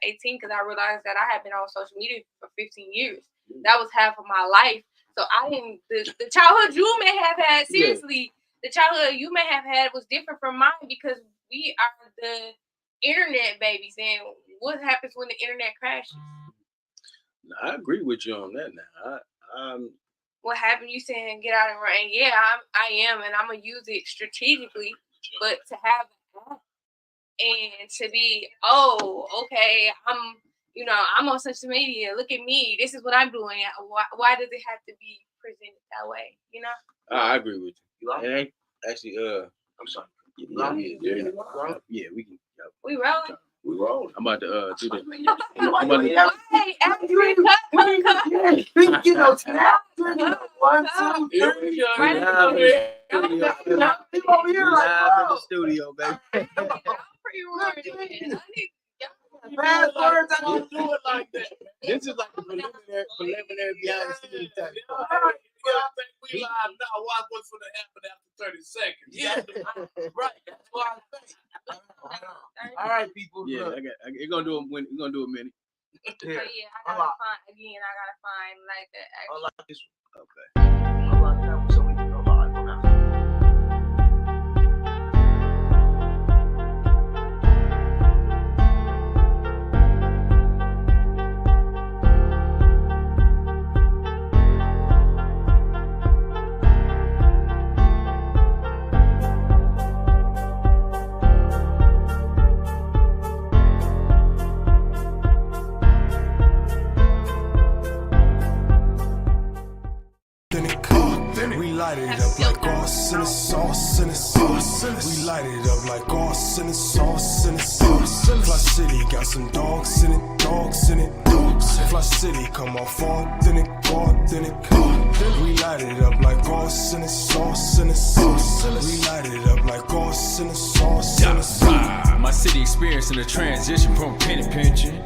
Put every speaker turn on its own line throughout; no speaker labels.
18 because I realized that I had been on social media for 15 years. That was half of my life. So I didn't. The childhood you may have had, seriously, the childhood you may have had was different from mine because we are the internet babies. And what happens when the internet crashes?
No, I agree with you on that. Now,
what happened? You saying get out and run? And yeah, I am, and I'm gonna use it strategically. But to have and to be, okay, I'm on social media. Look at me. This is what I'm doing. Why does it have to be presented that way? You know.
I agree with you. And actually,
I'm sorry.
Yeah, we can.
We rolling.
We rolling.
I'm about to do this.
Hey, after you cut.
You know, tap. 1, 2, 3.
Right over here in the studio, baby.
Passwords, I don't do it like that.
This is like a preliminary behind the scenes type.
I think we live now. Watch what's going to happen after 30 seconds. Yeah, right. That's what I think. All right, people.
Yeah, you're gonna do a minute. You're gonna do a minute.
Yeah, I gotta find like that.
Unlock this one.
Okay.
Unlock that one so we can go live on that.
We light it up like sauce in the sauce in the sauce. We light it up like sauce in the sauce in the sauce. Fli-City got some dogs in it, dogs in it, dogs. Fli-City come off authentic, authentic. We light it up like sauce in the sauce in the sauce. We light it up like sauce in the sauce in the sauce.
My city experiencing a transition from penny pinching,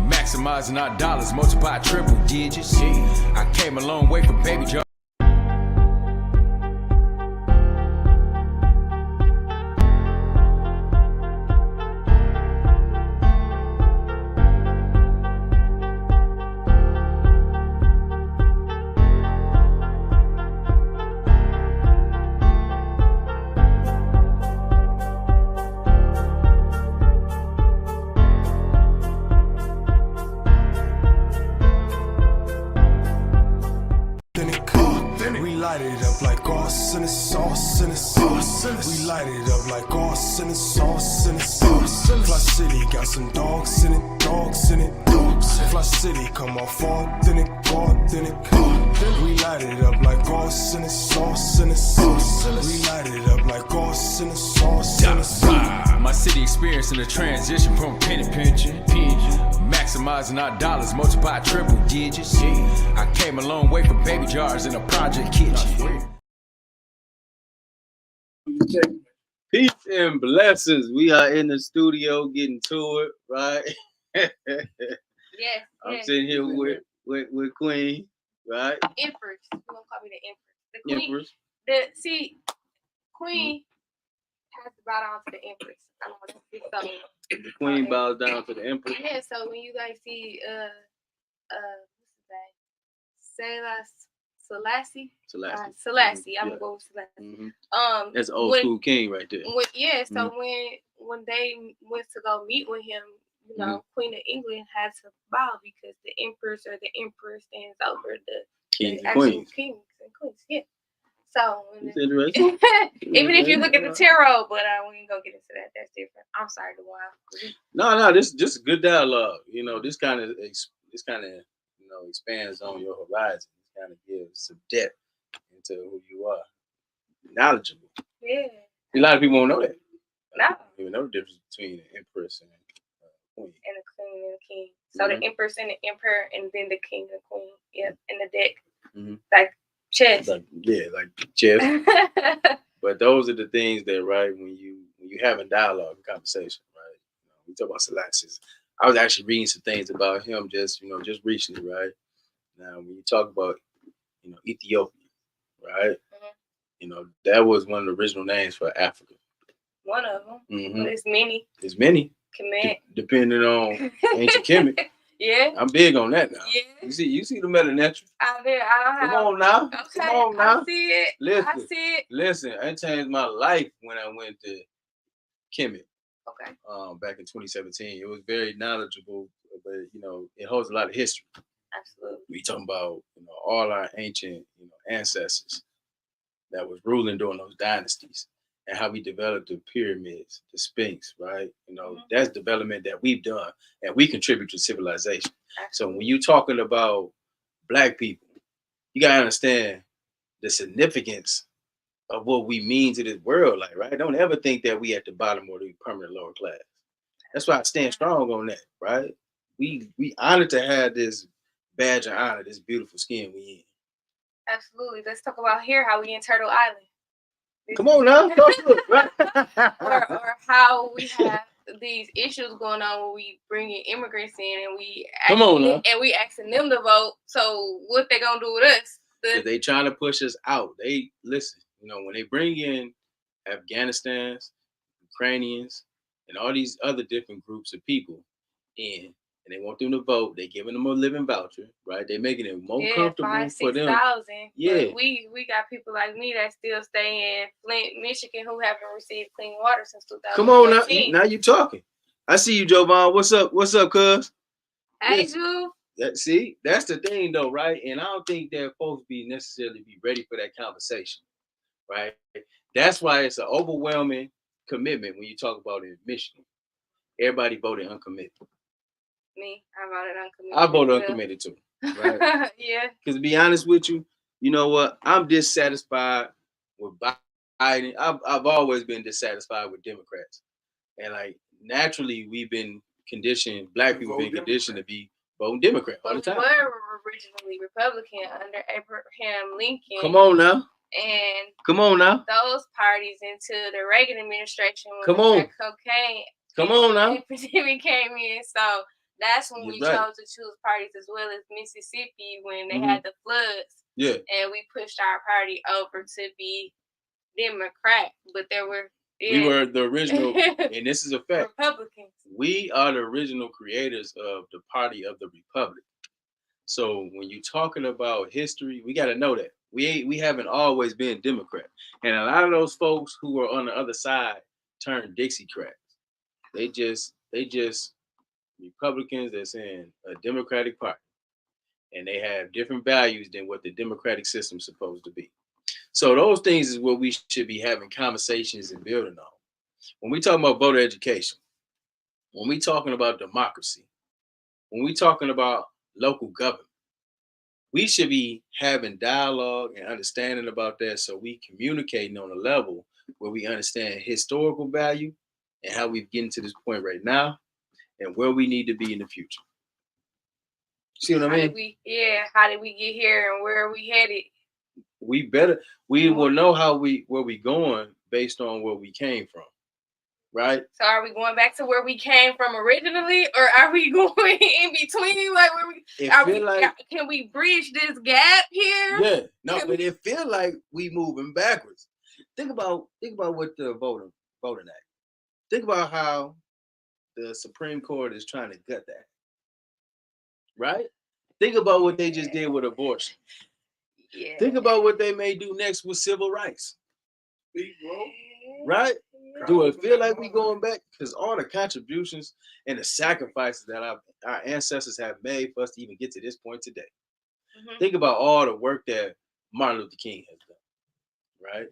maximizing our dollars, multiply triple digits. I came a long way from baby jar.
We light it up like sauce in the sauce in the sauce. We light it up like sauce in the sauce in the sauce. Fli-City got some dogs in it, dogs in it, dogs. Fli-City come off authentic, authentic. We light it up like sauce in the sauce in the sauce. We light it up like sauce in the sauce in the sauce.
My city experiencing a transition from penny pinching, maximizing our dollars, multiply triple digits. I came a long way from baby jars in a project kitchen.
Peace and blessings. We are in the studio getting to it, right?
Yes.
I'm sitting here with Queen, right?
Empress. You're gonna call me the Empress. The Queen.
Empress.
Queen has to bow down to the Empress. I don't want to see something.
The Queen bows down to the Empress.
Yeah, so when you guys see what's his name? Selassie. I'm gonna go with Selassie.
Mm-hmm. That's old school king right there.
So when they went to go meet with him, you know, Queen of England had to bow because the Empress or the Emperor stands over the actual kings and queens. Yeah. So even if you look at the tarot, but we ain't gonna get into that. That's different. I'm sorry, DeWaun.
No, this just good dialogue. You know, this kind of expands on your horizon. This kind of gives some depth into who you are. Knowledgeable.
Yeah.
A lot of people don't know that.
No.
Don't even know the difference between the Empress and Queen.
And the Queen and the King. So the Empress and the Emperor, and then the King and Queen. Yep, in the deck. Like chess.
Like chess. But those are the things that, right, when you having dialogue and conversation, right? We talk about Selassie. I was actually reading some things about him just recently, right? Now, when you talk about, Ethiopia, right? That was one of the original names for Africa.
One of them. But it's many.
It's many. depending on ancient Kemet.
Yeah.
I'm big on that now.
Yeah.
You see the metanetra?
I don't have.
Come on now.
Okay.
Come on now.
I see it.
Listen.
I see it.
Listen, I changed my life when I went to Kemet.
Okay.
Back in 2017. It was very knowledgeable, but it holds a lot of history.
Absolutely.
We talking about all our ancient ancestors that was ruling during those dynasties and how we developed the pyramids, the Sphinx, right? That's development that we've done and we contribute to civilization. Absolutely. So when you're talking about Black people, you gotta understand the significance of what we mean to this world, like, right? Don't ever think that we at the bottom or the permanent lower class. That's why I stand strong on that, right? We honored to have this badge of honor, this beautiful skin we in.
Absolutely. Let's talk about here how we in Turtle Island.
Come on now, talk to us, right?
or how we have these issues going on when we bring in immigrants in and we asking them to vote. So what they gonna do with us?
If they trying to push us out, they listen. When they bring in Afghanistans, Ukrainians, and all these other different groups of people in, and they want them to vote, they giving them a living voucher, right? They making it more comfortable
5,000,
for them.
6,000.
Yeah,
but we got people like me that still stay in Flint, Michigan, who haven't received clean water since 2014.
Come on now you talking. I see you, DeWaun. What's up, cuz?
Hey, Ju.
See, that's the thing though, right? And I don't think that folks necessarily be ready for that conversation, right? That's why it's an overwhelming commitment when you talk about it in Michigan. Everybody voted uncommitted.
Me, I voted uncommitted.
I voted uncommitted too, right?
Yeah.
Because to be honest with you, you know what? I'm dissatisfied with Biden. I've always been dissatisfied with Democrats, and like naturally, we've been conditioned. Black people been conditioned to be voting Democrat all the time.
We were originally Republican under Abraham Lincoln.
Come on now.
And
come on now.
Those parties into the Reagan administration when
come on.
Cocaine.
Come on now.
Epidemic came in, so that's when we
right.
chose to choose parties as well as Mississippi when they had the floods.
Yeah.
And we pushed our party over to be Democrat, but there were. Yeah.
We were the original, and this is a fact.
Republicans.
We are the original creators of the Party of the Republic. So when you're talking about history, we got to know that we haven't always been Democrat, and a lot of those folks who were on the other side turned Dixiecrats. They just Republicans that's in a Democratic Party, and they have different values than what the democratic system's supposed to be. So those things is what we should be having conversations and building on. When we talk about voter education, when we talking about democracy, when we talking about local government, we should be having dialogue and understanding about that, so we communicating on a level where we understand historical value and how we've gotten to this point right now and where we need to be in the future. See what I mean?
How did we get here and where are we headed?
We will know where we going based on where we came from, right?
So are we going back to where we came from originally, or are we going in between? Like can we bridge this gap here?
Yeah, no, but it feel like we moving backwards. Think about what the voting act. Think about how the Supreme Court is trying to gut that, right? Think about what they just did with abortion.
Yeah.
Think about what they may do next with civil rights. Right? Do it feel like we going back? Because all the contributions and the sacrifices that our ancestors have made for us to even get to this point today. Mm-hmm. Think about all the work that Martin Luther King has done. Right?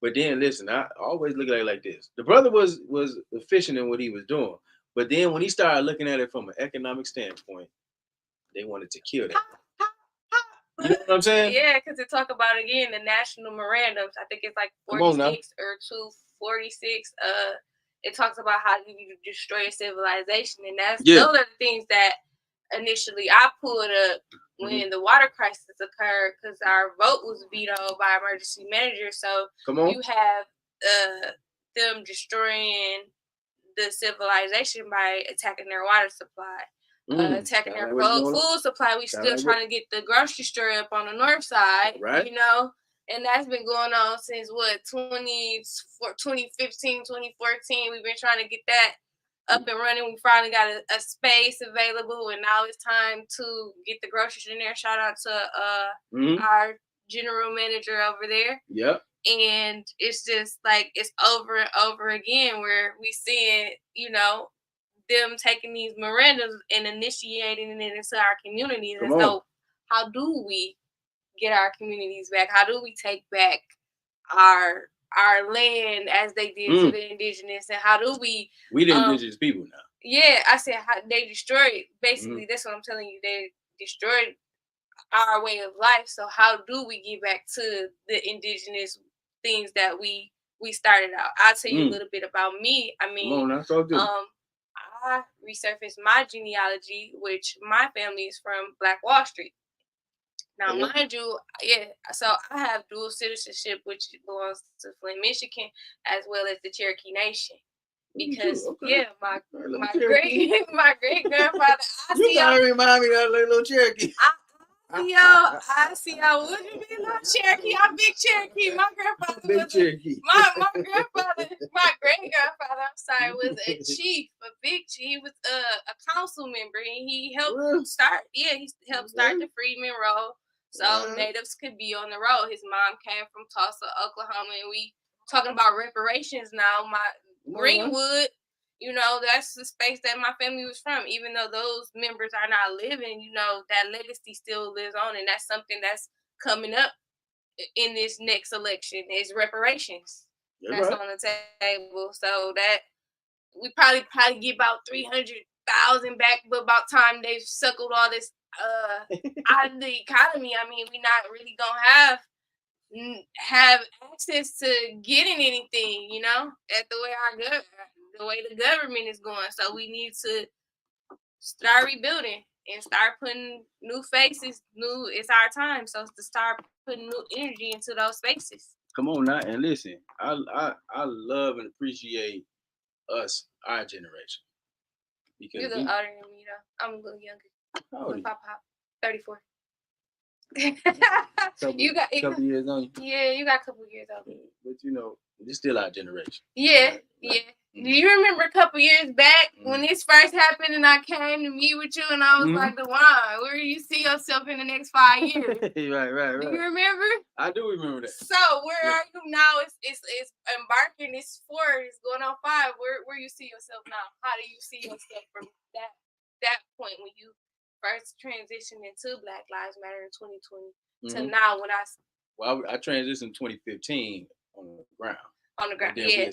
But then listen, I always look at it like this. The brother was efficient in what he was doing. But then when he started looking at it from an economic standpoint, they wanted to kill that. You know what I'm saying?
Yeah, because they talk about, again, the national memorandums. I think it's like 46 or 246. It talks about how you destroy a civilization. And those are the things that initially I pulled up when the water crisis occurred, because our vote was vetoed by emergency manager. So you have them destroying the civilization by attacking their water supply. Attacking their food supply. We still trying to get the grocery store up on the north side,
right?
You know, and that's been going on since 2015, 2014. We've been trying to get that up and running. We finally got a space available, and now it's time to get the groceries in there. Shout out to our general manager over there.
Yep.
And it's just like it's over and over again where we seeing, you know, them taking these Mirandas and initiating it into our communities. And so how do we get our communities back? How do we take back our land as they did to the indigenous? And how do we
the indigenous people now?
Yeah, I said how they destroyed, basically that's what I'm telling you. They destroyed our way of life. So how do we get back to the indigenous things that we started out? I'll tell you a little bit about me. I mean, I resurfaced my genealogy, which my family is from Black Wall Street. Now, mind you, so I have dual citizenship, which belongs to Flint, Michigan, as well as the Cherokee Nation. Because my great grandfather,
you gotta remind me of that little Cherokee.
I see y'all. Would you be a little Cherokee? I'm big Cherokee. My grandfather was
Cherokee.
My grandfather, my great grandfather, I'm sorry, was a chief, a big chief. He was a council member, and he helped start. Yeah, he helped start the Freedmen Road, so natives could be on the road. His mom came from Tulsa, Oklahoma, and we talking about reparations now. My Greenwood. You know, that's the space that my family was from. Even though those members are not living, you know, that legacy still lives on. And that's something that's coming up in this next election is reparations. That's on the table. So that we probably get about 300,000 back, but about time they've suckled all this out of the economy. I mean, we're not really gonna have access to getting anything, you know, at the way the government is going. So we need to start rebuilding and start putting new faces. It's our time. So to start putting new energy into those spaces.
Come on now, and listen. I love and appreciate us, our generation.
Because you're a little older than me, though. I'm a little younger.
How old are you?
Pop. 34.
You got a couple years on you.
Yeah, you got a couple years on me.
But you know, it's still our generation.
Yeah, yeah. Do you remember a couple years back when this first happened and I came to meet with you and I was like, DeWaun, where do you see yourself in the next 5 years?
Right. Do
you remember?
I do remember that.
So where are you now? It's embarking. It's 4. It's going on 5. Where you see yourself now? How do you see yourself from that point when you first transitioned into Black Lives Matter in 2020 to now when
I transitioned in 2015 on the ground.
On the ground,
and then we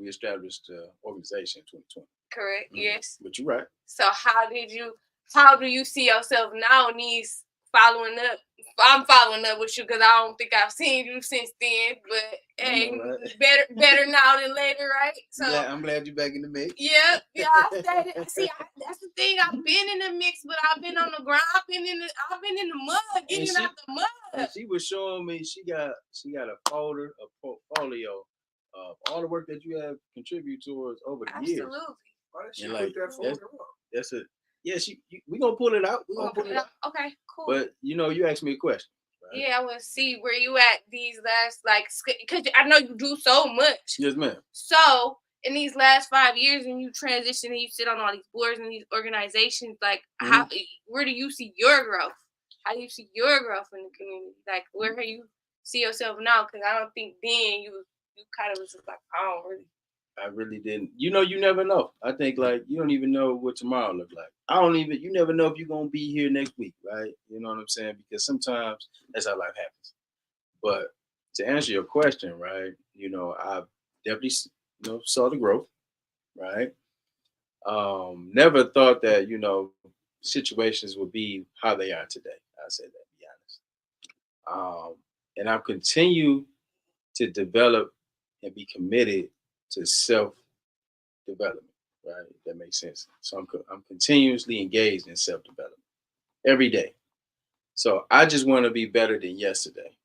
established the organization in 2020.
Correct. Yes.
But you're right.
So how do you see yourself now in these following up? I'm following up with you because I don't think I've seen you since then. But hey, better now than later, right? So
yeah, I'm glad you're back in the mix.
Yeah. I stated. See, that's the thing. I've been in the mix, but I've been on the ground. I've been in the mud, getting out the mud.
And she was showing me she got a folder, a portfolio of all the work that you have contributed towards over the years.
Absolutely.
That's it. Yeah, we gonna pull it out.
Okay, cool.
But you know, you asked me a question. Right?
Yeah, I want to see where you at these last because I know you do so much.
Yes, ma'am.
So in these last 5 years, when you transition and you sit on all these boards and these organizations, where do you see your growth? How do you see your growth in the community? Like, where do you see yourself now? Because I don't think then you kind of was just like,
I really didn't. You know, you never know. I think you don't even know what tomorrow look like. You never know if you're going to be here next week, right? You know what I'm saying? Because sometimes that's how life happens. But to answer your question, right, you know, I definitely, saw the growth, right? Never thought that, situations would be how they are today. I say that, to be honest. And I've continued to develop and be committed to self-development, right? That makes sense. So I'm continuously engaged in self-development every day. So I just want to be better than yesterday.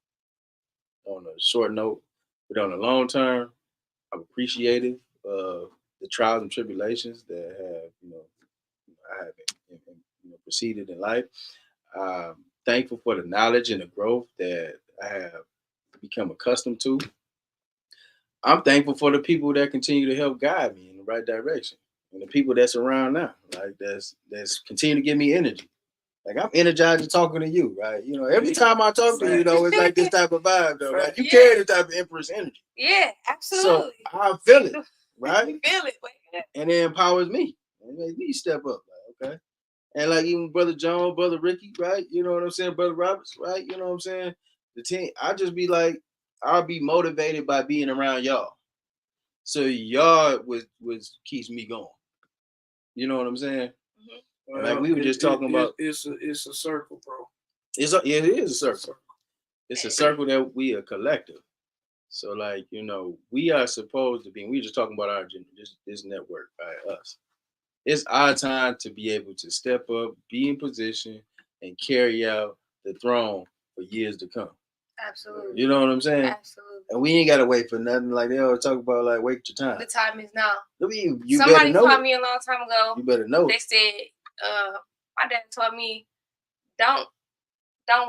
On a short note, but on the long term, I'm appreciative of the trials and tribulations that I have proceeded in life. Thankful for the knowledge and the growth that I have become accustomed to. I'm thankful for the people that continue to help guide me in the right direction. and the people that's around now, like that's continue to give me energy. Like I'm energized talking to you, right? You know, every time I talk to you, though, it's like this type of vibe, though. Like you carry this type of Empress energy.
Yeah, absolutely.
So I feel it, right?
You feel it,
and it empowers me. It makes me step up, like, okay. And like even Brother John, Brother Ricky, right? You know what I'm saying? Brother Roberts, right? You know what I'm saying? The team, I just be like, I'll be motivated by being around y'all. So y'all was keeps me going. You know what I'm saying?
Well,
like we were just talking about.
It's a circle, bro.
It is a circle. It's a circle that we are collective. So like, you know, we are supposed to be, we just talking about our this network, right? Us. It's our time to be able to step up, be in position, and carry out the throne for years to come.
Absolutely.
You know what I'm saying?
Absolutely.
And we ain't gotta wait for nothing. Like they always talk about, like wait your time.
The time is now.
You
Somebody told me a long time ago.
You better know.
They said, my dad told me, don't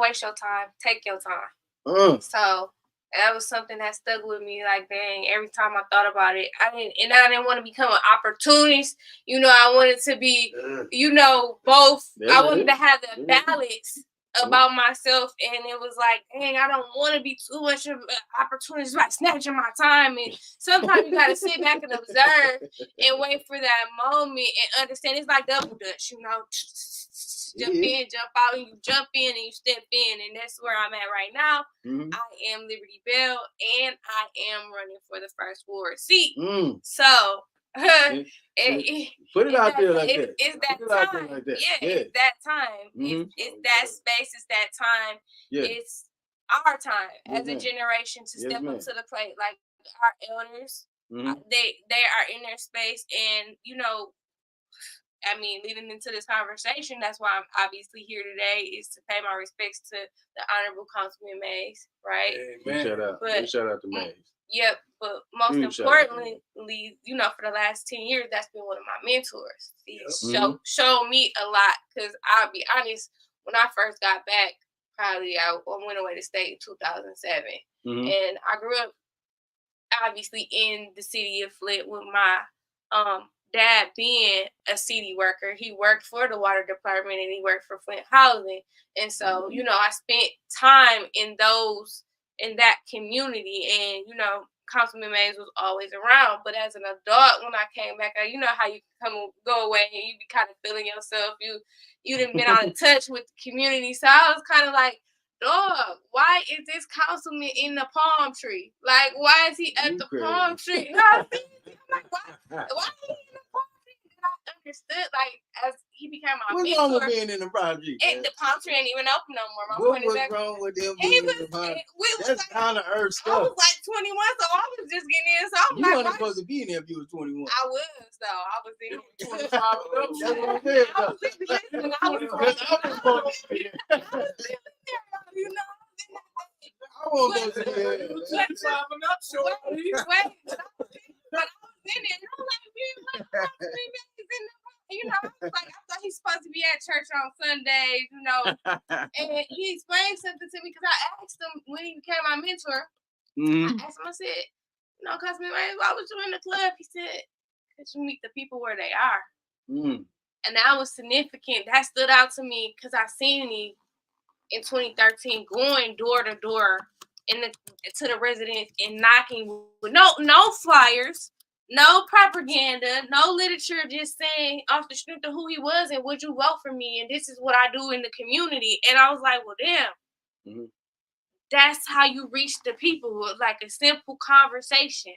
waste your time. Take your time. So that was something that stuck with me. Like, dang, every time I thought about it, I didn't want to become an opportunist. You know, I wanted to be, you know, both. I wanted to have the balance about myself, and it was like, dang, I don't want to be too much of an opportunist, like snatching my time. And sometimes you gotta sit back and observe and wait for that moment and understand. It's like double dutch, you know. Jump in, jump out, and you jump in and you step in, and that's where I'm at right now. I am Liberty Bell, and I am running for the first ward seat. So
put it out there like that.
It's that time. Like that. Yeah, it's that time. It's that space. It's that time. Yeah. It's our time as a generation to step up to the plate. Like our elders, they are in their space, and you know. I mean, leading into this conversation, that's why I'm obviously here today, is to pay my respects to the Honorable Councilman Mays, right?
Shout out to Mays.
Yep, but most importantly, you know, for the last 10 years, that's been one of my mentors. He's showed me a lot, because I'll be honest, when I first got back, probably I went away to state in 2007, and I grew up, obviously, in the city of Flint with my dad being a city worker. He worked for the water department and he worked for Flint Housing. And so, you know, I spent time in that community, and, you know, Councilman Mays was always around. But as an adult, when I came back, you know how you go away and you be kind of feeling yourself. You done been out of touch with the community. So I was kind of like, dog, why is this councilman in the palm tree? Like, why is he at the palm tree? You know what I'm saying? I'm like, why is he in the palm tree? And I understood, like, as he became my mentor.
What's wrong with being in the palm tree?
And the palm tree ain't even open no more.
What was wrong with them being in the palm tree? That's kind of earth stuff.
I was like 21, so I was just getting in. So I was
you weren't supposed to be in there if you was 21.
I was, though. I was in 25.
That's what I'm saying.
You know,
I won't go to there.
But I was in there, and I'm like, you know, I was like, I thought he's supposed to be at church on Sundays, you know. And he explained something to me, because I asked him when he became my mentor. I asked him, I said, you know, Councilman, why was you in the club? He said, because you meet the people where they are. And that was significant. That stood out to me, because I seen him in 2013 going door to door to the residents and knocking with no flyers, no propaganda, no literature, just saying off the strength of who he was and would you vote for me, and this is what I do in the community. And I was like, well, damn, that's how you reach the people, like a simple conversation.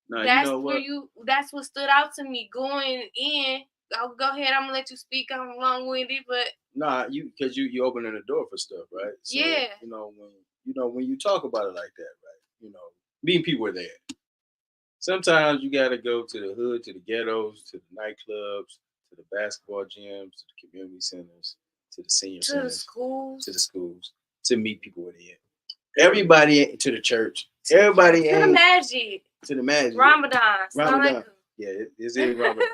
Now, that's you know what? That's what stood out to me going in. I'll go ahead. I'm gonna let you speak. I'm long-winded, but
because you opening the door for stuff, right? So,
yeah.
When you talk about it like that, right? You know, meeting people where they at. Sometimes you gotta go to the hood, to the ghettos, to the nightclubs, to the basketball gyms, to the community centers, to the senior centers, to the schools, to meet people where they at. Everybody to the church. Everybody
to the magic.
To the magic.
Ramadan.
Yeah, it's in Ramadan.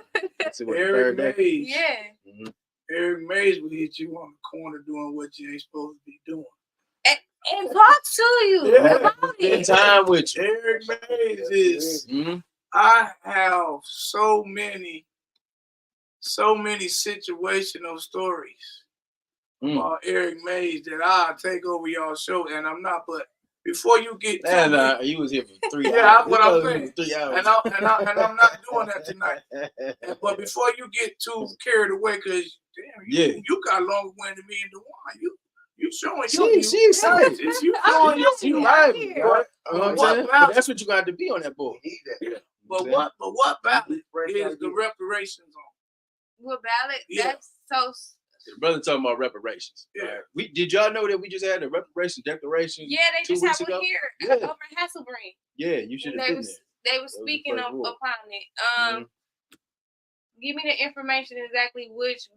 Eric Mays.
Yeah.
Eric Mays will hit you on the corner doing what you ain't supposed to be doing.
And talk to you.
Spend time with you.
Eric Mays is. I have so many so many situational stories about Eric Mays that I'll take over y'all show, and I'm not. But before you get
he was here for 3 hours.
Yeah, that's what I'm saying.
3 hours.
And I'm not doing that tonight. But before you get too carried away, because you got longer win than me and DeWaun. You showing
she excited.
You showing you
right. But that's what you got to be on that board.
Yeah. But what ballot is the reparations on?
What ballot?
Yeah.
That's so.
The brother talking about reparations.
Yeah.
Right? Did y'all know that we just had a reparation declaration?
Yeah, they just had one here over in Hasselbrink.
Yeah, you should have been there.
They were speaking upon it. Give me the information exactly which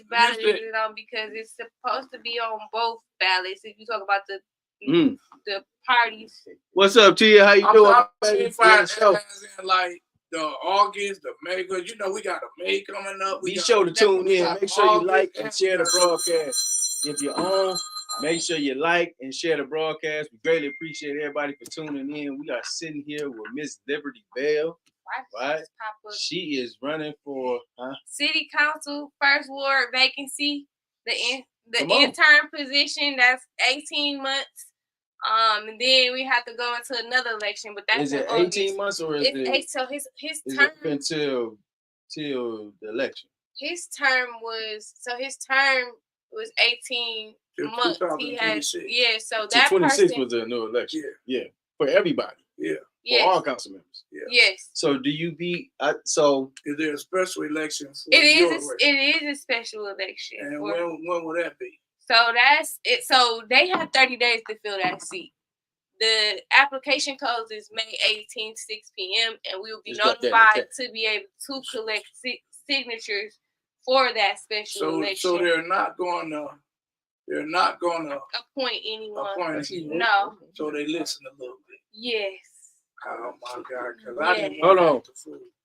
ballot is it on, because it's supposed to be on both ballots. If you talk about the parties.
What's up, Tia? How you doing?
Like the August, the May, because we got a May coming up.
Be sure to tune in. Make sure you like and share the broadcast. If you're on, make sure you like and share the broadcast. We greatly appreciate everybody for tuning in. We are sitting here with Miss Liberty Bell. Right? She is running for
City Council, First Ward vacancy. The intern position, that's 18 months. And then we have to go into another election, but that's
is it 18 months or is it?
So his term
until the election.
His term was 18 months. He had so that
26 was a new election. Yeah, for everybody.
Yeah.
For all council members.
Yeah. Yes.
So do you so
is there a special election for
it is a special election.
And when will that be?
So that's it. So they have 30 days to fill that seat. The application closes May 18th, 6 p.m. and we will be notified to be able to collect signatures for that special election.
So they're not going to
appoint anyone.
No. So they listen a little bit.
Yes.
Oh my God! Because I didn't
hold on.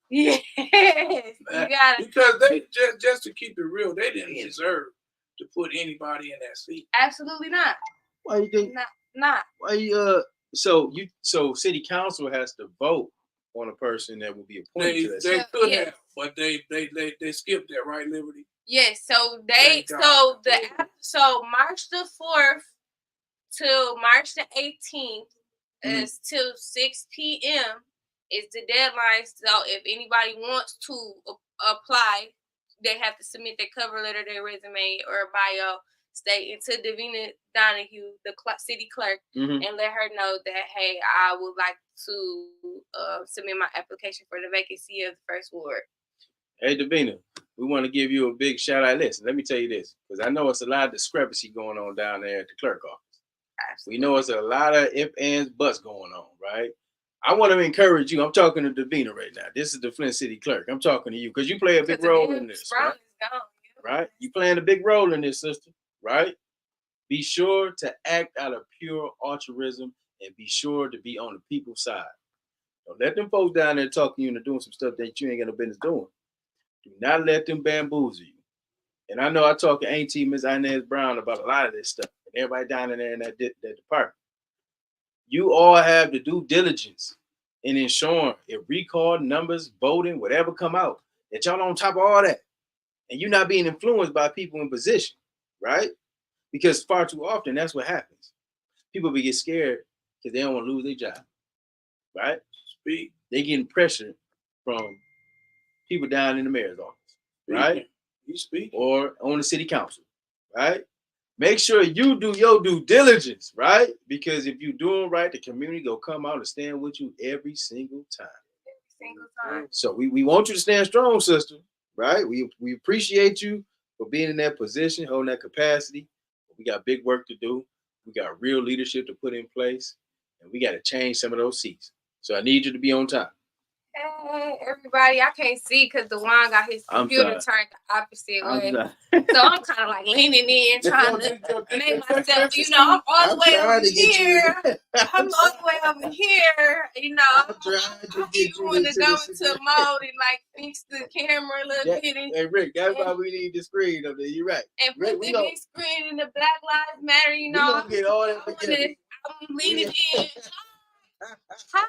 Yes, you got it.
Because they just to keep it real, they didn't deserve to put anybody in that seat.
Absolutely not.
Why you think?
Not.
Why so city council has to vote on a person that will be appointed to that seat.
They could have, but they skipped that, right, Liberty?
Yes. So March the 4th till March the 18th. Is till 6 p.m. is the deadline. So if anybody wants to apply, they have to submit their cover letter, their resume, or bio stating to Davina Donahue, the city clerk, and let her know that, hey, I would like to submit my application for the vacancy of the First Ward.
Hey, Davina, we want to give you a big shout out. Listen, let me tell you this, because I know it's a lot of discrepancy going on down there at the clerk office. We know it's a lot of ifs, ands, buts going on, right? I want to encourage you. I'm talking to Davina right now. This is the Flint City Clerk. I'm talking to you because you play a big role in this, right? Right? You playing a big role in this, sister, right? Be sure to act out of pure altruism and be sure to be on the people's side. Don't let them folks down there talking you into doing some stuff that you ain't got no business doing. Do not let them bamboozle you. And I know I talked to Auntie Miss Inez Brown about a lot of this stuff. Everybody down in there in that department. You all have the due diligence in ensuring if recall numbers, voting, whatever come out, that y'all on top of all that. And you're not being influenced by people in position, right? Because far too often, that's what happens. People get scared because they don't want to lose their job, right? They getting pressure from people down in the mayor's office, right?
You speak.
Or on the city council, right? Make sure you do your due diligence, right? Because if you're doing right, the community will come out and stand with you every single time. So we want you to stand strong, sister, right? We appreciate you for being in that position, holding that capacity. We got big work to do. We got real leadership to put in place, and we got to change some of those seats. So I need you to be on top.
Hey, everybody, I can't see because DeWaun got his computer turned the opposite way. So I'm kind of like leaning in, trying to make myself, I'm all the way over here. I'm all the way over here. I'm trying to go into mode and like fix the camera a little bit.
Hey, Rick, that's why we need the screen up there. You're right.
And put the big screen in the Black Lives Matter,
we gonna get all that together.
I'm leaning in. Hi.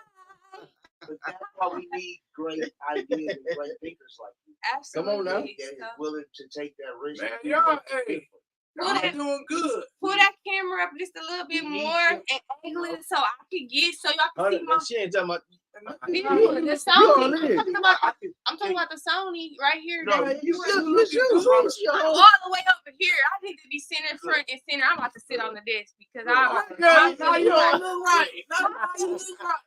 But that's why we need great ideas and great thinkers like you.
Absolutely.
Come on now.
That is willing to take that risk.
Man, y'all, hey, y'all doing good.
Pull that camera up just a little bit more and angle it so I can get so y'all can see my.
She ain't talking about.
The Sony. I'm talking about the Sony right here.
No,
you
I'm all the way over here. I need to be center, front, and center. I'm about to sit on the desk because
Now you don't look right. Now you look right.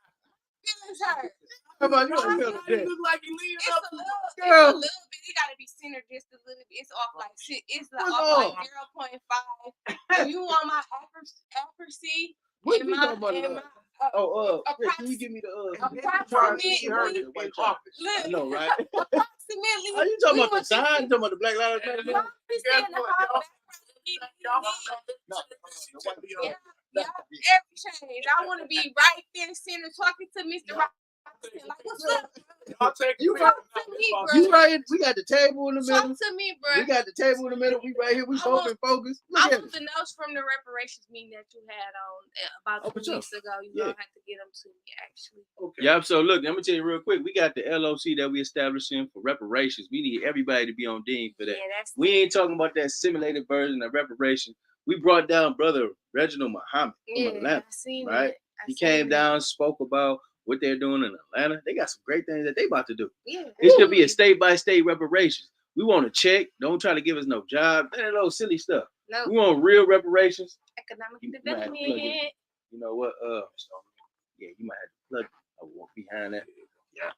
feelings hurt.
Come on, you don't feel
You look like you leaning
It's
up.
a little bit. It gotta be centered just a little bit. It's off like shit. It's like off like 0.5. If you want my accuracy,
what you talking about? Can you give me the
approximately.
I know, right?
Approximately.
Are you talking about the sign? You talking about the Black Lives Matter?
Every change. I want to be right there, center, talking to Mr. Robinson. Like, what's up?
I'll take
You talk to me, bro.
You right here. We got the table in the middle.
Talk to me, bro.
We got the table in the middle. We right here. We both in focus.
I want the notes from the reparations meeting that you had on about 2 weeks ago. You don't have to get them to me, actually.
Okay. Yeah, so look, I'm going to tell you real quick. We got the LOC that we establishing for reparations. We need everybody to be on Dean for that. Yeah, we ain't talking about that simulated version of reparations. We brought down Brother Reginald Muhammad from Atlanta, right? He came down, spoke about what they're doing in Atlanta. They got some great things that they about to do. Yeah. It should be a state-by-state reparations. We want to check. Don't try to give us no job. That little silly stuff. No. We want real reparations.
Economic development.
You know what? Yeah, you might have to plug it. I walk behind that. Yeah.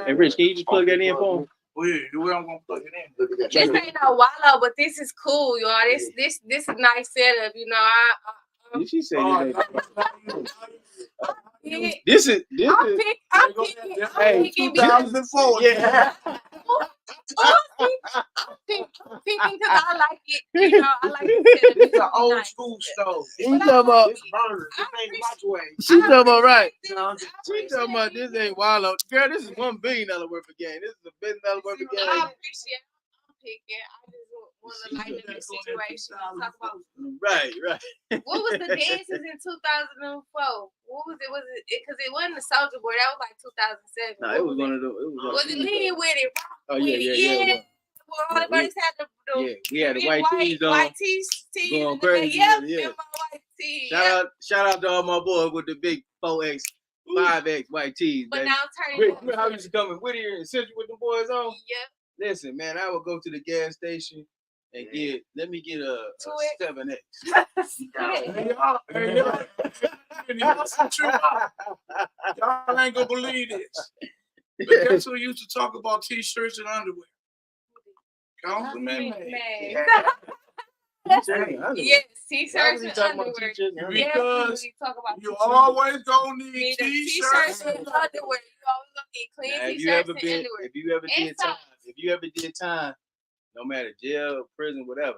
Hey, Rich, can you just plug that in for him?
Well, I'm gonna plug it in.
This ain't no wallow, but this is cool, y'all. This is a nice setup. You know,
she said this is
I'm picking
2004.
Yeah.
I'm picking because I like it. You know, I like it.
It's an old school stove.
You talking about
this burner? This ain't microwave.
She talking about right. She talking about this ain't wild. Girl, this is $1 billion worth of game. This is $1 billion worth of game.
I appreciate it. I'm picking. I just want to lighten the situation. Talk about
right.
What was the dances in 2004? What was it? Was it because it wasn't the Soldier Boy? That was like 2007.
No, it was one of those.
Was it Lean with it?
Oh yeah.
Well, all the buddies had the
we had the white tees on.
White tees
going crazy.
Yep,
yeah.
my white tees.
Shout out to all my boys with the big 4X, 5X white tees.
But now I'm turning.
Remember how we used to come in Whittier and Central with the boys on?
Yep.
Listen, man, I would go to the gas station and let me get a 7X.
Y'all ain't gonna believe this. But guess who used to talk about t-shirts and underwear? Councilman May.
Yes, t-shirts and underwear.
Because you always gonna need
t-shirts and underwear. You always gonna need clean t-shirts and underwear.
If you ever did time, no matter jail, prison, whatever,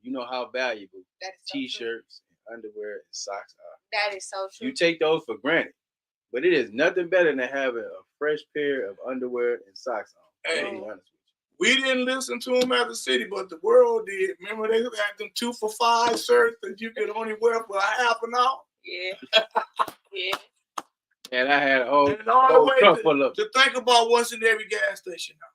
you know how valuable t-shirts, underwear, and socks are.
That is so true.
You take those for granted, but it is nothing better than having a fresh pair of underwear and socks on.
Hey, we didn't listen to them as a city, but the world did. Remember they had them 2 for $5 shirts that you could only wear for a half an hour?
Yeah. Yeah.
And I had a whole
truck full of them. To think about what's in every gas station now.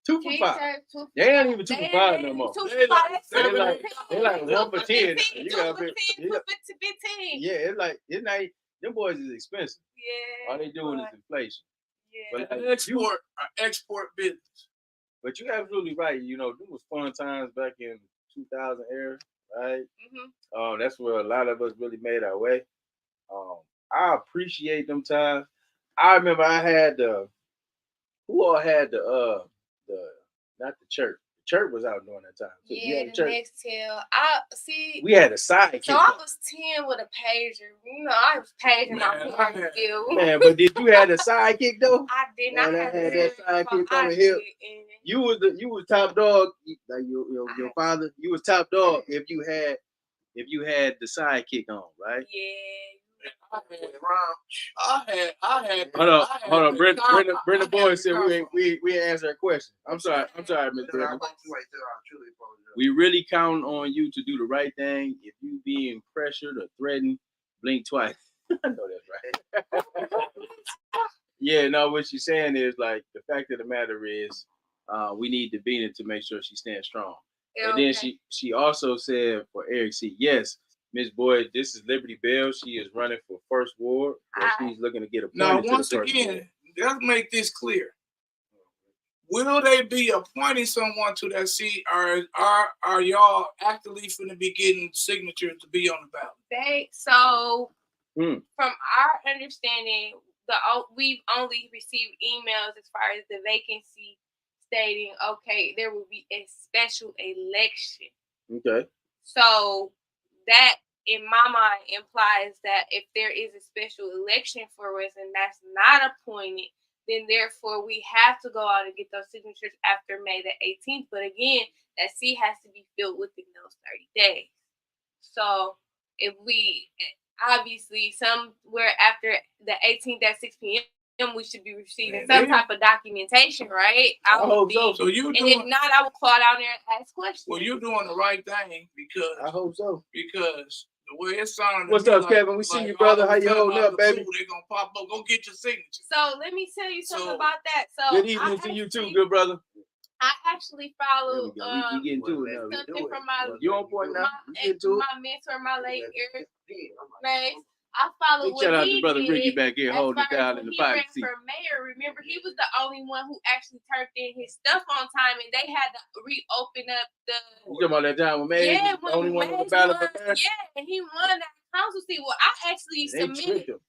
2 for $5. They ain't even 2 for $5 no more. They like 1 for 10. You got 15. Yeah, it's not. Them boys is expensive.
Yeah.
All they doing is inflation.
Yeah.
But export business.
But you're absolutely right. You know, there was fun times back in 2000 era, right? Mm-hmm. That's where a lot of us really made our way. I appreciate them times. I remember I had who all had not the church. The church was out during that time. So
yeah, the next tail.
We had a sidekick.
So I was 10 with a pager. You know, I was paging my parents still.
Man, but did you have a sidekick though?
I did not have
that sidekick on the hip. You was top dog. Like your father. You was top dog if you had the sidekick on, right?
Yeah.
I had.
Hold on. Brenda Boy said we ain't answer a question. I'm sorry, Miss Brenda. We really count on you to do the right thing. If you being pressured or threatened, blink twice. I know that's right. Yeah, no, what she's saying is like the fact of the matter is we need Davina to make sure she stands strong. Yeah, and then she also said for Eric C, yes, Miss Boyd, this is Liberty Bell. She is running for first ward. She's looking to get appointed.
Now, once again, let's make this clear. Will they be appointing someone to that seat, or are y'all actively going to be getting signatures to be on the ballot?
From our understanding, we've only received emails as far as the vacancy stating, okay, there will be a special election. Okay. So that, in my mind, implies that if there is a special election for us and that's not appointed, then therefore we have to go out and get those signatures after May the 18th. But again, that seat has to be filled within those 30 days. So if we, obviously, somewhere after the 18th at 6 p.m., we should be receiving some type of documentation, right? I hope so. So you and if not, I will call down there and ask questions.
Well, you're doing the right thing because
I hope so.
Because the way it sounds.
What's up, Kevin? We see you, brother. How you holding up, baby?
They're gonna pop up. Go get your signature.
So let me tell you something about that. So
good evening to you too, good brother.
I actually followed
we get to it now.
something from my
you on point now.
My mentor, my late Eric. I followed what
shout out
he
to brother
did
Ricky back here holding it down in the pocket seat.
For mayor, remember he was the only one who actually turned in his stuff on time, and they had to reopen up the.
You talking about that time with Mays?
Yeah,
the only one on the ballot.
Yeah, and he won that council seat. Well, I actually submitted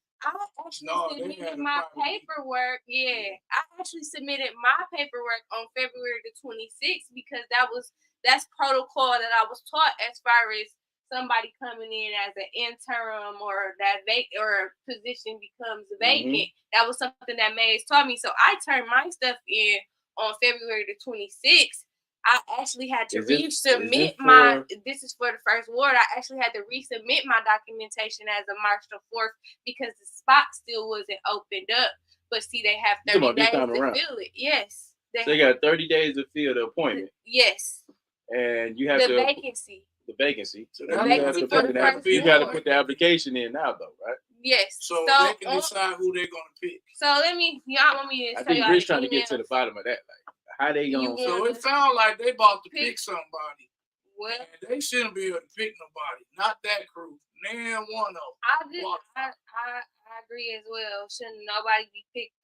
my paperwork. Yeah, I actually submitted my paperwork on February the 26th because that's protocol that I was taught as far as somebody coming in as an interim or that or position becomes vacant. That was something that Mays taught me. So I turned my stuff in on February the 26th. I actually had to resubmit this is for the first ward. I actually had to resubmit my documentation as of March the 4th because the spot still wasn't opened up. But see, they have 30 days to fill it. Yes.
They got 30 days to fill the appointment.
Yes.
And you have
the vacancy.
The vacancy. So you got to put the application in now, though, right?
Yes.
So they can decide who they're gonna pick.
So y'all want me to tell y'all?
I think Rich trying to get to the bottom of that. Like, how they gonna?
So it sounds like they about to pick somebody.
Well,
and they shouldn't be able to pick nobody. Not that crew. None one of them.
I agree as well. Shouldn't nobody be picked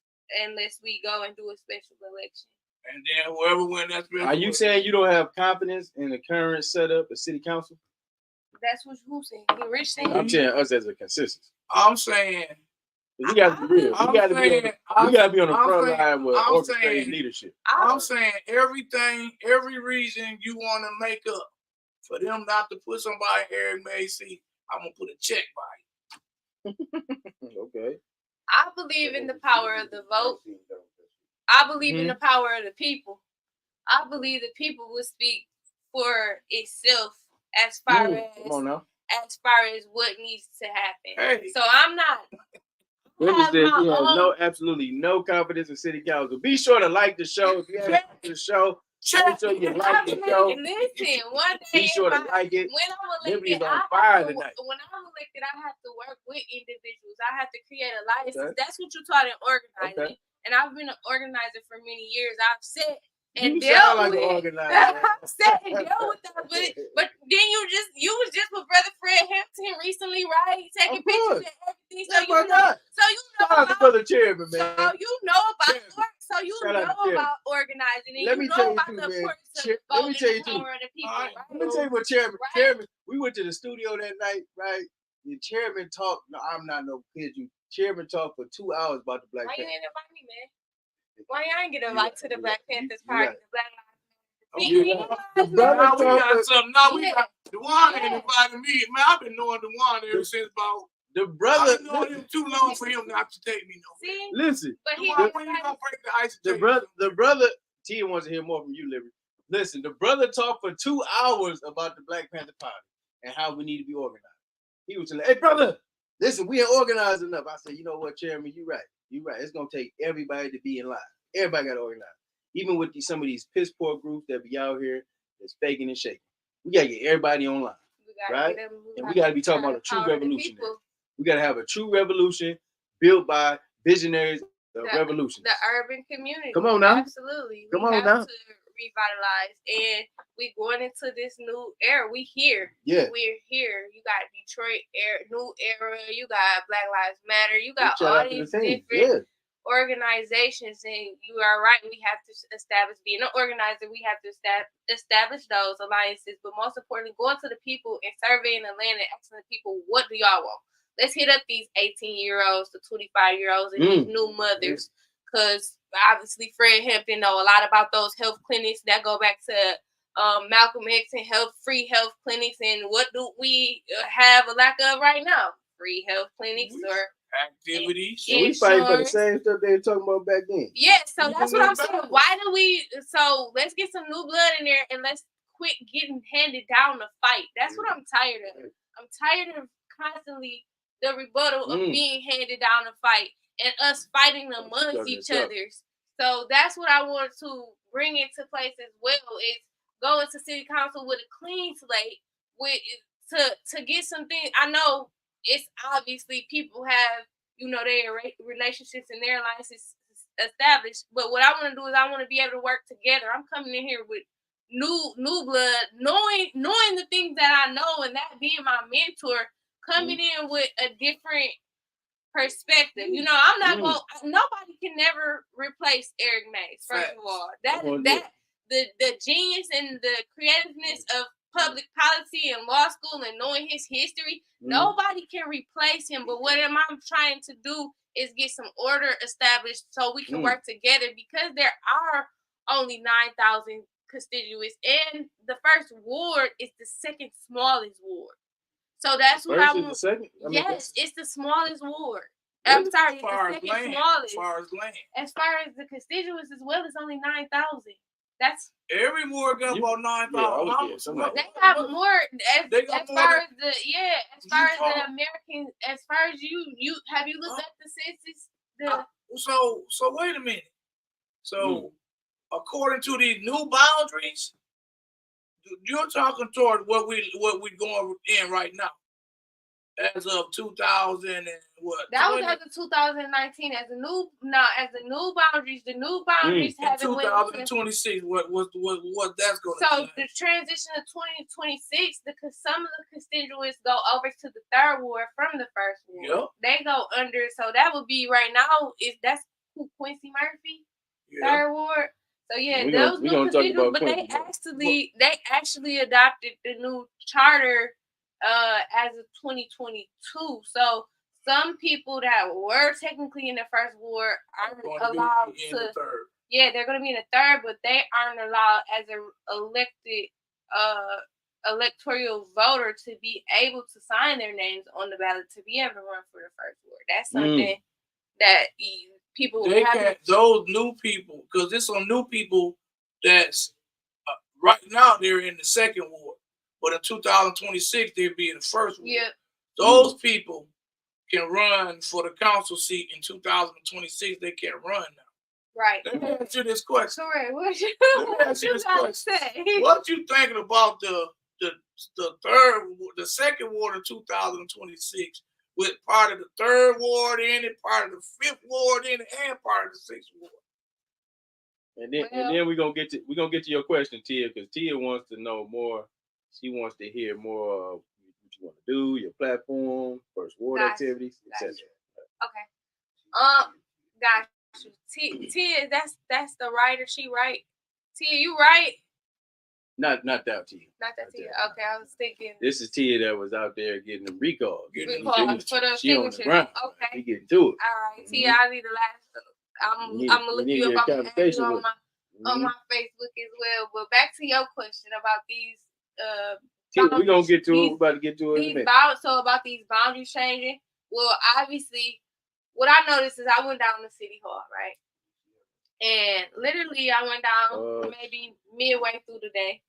unless we go and do a special election.
And then whoever wins that special.
Are you saying you don't have confidence in the current setup of city council?
That's what who's saying. Rich saying.
I'm saying us as a consistency.
I'm saying.
You got to be real. You got to be on the front line with orchestrating leadership.
I'm saying every reason you want to make up for them not to put somebody in Eric Mays seat, I'm gonna put a check by
it. Okay.
I believe in the power of the vote. I believe in the power of the people. I believe the people will speak for itself as far as what needs to happen. Hey. So I'm not.
Absolutely no confidence in city council. Be sure to like the show. If you haven't liked the show, make sure you like the show.
Listen, one day
be sure to like it.
When I'm elected, I have to work with individuals. I have to create a license. Okay. That's what you taught in organizing. Okay. And I've been an organizer for many years. I've sat and dealt with organizer. I've sat and dealt with that. But then you was just with Brother Fred Hampton recently, right? Taking pictures and everything. So you know about
Brother Chairman, man.
So you know about work. So you know about organizing. And
let me
tell you
about the importance of voting the power of the people. Right? Let me tell you what Chairman. We went to the studio that night, right? The Chairman talked. No, I'm not no kid. Chairman talked for 2 hours about the Black Panthers.
Why you ain't invite me, man? Why y'all ain't get invited to the Black Panthers party? The Black
we got DeWaun ain't invited me. Man, I've been knowing DeWaun ever since about
the brother.
I've been knowing him too long for him not to take me nowhere.
See?
Listen,
but
when you gonna break the ice?
The brother. Tia wants to hear more from you, Liberty. Listen, the brother talked for 2 hours about the Black Panther party and how we need to be organized. He was like, "Hey, brother. Listen, we ain't organized enough." I said, "You know what, Chairman? You're right. It's gonna take everybody to be in line. Everybody got to organize. Even with some of these piss poor groups that be out here that's faking and shaking. We gotta get everybody online, right? And we gotta be talking about a true revolution. We got to have a true revolution built by visionaries of revolution.
The urban community.
Come on now.
Absolutely.
Come
we
on
have
now.
to revitalize, and we going into this new era. We here.
Yeah.
We're here. You got Detroit new era. You got Black Lives Matter. You got all these different organizations, and you are right. We have to establish, being an organizer, we have to establish those alliances, but most importantly, going to the people and surveying the land and asking the people, what do y'all want? Let's hit up these 18-year-olds to 25-year-olds and these new mothers, because obviously Fred Hampton know a lot about those health clinics that go back to Malcolm X and free health clinics. And what do we have a lack of right now? Free health clinics or
activities.
So we fighting for the same stuff they were talking about back then.
Yeah, so that's what I'm saying. Why do we? So let's get some new blood in there and let's quit getting handed down the fight. That's what I'm tired of. I'm tired of constantly the rebuttal of being handed down the fight and us fighting amongst each other. So that's what I want to bring into place as well, is go into city council with a clean slate, with to get some things. I know it's obviously people have, their relationships and their alliances established, but what I want to do is I want to be able to work together. I'm coming in here with new blood, knowing the things that I know, and that being my mentor, coming in with a different perspective. I'm not going. Nobody can never replace Eric Mays. First of all, the genius and the creativeness of public policy and law school and knowing his history, nobody can replace him. But what I'm trying to do is get some order established so we can work together, because there are only 9,000 constituents, and the first ward is the second smallest ward. So that's what I want. Yes, it's the smallest ward. I'm sorry, it's the second smallest. As far as the constituents as well, it's only 9,000. That's
every ward got about 9,000.
They got more as far as the American, as far as you have you looked at the census?
So wait a minute. So according to these new boundaries, you're talking toward what we're going in right now, as of 2000 and what?
That was as of 2019. As the new boundaries, haven't went
2026. What that's going to?
So the transition to 2026, some of the constituents go over to the third ward from the first ward. Yep. They go under. So that would be right now. That's Quincy Murphy, third ward. So those new constituents, but they actually adopted the new charter as of 2022. So some people that were technically in the first ward aren't allowed to. They're going to be in the third, but they aren't allowed as an elected electoral voter to be able to sign their names on the ballot to be able to run for the first ward. That's something that people
those new people, because there's some new people that's right now they're in the second ward, but in 2026 they'll be in the first ward.
Yeah.
Those people can run for the council seat in 2026. They can't run now.
Right.
Let me ask you this question.
Correct.
What you thinking about the second ward in 2026? With part of the third ward in it, part of the fifth ward in it, and part of the sixth ward.
And then we're gonna get to your question, Tia, because Tia wants to know more. She wants to hear more of what you want to do, your platform, first ward activities, etc.
Okay. Got you. Tia, that's the writer. She right. Tia, you right.
Not that Tia.
Not that Tia. Okay, I was thinking.
This is Tia that was out there getting them recalls.
For the
she on the ground.
Okay.
We getting to it.
All right, Tia, I need the last. I'm gonna look you up. I'm gonna add you on my Facebook as well. But back to your question about these.
We're gonna get to it. We're about to get to it.
So about these boundaries changing. Well, obviously, what I noticed is I went down to City Hall, right? And literally, I went down maybe midway through the day.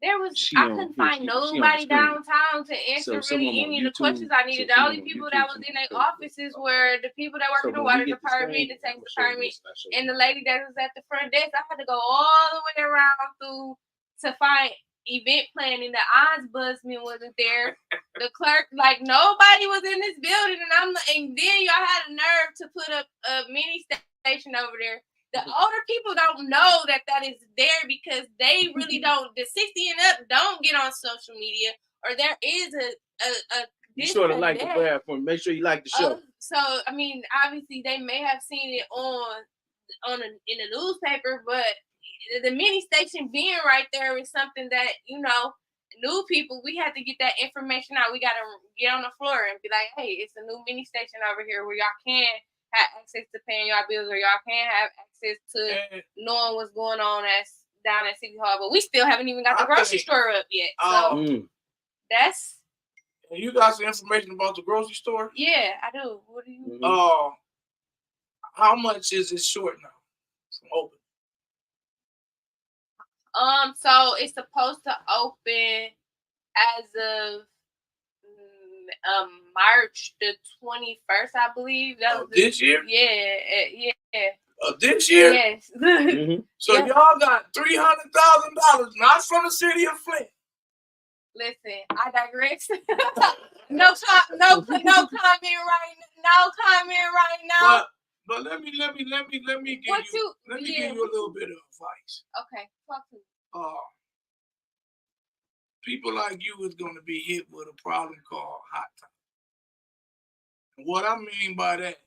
I couldn't find nobody downtown to answer really any of the questions I needed. The only people that was in their offices were the people that work in the water department, the tax department, and the lady that was at the front desk. I had to go all the way around to find event planning, the ombudsman wasn't there. The clerk, like nobody was in this building, and then y'all had a nerve to put up a mini station over there. The older people don't know that is there because they really don't. The 60 and up don't get on social media, or there is a
you sort of like the platform. Make sure you like the show.
So I mean, obviously they may have seen it in the newspaper, but the mini station being right there is something that new people, we had to get that information out. We got to get on the floor and be like, hey, it's a new mini station over here where y'all can have access to paying y'all bills, or y'all can have access to knowing what's going on down at City Hall. But we still haven't even got the grocery store up yet. So that's.
You got some information about the grocery store?
Yeah, I do. What do you?
How much is it short now from open?
So it's supposed to open as of March the 21st, I believe.
This year?
Yeah.
This year?
Yes.
So y'all got $300,000, not from the city of Flint.
Listen, I digress. No comment right now.
But let me give you a little bit of advice.
Okay, talk to me.
People like you is going to be hit with a problem called hot topic. And what I mean by that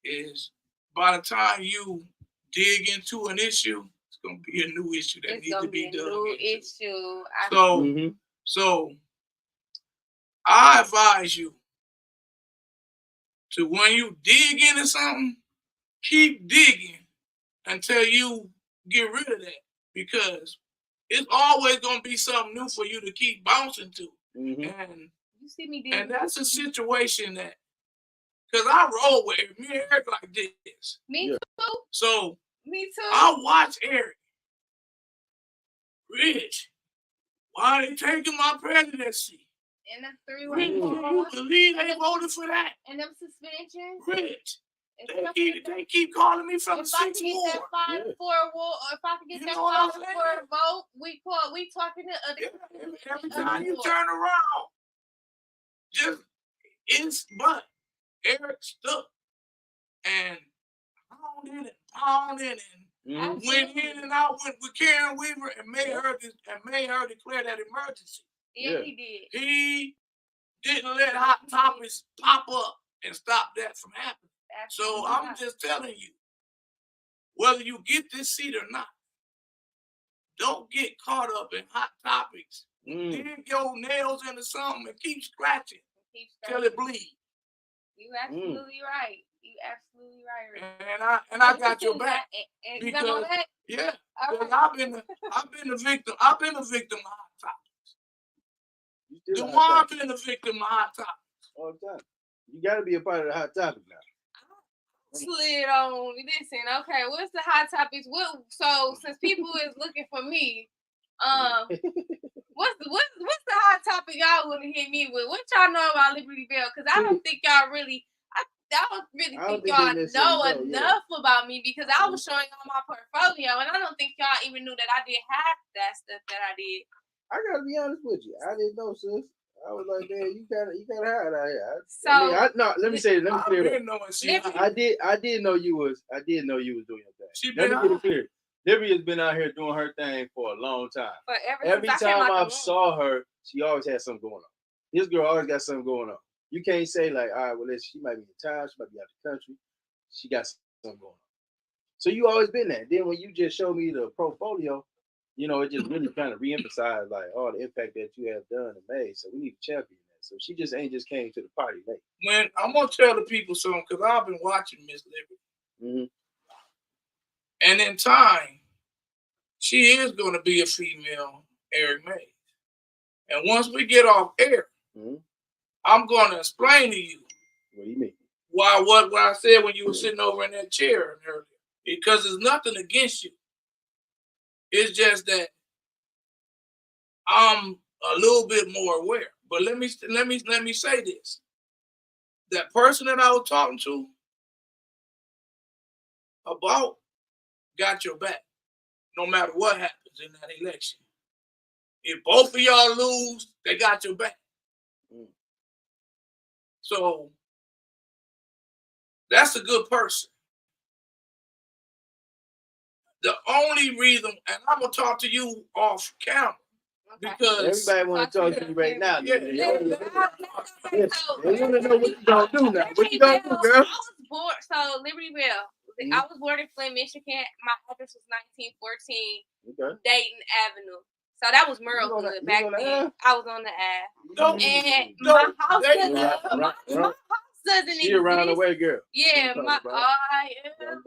is, by the time you dig into an issue, it's going to be a new issue that needs to be done.
New issue.
So I advise you to, when you dig into something, keep digging until you get rid of that, because it's always going to be something new for you to keep bouncing to. And
you see me digging.
And that's a situation that, because I roll with me and Eric like this.
Me too.
So
me too.
I watch Eric. Rich, why are they taking my presidency?
And them 3
Rich, you believe they voted for that?
And them suspensions?
Rich, they keep calling me from the 6th ward.
If I could get that 5-4 war, or if I could get that 5-4 vote, we talking to other.
Every time you turn around, but Eric stuck and pounded and went in and out with Karen Weaver and made her declare that emergency.
Yeah, he did.
He didn't let hot topics pop up and stop that from happening. So I'm just telling you, whether you get this seat or not, don't get caught up in hot topics. Dig your nails into something and keep scratching till it bleeds.
You absolutely right.
And I got your back. Because, I've been the victim. I've been a victim of hot topics. DeWaun been the victim of hot topics.
All the time. You got to be a part of the hot topic now.
Slid on. Listen, okay. What's the hot topics? So since people is looking for me, what's the hot topic y'all want to hit me with? What y'all know about Liberty Bell? Because I don't think y'all really. I don't really think y'all know enough about me, because I was showing y'all my portfolio, and I don't think y'all even knew that I did half that stuff that I did.
I gotta be honest with you. I didn't know, sis. I was like, man, you gotta hide out here. Let me say it. Let me clear it up. I did know you was doing your thing. Let me get it clear. Liberty has been out here doing her thing for a long time. Every time I saw her, she always had something going on. This girl always got something going on. You can't say like, all right, well, she might be in town, she might be out of the country. She got something going on. So you always been there. Then when you just showed me the portfolio, it just really kind of reemphasized like all the impact that you have done and made. So we need to champion that. So she just came to the party late.
Man, I'm gonna tell the people something, because I've been watching Miss Liberty. And in time, she is gonna be a female Eric Mays. And once we get off air, I'm going to explain to you.
What do you mean?
What I said when you were sitting over in that chair earlier. Because there's nothing against you. It's just that I'm a little bit more aware. But let me say this. That person that I was talking to about got your back, no matter what happens in that election. If both of y'all lose, they got your back. So that's a good person. The only reason, and I'm gonna talk to you off camera, because
everybody want to talk to you right now.
Yeah,
They want to know what you gonna do now. What you gonna do, girl?
I was born, so Liberty Bell. I was born in Flint, Michigan. My address was 1914 Dayton Avenue. So that was Merlewood back then. I was on the Ave. And my house doesn't exist.
She around the way, girl.
Yeah, I am.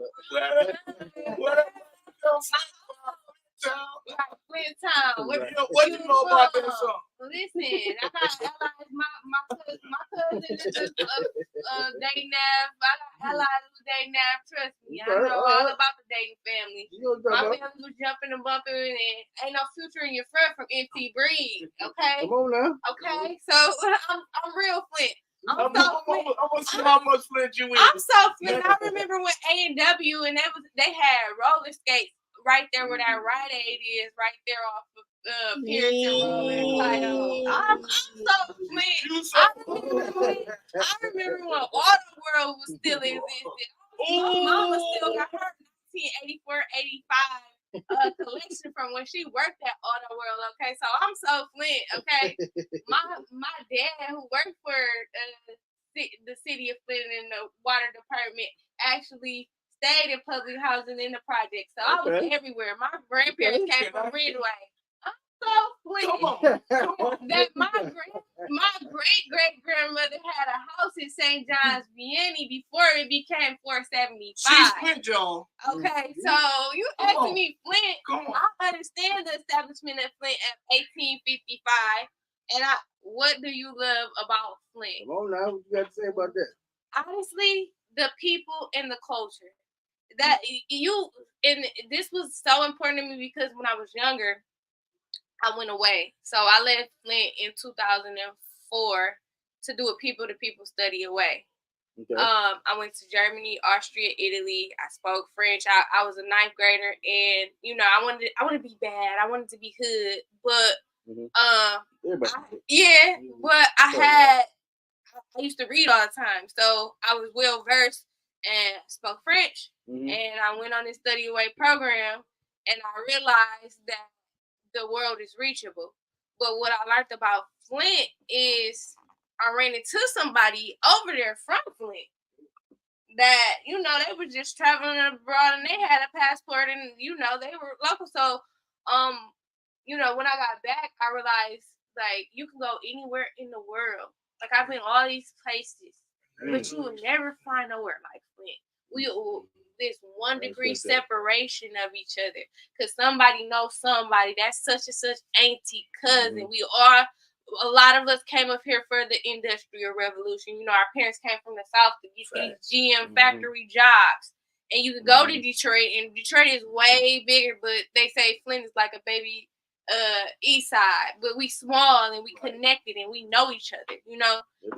Flint Town.
What you know about that song?
Listen, I got allies. My cousin is Dayton Ave. I got allies with Dayton Ave. Trust me, I know all about the Dayton family. My family was jumping and bumping, and ain't no future in your front from empty breed. Okay.
Come on now.
Okay, so I'm real Flint. I'm
gonna see how much Flint you is.
I'm so Flint. I remember when A&W and they had roller skates right there where that Rite Aid is, right there off of Pearson Road in Clyde. I'm so Flint. I remember when Auto World was still existed. My mama still got her 1984-85 collection from when she worked at Auto World. Okay, so I'm so Flint. Okay, my dad who worked for the city of Flint in the water department actually stayed in public housing in the project. So I was everywhere. My grandparents came from Ridgeway. I'm so Flint. That my great great grandmother had a house in St. John's, Vienna before it became 475.
She's Flint, y'all.
Okay, so you asking me Flint? I understand the establishment of Flint at 1855, and what do you love about Flint?
Come on now, what you got to say about that?
Honestly, the people and the culture. That this was so important to me because when I was younger, I went away. So I left Flint in 2004 to do a people-to-people study away. Okay. I went to Germany, Austria, Italy. I spoke French. I was a 9th grader, and I wanted to be bad. I wanted to be hood, but but I used to read all the time, so I was well versed and spoke French. And I went on this study away program, and I realized that the world is reachable. But what I learned about Flint is I ran into somebody over there from Flint that, they were just traveling abroad and they had a passport and, they were local. So, when I got back, I realized, like, you can go anywhere in the world. Like, I've been all these places, but you will never find nowhere like Flint. This 1 degree separation of each other, because somebody knows somebody. That's such and such auntie, cousin. We are, a lot of us came up here for the Industrial Revolution. Our parents came from the South to get these GM factory jobs. And you can go to Detroit, and Detroit is way bigger, but they say Flint is like a baby east side, but we small and we connected and we know each other,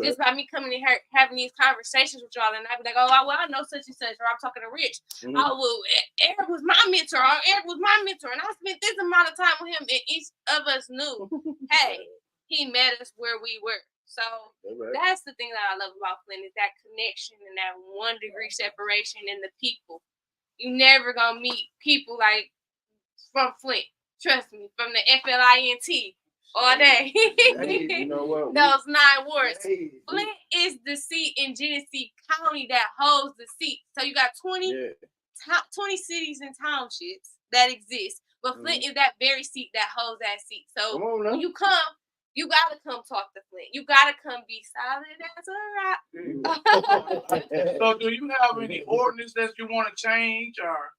just by me coming in here having these conversations with y'all, and I'd be like, oh, well, I know such and such, or I'm talking to Rich. Oh, well, Eric was my mentor, and I spent this amount of time with him, and each of us knew, hey, he met us where we were. So that's the thing that I love about Flint, is that connection and that 1 degree separation in the people. You never gonna meet people like from Flint. Trust me, from the FLINT all day. Hey, those 9 wards. Hey. Flint is the seat in Genesee County that holds the seat. So you got 20 cities and townships that exist. But Flint is that very seat that holds that seat. So when you come, you got to come talk to Flint. You got to come be solid as a rock.
So do you have any ordinance that you want to change, or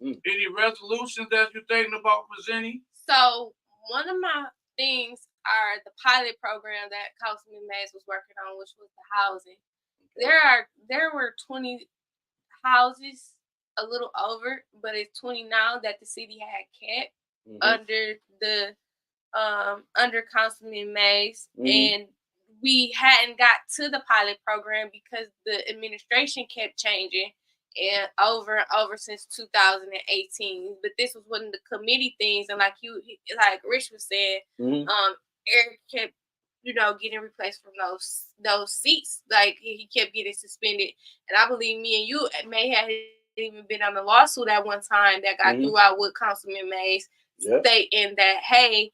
any resolutions that you're thinking about presenting?
So one of my things are the pilot program that Councilman Mays was working on, which was the housing. There were 20 houses, a little over, but it's 20 now that the city had kept under Councilman Mays, and we hadn't got to the pilot program because the administration kept changing. and over since 2018. But this was one of the committee things, and like Rich was saying, Eric kept, getting replaced from those seats. Like he kept getting suspended, and I believe me and you may have even been on the lawsuit at one time that got threw out with Councilman Mays, stating that, hey,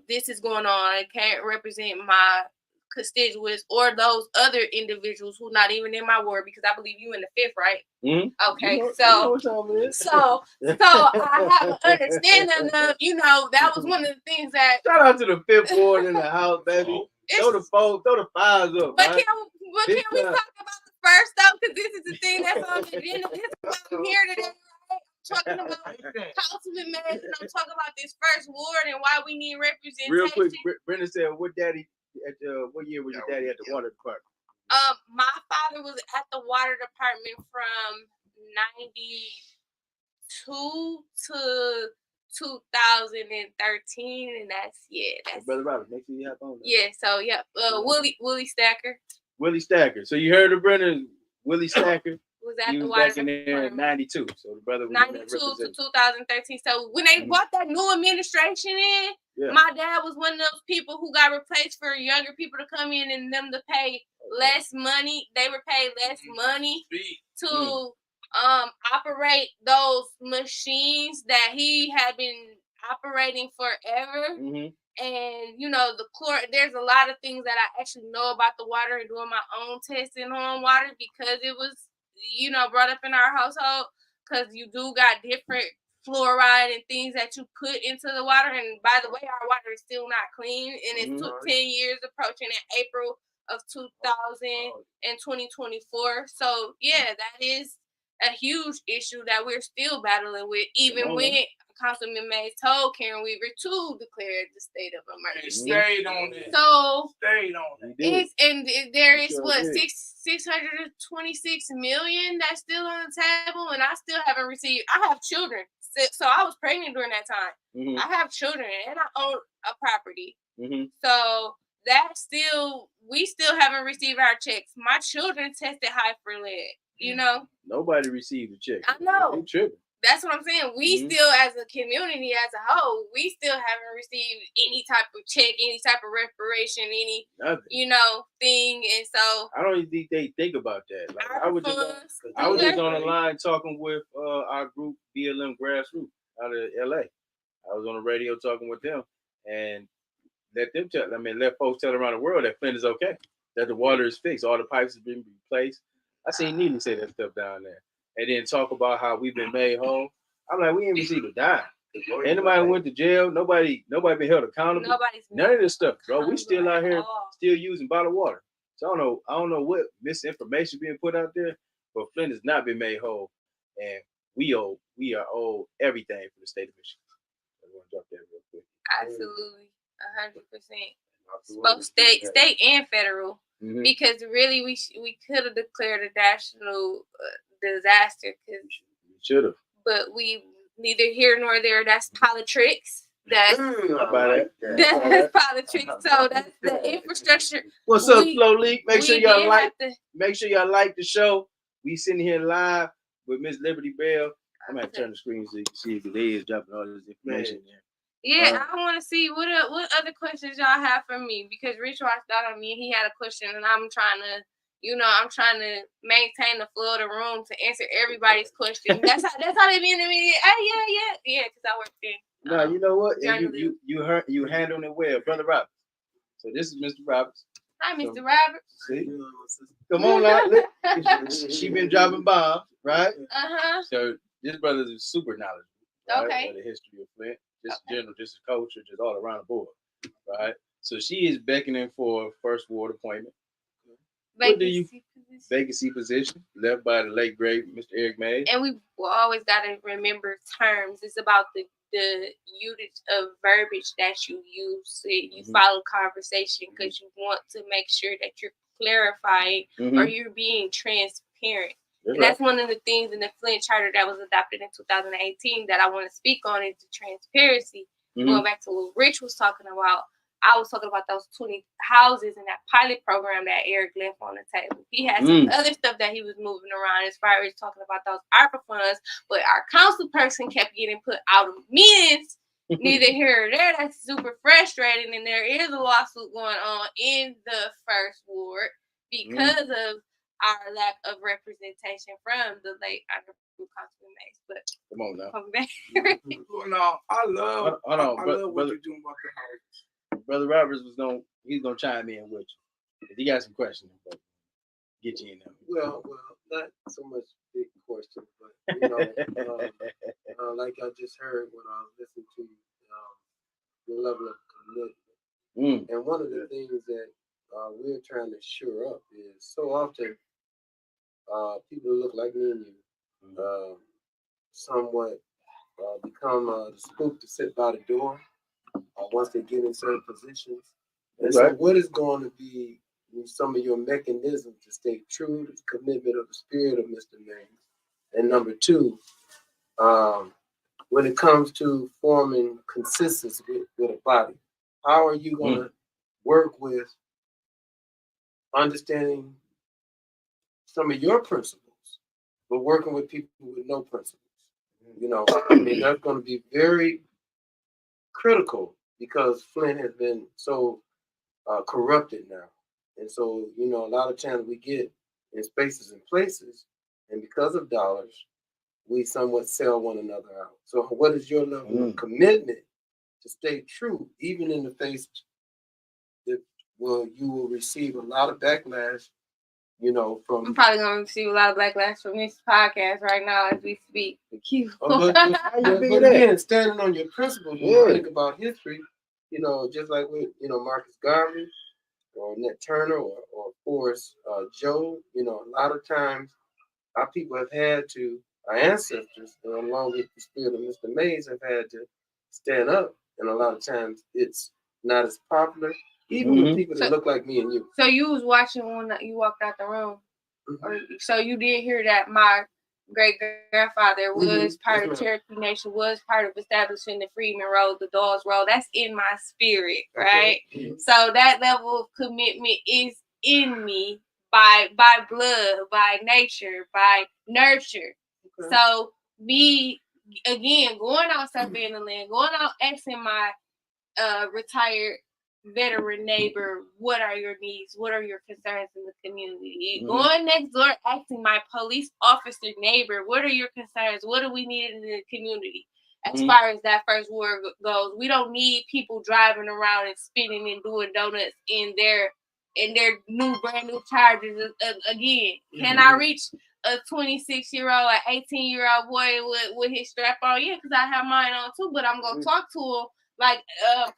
this is going on. I can't represent my constituents or those other individuals who not even in my ward, because I believe you in the 5th, right? Okay, so I have an understanding of, that was one of the things that.
Shout out to the 5th ward in the house, baby. Throw the fires up.
But can we talk about the first though? Because this is the thing that's on the agenda. This is why I'm here today. I'm talking about Councilman Mays, and I'm talking about this first ward and why we need representation.
Real quick, Brenda said, what year was your daddy at the water department?
My father was at the water department from 92 to 2013, and that's
Brother Robert, make sure you have on that.
Yeah, so Willie Stacker.
Willie Stacker. So you heard of Brenda? Willie Stacker
was at
he
the
was
water
back in there in 92. So the brother was
92 to 2013. So when they brought that new administration in, my dad was one of those people who got replaced for younger people to come in and them to pay less money. They were paid less money to operate those machines that he had been operating forever. And there's a lot of things that I actually know about the water and doing my own testing on water, because it was brought up in our household, because you do got different fluoride and things that you put into the water. And by the way, our water is still not clean, and it's 10 years approaching in April of 2024. So that is a huge issue that we're still battling with, even when Councilman Mays told Karen Weaver to declare the state of emergency.
Stayed on it.
So
stayed on it.
There is $626 million that's still on the table, and I still haven't received. I have children, so I was pregnant during that time. I have children, and I own a property. So we still haven't received our checks. My children tested high for lead.
Nobody received a check.
I know.
They tripping.
That's what I'm saying. We still, as a community, as a whole, we still haven't received any type of check, any type of reparation, any thing. And so
I don't even think they think about that. Like, I was just on the line talking with our group BLM Grassroots out of LA. I was on the radio talking with them, and let folks tell around the world that Flint is okay, that the water is fixed, all the pipes have been replaced. I seen Neely say that stuff down there. And then talk about how we've been made whole. I'm like, we ain't received a dime. Anybody went to jail? Nobody been held accountable. None of this stuff, bro. We still out here still using bottled water. So I don't know what misinformation being put out there, but Flint has not been made whole, and we are owed everything for the state of Michigan. I want to drop that real quick.
Absolutely, 100%. Both state and federal, because really we could have declared a national disaster, because
should have, but
we neither here nor there. That's politics. That's politics. So that's the infrastructure.
What's up, Flo Leak? Make sure y'all like the show. We sitting here live with Miss Liberty Bell. I'm gonna turn the screen so you can see, because they is dropping all this information there.
Yeah, I want to see what other questions y'all have for me, because Rich watched out on me and he had a question, and I'm trying to maintain the flow of the room to answer everybody's question. That's how they be in the media. Yeah, because I work there.
No, you know what? You handling it well, Brother Roberts. So this is Mr. Roberts.
Hi, Mr. Roberts.
See? Come on now. She been dropping bombs, right? So this brother is super knowledgeable. Right?
Okay.
For the history of Flint, just general, just culture, just all around the board, right? So she is beckoning for a first ward appointment. Vacancy position left by the late great Mr. Eric Mays.
And we always got to remember terms. It's about the usage of verbiage that you use. So you follow conversation, because you want to make sure that you're clarifying or you're being transparent. And that's one of the things in the Flint Charter that was adopted in 2018 that I want to speak on, is the transparency. Going back to what Rich was talking about, I was talking about those 20 houses and that pilot program that Eric left on the table. He had some other stuff that he was moving around as far as talking about those ARPA funds, but our council person kept getting put out of meetings. Neither here or there. That's super frustrating, and there is a lawsuit going on in the first ward because of our lack of representation from the late Honorable Councilman Mays. But
come on now.
Come back.
No, I love what
brother,
you're doing about the house.
Brother Roberts he's gonna chime in with you. He got some questions, but get you in there.
Well, not so much big question, but you know, like I just heard when I was listening to you, the level of commitment. And one of the things that we're trying to shore up is so often people who look like me and you somewhat become the spook to sit by the door once they get in certain positions. And so what is going to be some of your mechanisms to stay true to the commitment of the spirit of Mr. Mays? And number two, when it comes to forming consistency with a body, how are you going to work with understanding some of your principles, but working with people with no principles? You know, I mean, that's going to be very critical because Flint has been so corrupted now. And so, you know, a lot of times we get in spaces and places, and because of dollars, we somewhat sell one another out. So what is your level of commitment to stay true, even in the face that you will receive a lot of backlash, you know, from...
I'm probably going to receive a lot of backlash from this podcast right now as we speak.
But again, standing on your principles, when you think about history, you know, just like with, you know, Marcus Garvey or Nat Turner or Forrest Joe, you know, a lot of times our people have had to, our ancestors, along with the spirit of Mr. Mays, have had to stand up. And a lot of times it's not as popular, even with people that look like me and you.
So you was watching when you walked out the room. Or, so you did hear that my great-grandfather was part of Cherokee Nation, was part of establishing the Freedman Road, the Dawes Road. That's in my spirit, right? So that level of commitment is in me by blood, by nature, by nurture. So me, again, going out surveying the land, going out asking my retired veteran neighbor, what are your needs? What are your concerns in the community? Going next door, asking my police officer neighbor, what are your concerns? What do we need in the community? As far as that first word goes, we don't need people driving around and spinning and doing donuts in their brand new Chargers again. Can I reach a 26-year-old, an 18-year-old boy with his strap on? Yeah, because I have mine on too, but I'm going to talk to him like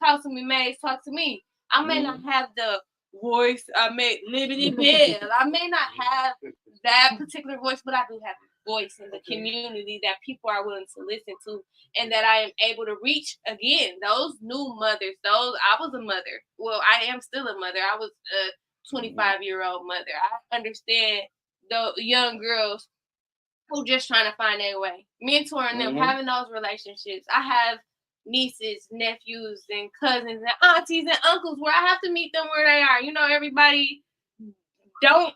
Councilman Mays talk to me. I may not have the voice, I may Liberty Bell. I may not have that particular voice, but I do have a voice in the community that people are willing to listen to, and that I am able to reach, again, those new mothers. I was a mother. Well, I am still a mother. I was a 25-year-old mother. I understand the young girls who just trying to find their way. Mentoring them, having those relationships. I have nieces, nephews, and cousins, and aunties, and uncles where I have to meet them where they are. You know, everybody don't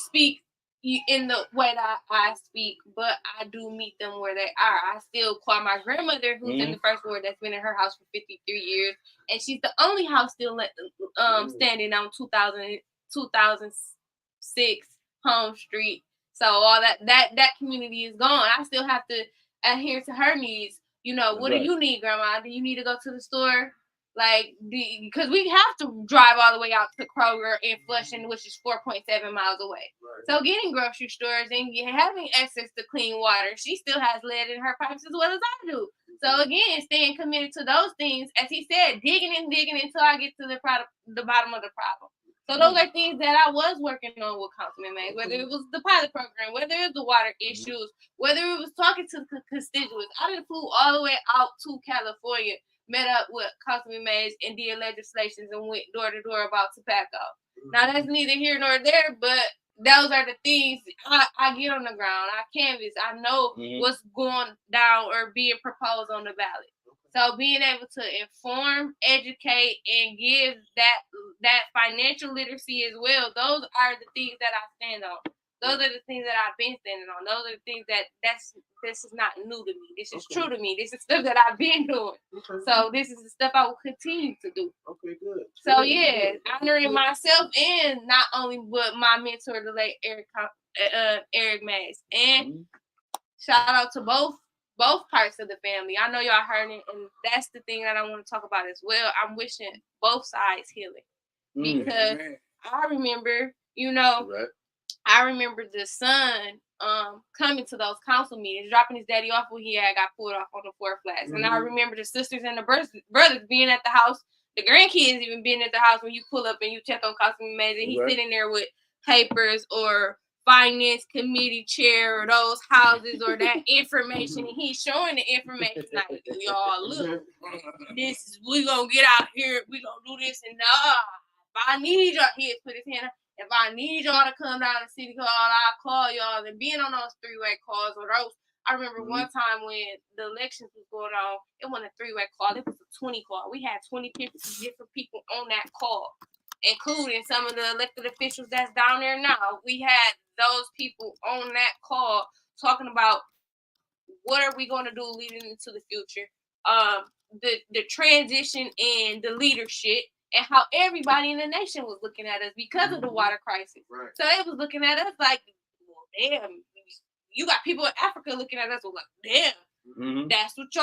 speak in the way that I speak, but I do meet them where they are. I still call my grandmother, who's in the first ward, that's been in her house for 53 years, and she's the only house still standing on 2006 Home Street. So all that community is gone. I still have to adhere to her needs. You know, what do you need, Grandma? Do you need to go to the store? Like, because we have to drive all the way out to Kroger in Flushing, which is 4.7 miles away. So getting grocery stores and having access to clean water, she still has lead in her pipes as well as I do. So again, staying committed to those things, as he said, digging until I get to the bottom of the problem. So those are things that I was working on with Councilman Mays, whether it was the pilot program, whether it was the water issues, whether it was talking to the constituents. I done flew all the way out to California, met up with Councilman Mays and did legislations and went door to door about tobacco. Now that's neither here nor there, but those are the things I get on the ground. I canvas. I know what's going down or being proposed on the ballot. So being able to inform, educate, and give that financial literacy as well, those are the things that I stand on. Those are the things that I've been standing on. Those are the things this is not new to me. This is true to me. This is stuff that I've been doing. Okay. So this is the stuff I will continue to do. Okay, good. So yeah, honoring myself and not only but my mentor, the late Eric Mass. And shout out to both parts of the family. I know y'all heard it, and that's the thing that I want to talk about as well. I'm wishing both sides healing because I remember, I remember the son coming to those council meetings, dropping his daddy off when he got pulled off on the 4th flats. And I remember the sisters and the brothers being at the house, the grandkids even being at the house when you pull up and you check on Councilman Mays, and he's sitting there with papers or finance committee chair or those houses or that information, and he's showing the information like, y'all, look, we gonna get out here, we gonna do this, and if I need y'all, he put his hand up. If I need y'all to come down to City Hall, I'll call y'all. And being on those 3-way calls or those, I remember one time when the elections was going on, it wasn't a 3-way call, it was a 20 call. We had 20 different people on that call, including some of the elected officials that's down there now. We had those people on that call talking about what are we going to do leading into the future, the transition and the leadership, and how everybody in the nation was looking at us because of the water crisis. Right. So they was looking at us like, well, damn, you got people in Africa looking at us like, damn, that's what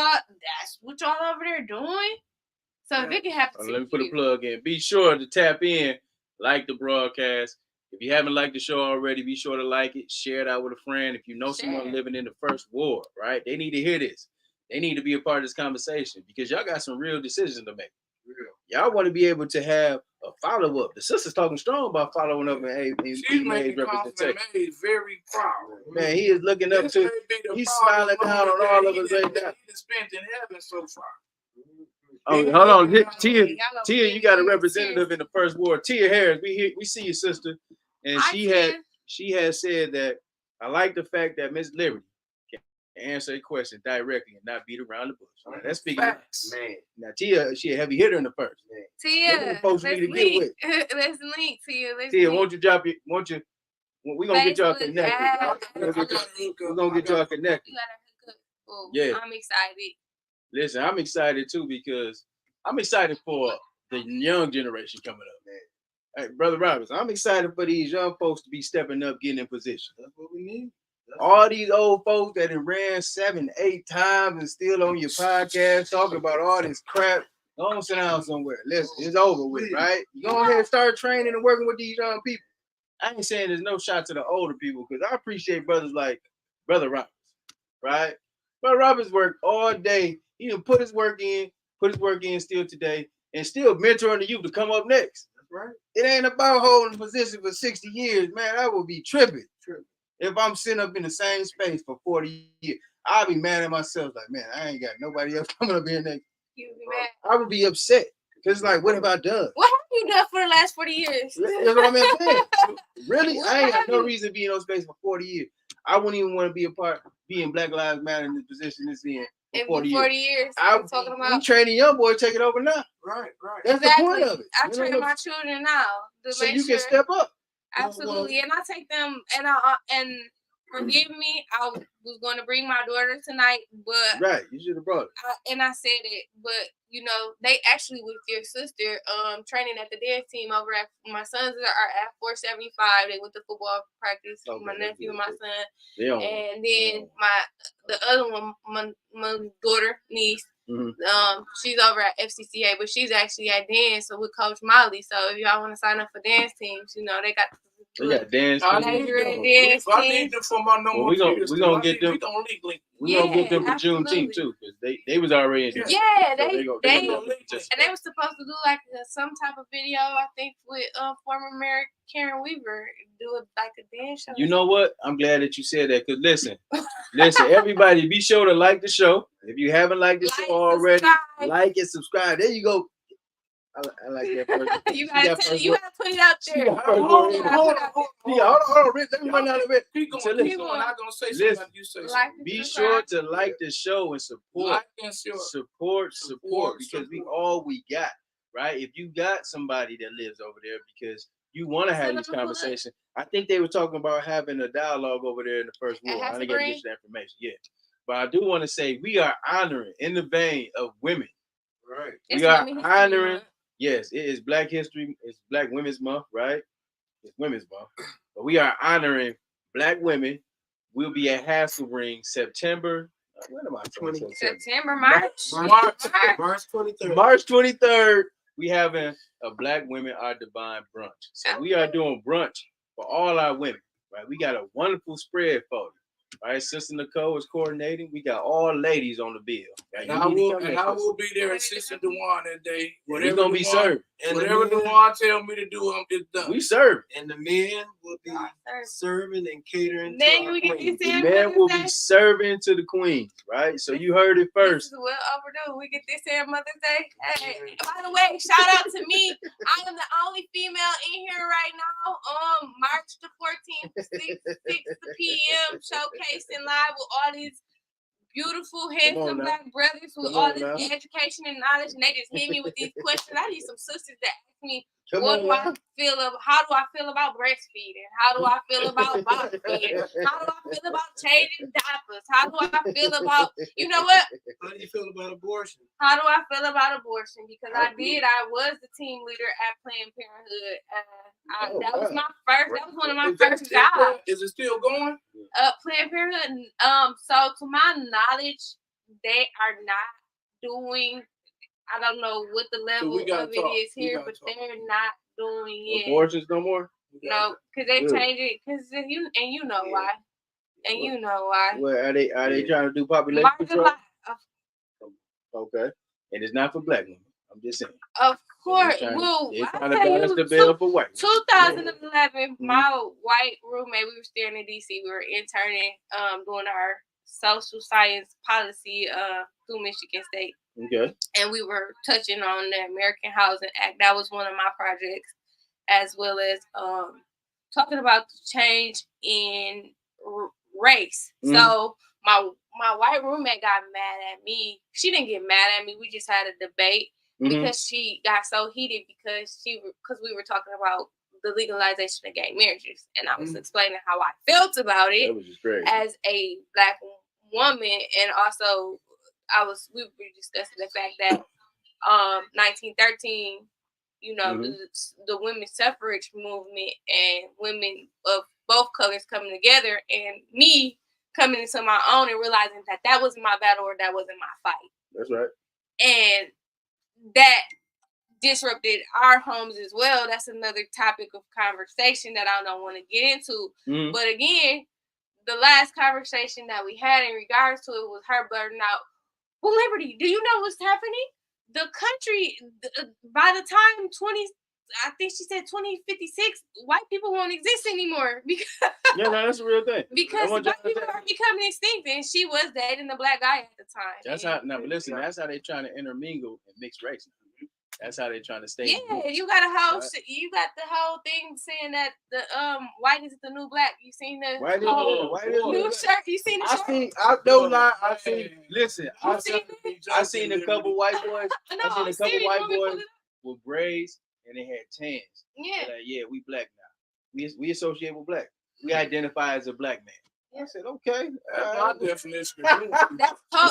y'all over there doing. So if it can happen to
let me put a plug in. Be sure to tap in, like the broadcast. If you haven't liked the show already, be sure to like it, share it out with a friend. If you know someone living in the first ward, right? They need to hear this. They need to be a part of this conversation because y'all got some real decisions to make. Y'all want to be able to have a follow-up. The sister's talking strong about following up and
she's making Councilman Mays very proud.
Man, he is looking up to, he's smiling down on all of us right now.
He spent in heaven so far.
Oh, hold on. Tia, you got a representative in the first ward. Tia Harris, we see your sister. And she has said that I like the fact that Miss Liberty can answer a question directly and not beat around the bush. Right? That's speaking man. Now Tia, she a heavy hitter in the first. Man.
Tia, let's link. Let's link, Tia.
Tia, won't you drop it? We're gonna get y'all connected. We're gonna get y'all connected.
Yeah. I'm excited.
Listen, I'm excited too because I'm excited for the young generation coming up, man. Hey, Brother Roberts, I'm excited for these young folks to be stepping up, getting in position. That's what we need. All these old folks that have ran 7, 8 times and still on your podcast talking about all this crap, don't sit down somewhere. Listen, it's over with, right? You go ahead and start training and working with these young people. I ain't saying there's no shot to the older people because I appreciate brothers like Brother Roberts, right? Brother Roberts worked all day. He done put his work in still today, and still mentoring the youth to come up next. That's right. It ain't about holding a position for 60 years, man. I would be tripping. If I'm sitting up in the same space for 40 years, I'll be mad at myself. Like, man, I ain't got nobody else coming up here next.
You be mad.
I would be upset. Because, like, what have I done?
What have you done for the last 40 years?
That's what I'm saying. Really? I ain't got no reason to be in no space for 40 years. I wouldn't even want to be a part, be in Black Lives Matter in the position it's in.
In 40 years.
I'm talking about. I'm training young boys, take it over now.
Right.
That's the point of it.
I train my children now.
So you can step up.
Absolutely. And I take them, and forgive me, I was going to bring my daughter tonight, but
right, you should have brought it.
And I said it, but they actually with your sister training at the dance team over at my sons are at 475. They went to football practice. Okay, my nephew and my son, and then the other one, my daughter niece. Mm-hmm. She's over at FCCA, but she's actually at dance with Coach Molly. So if y'all want to sign up for dance teams, they got.
They got dance.
I need them for my number.
We're gonna get them. We're gonna get them for Juneteenth too, because they was already in there.
Yeah, they and they were supposed to do like some type of video, I think, with former Mayor Karen Weaver, do like a dance show.
You know what? I'm glad that you said that, because listen, everybody, be sure to like the show. If you haven't liked the show already, like and subscribe. There you go. I like that person.
You gotta put it out there.
Hold on. Rick, let me run out of it.
Keep
going. I'm not gonna say something. You say something.
Be sure to like the show and support. Support, because we all we got, right? If you got somebody that lives over there because you want to have this conversation, I think they were talking about having a dialogue over there in the first war. I didn't get the information yet, but I do want to say we are honoring in the vein of women.
Right.
We are honoring. Yes, it is Black History. It's Black Women's Month, right? It's Women's Month, but we are honoring Black women. We'll be at Hasselring September. When am I?
March
23rd.
March 23rd. We having a Black Women Are Divine brunch. So we are doing brunch for all our women, right? We got a wonderful spread for you. All right, Sister Nicole is coordinating. We got all ladies on the bill. Right?
And I will be there assisting DeWaun that day.
We're gonna be served.
Whatever DeWaun tell me to do, it's done.
We serve.
And the men will be serving and catering.
The men will be serving to the queen, right? So you heard it first.
This is well overdue. We get this here Mother's Day. Hey, by the way, shout out to me. I am the only female in here right now. March the 14th, 6 p.m. showcasing live with all these beautiful, handsome Black brothers with all this education and knowledge, and they just hit me with these questions. I need some sisters that ask me, how do I feel about breastfeeding? How do I feel about bottom feeding? How do I feel about changing diapers? How do I feel about, you know what?
How do you feel about abortion?
How do I feel about abortion? Because I was the team leader at Planned Parenthood. That was one of my first jobs.
Is it still going?
Planned Parenthood. So to my knowledge, they are not doing. I don't know what the level of it is here, but they're not doing it.
Abortions no more?
No, because they changed it. Because you know why. And you know why.
Well, are they trying to do population control? Okay, and it's not for Black women. I'm just saying.
Of course.
They're trying to balance the bill for white.
2011, my white roommate, we were staying in DC. We were interning, doing our social science policy through Michigan State.
Okay.
And we were touching on the American Housing Act. That was one of my projects, as well as talking about the change in race. Mm-hmm. So my white roommate got mad at me. She didn't get mad at me. We just had a debate because she got so heated because we were talking about the legalization of gay marriages, and I was explaining how I felt about it as a Black woman, and also we were discussing the fact that 1913, you know, the women's suffrage movement and women of both colors coming together, and me coming into my own and realizing that wasn't my battle or that wasn't my fight.
That's right.
And that disrupted our homes as well. That's another topic of conversation that I don't want to get into. But again, the last conversation that we had in regards to it was her blurting out, well, Liberty, do you know what's happening? The country, by the time 2056, white people won't exist anymore. Because
that's a real thing.
Because black people are becoming extinct, and she was dating the Black guy at the time.
That's how. Now, listen, that's how they're trying to intermingle and mix race. That's how they're trying to stay.
Yeah, you got the whole thing saying that the white is the new black. You seen the new shirt? You seen the shirt?
I don't lie. I seen a couple white boys. I seen a couple white boys with braids and they had tans.
Yeah.
Like, we black now. We associate with black. We identify as a Black man. Yeah. I said, okay.
That's my definition.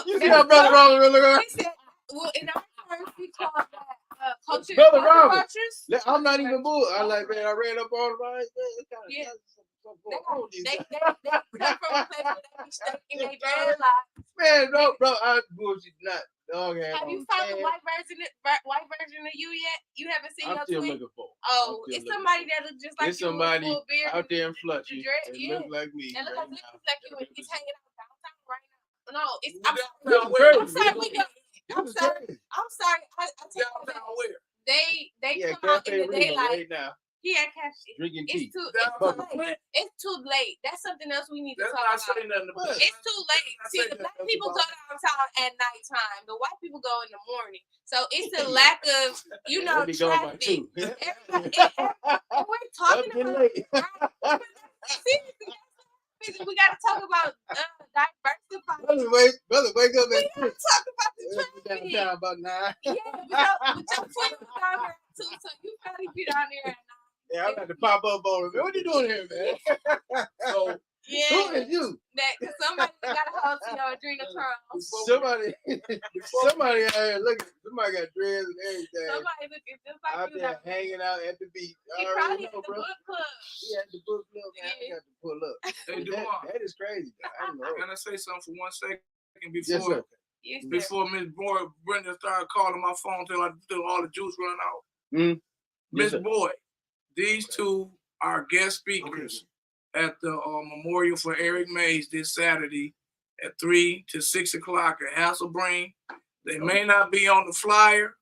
You see how brother wrong really wrong?
He said, well, in our terms, we call that culture.
Brother Robert, I'm not even bull. I read up on it.
They come from a place where they be stuck in their dreadlocks.
Man, no, bro, I bullshit not. Okay,
have you found the white version of you yet? You haven't seen your twin?
Looking for.
It's somebody that looks just like
it's somebody
full beard,
out there in Fli-City.
Look
like me.
And look like you. He's hanging out downtown right now. No, I'm sorry. I tell you, they come out in the daylight. Yeah, Captain.
Drinking
It's
tea.
too late. It's too late. That's something else we need to talk about. It's too late. See, the black people go downtown at nighttime. The white people go in the morning. So it's a lack of, traffic. And we're talking about seriously. We got to talk about diversifying.
Brother, wake up.
We got to talk about the traffic.
Downtown about 9.
Yeah, but your twin was down here too, so you gotta be down there at 9.
Yeah, I got to pop up on him. What you doing here, man? So, who is you?
That somebody got a hold to your adrenal curls.
Somebody out here looking. Somebody got dreads and everything.
Somebody looking just like
out
you.
There hanging out at the beach.
He probably at the book club.
He at the book club. Man, I got to pull up.
Hey,
that is crazy.
Can I say something for 1 second
before?
Yes, before Miss Boyd Brenda started calling my phone till all the juice run out. Miss Boyd, these two are guest speakers at the memorial for Eric Mays this Saturday at 3 to 6 o'clock at Hasselbrain. They may not be on the flyer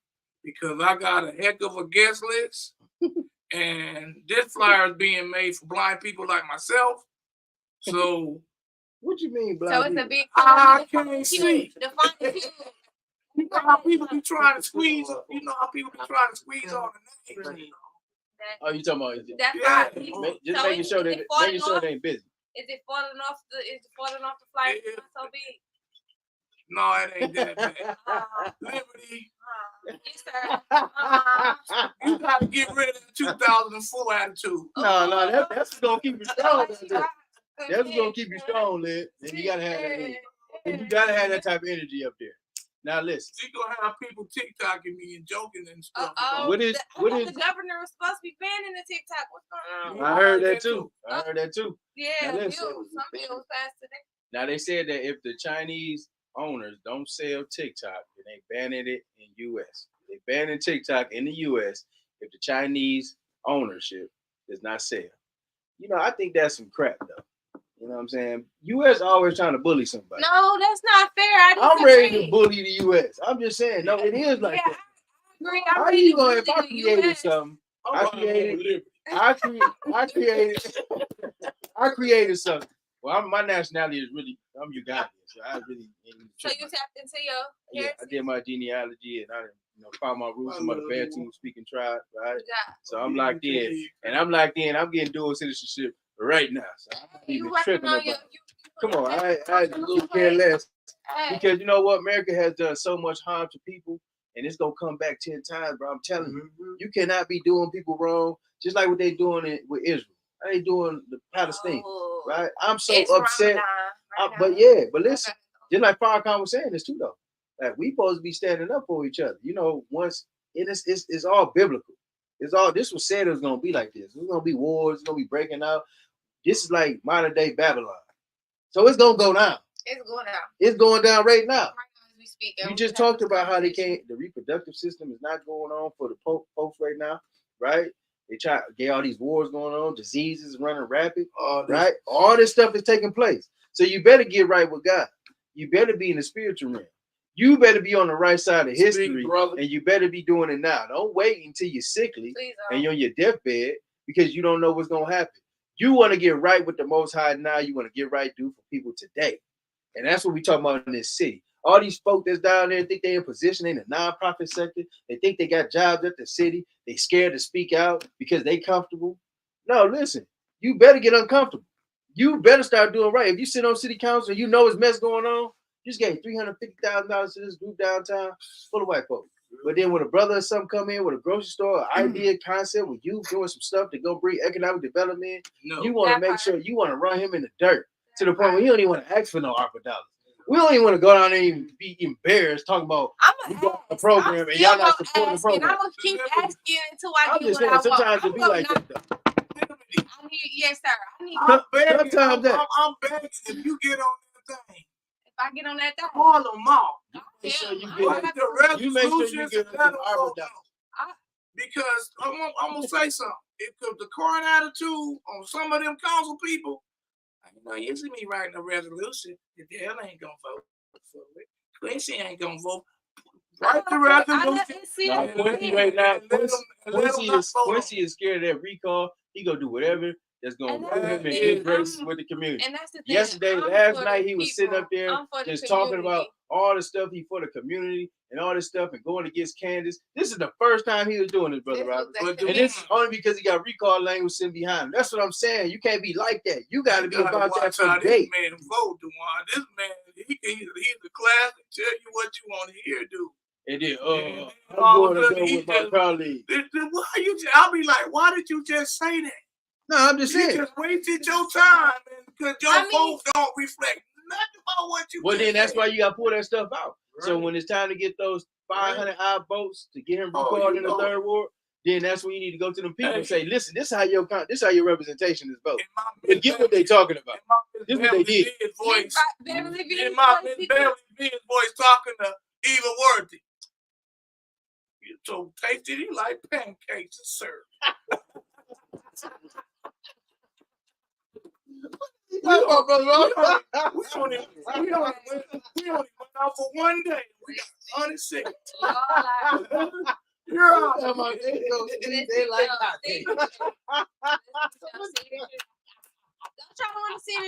because I got a heck of a guest list, and this flyer is being made for blind people like myself. So.
What you mean, blind?
So it's a big.
I can't see.
Define you.
You know how people be trying to squeeze. You know how people be trying to squeeze on the names.
Oh, you talking about?
Just
making sure they ain't busy.
Is it falling off the flyer?
Yeah.
So big.
No, it ain't that bad. Liberty.
Yes, sir.
You gotta get rid of the 2004 attitude.
No, that's gonna keep you strong. That's gonna keep you strong, Lid. And you gotta have that energy. And you gotta have that type of energy up there. Now listen.
You gonna have people TikToking me and joking and stuff.
What is
the governor was supposed to be banning the TikTok? What's going on?
I heard that too.
Yeah, some bills passed today.
Now they said that if the Chinese owners don't sell TikTok, then they banning it in US. They banning TikTok in the US if the Chinese ownership does not sell. I think that's some crap though. You know what I'm saying? U.S. always trying to bully somebody.
No, that's not fair.
I'm ready to bully the U.S. I'm just saying. No, it is like that.
I agree.
How are you going? If I created something, I created something. Well, my nationality is really, I'm Ugandan, so I really.
So you tapped into your heritage?
I did my genealogy and I found my roots in my Bantu speaking tribe, right? So I'm locked in, I'm getting dual citizenship right now. So I'm not even tripping about it. Come on, I little care less. Because you know what? America has done so much harm to people, and it's going to come back 10 times, bro. I'm telling you. You cannot be doing people wrong, just like what they're doing with Israel. How they doing the Palestine, right? I'm so upset. But listen, just like Farrakhan was saying this too, though. Like, we supposed to be standing up for each other. It's all biblical. This was said it was gonna be like this. It's gonna be wars, it's gonna be breaking out. This is like modern day Babylon. So it's gonna go down.
It's going down.
It's going down right now.
Right now as we speak.
You just talked about how the reproductive system is not going on for the folks right now, right? They try to get all these wars going on, diseases running rapid, right? All this stuff is taking place. So you better get right with God. You better be in the spiritual realm. You better be on the right side of history, and you better be doing it now. Don't wait until you're sickly and you're on your deathbed because you don't know what's going to happen. You want to get right with the Most High now. You want to get right for people today. And that's what we talking about in this city. All these folk that's down there think they're in position in the nonprofit sector. They think they got jobs at the city. They scared to speak out because they comfortable. No, listen, you better get uncomfortable. You better start doing right. If you sit on city council and you know it's mess going on, you just gave $350,000 to this group downtown full of white folks. But then when a brother or something come in with a grocery store, idea, concept, with you doing some stuff to go bring economic development, you want to make sure you want to run him in the dirt to the point where you don't even want to ask for no ARPA dollars. We don't even want to go down there and be embarrassed talking about we got a program and y'all not supporting the program.
I'm going to keep asking until I get what I want.
Sometimes it be like that, though.
Yes, sir.
I'm begging if you get on the thing.
If I get on that thing,
call them all.
Make sure you get the ARPA dollars.
Because I'm gonna say something. If the current attitude on some of them council people, you see me writing a resolution, the hell ain't gonna vote for it. Quincy ain't gonna vote. Write the resolution.
Quincy right now, Quincy is scared of that recall. He gonna do whatever that's gonna put him in good grace with the community.
And that's the thing.
Yesterday, last night, he was sitting up there just talking about all the stuff he for the community and all this stuff and going against Candace. This is the first time he was doing this, Brother Robert. And it's only because he got recall language sitting behind him. That's what I'm saying. You can't be like that. You got to be about that from
this man vote, DeWaun. This man, he's the class and tell you what you want to hear, dude.
And then, I'm going to go with my colleague.
I'll be like, why did you just say that?
No, I'm just saying.
You just wasted your time because your votes don't reflect nothing about what you.
Well, then that's why you got to pull that stuff out. Right. So when it's time to get those 500 odd votes to get him recalled in the third ward, then that's when you need to go to them people and say, listen, this is how your representation is voted. But get what they talking about. This is what they did.
In my Beverly Beans voice talking to Eva Worthy. You so tasty, he like pancakes and syrup. We only went out for one day. We got 106. You're out.
Don't y'all want to see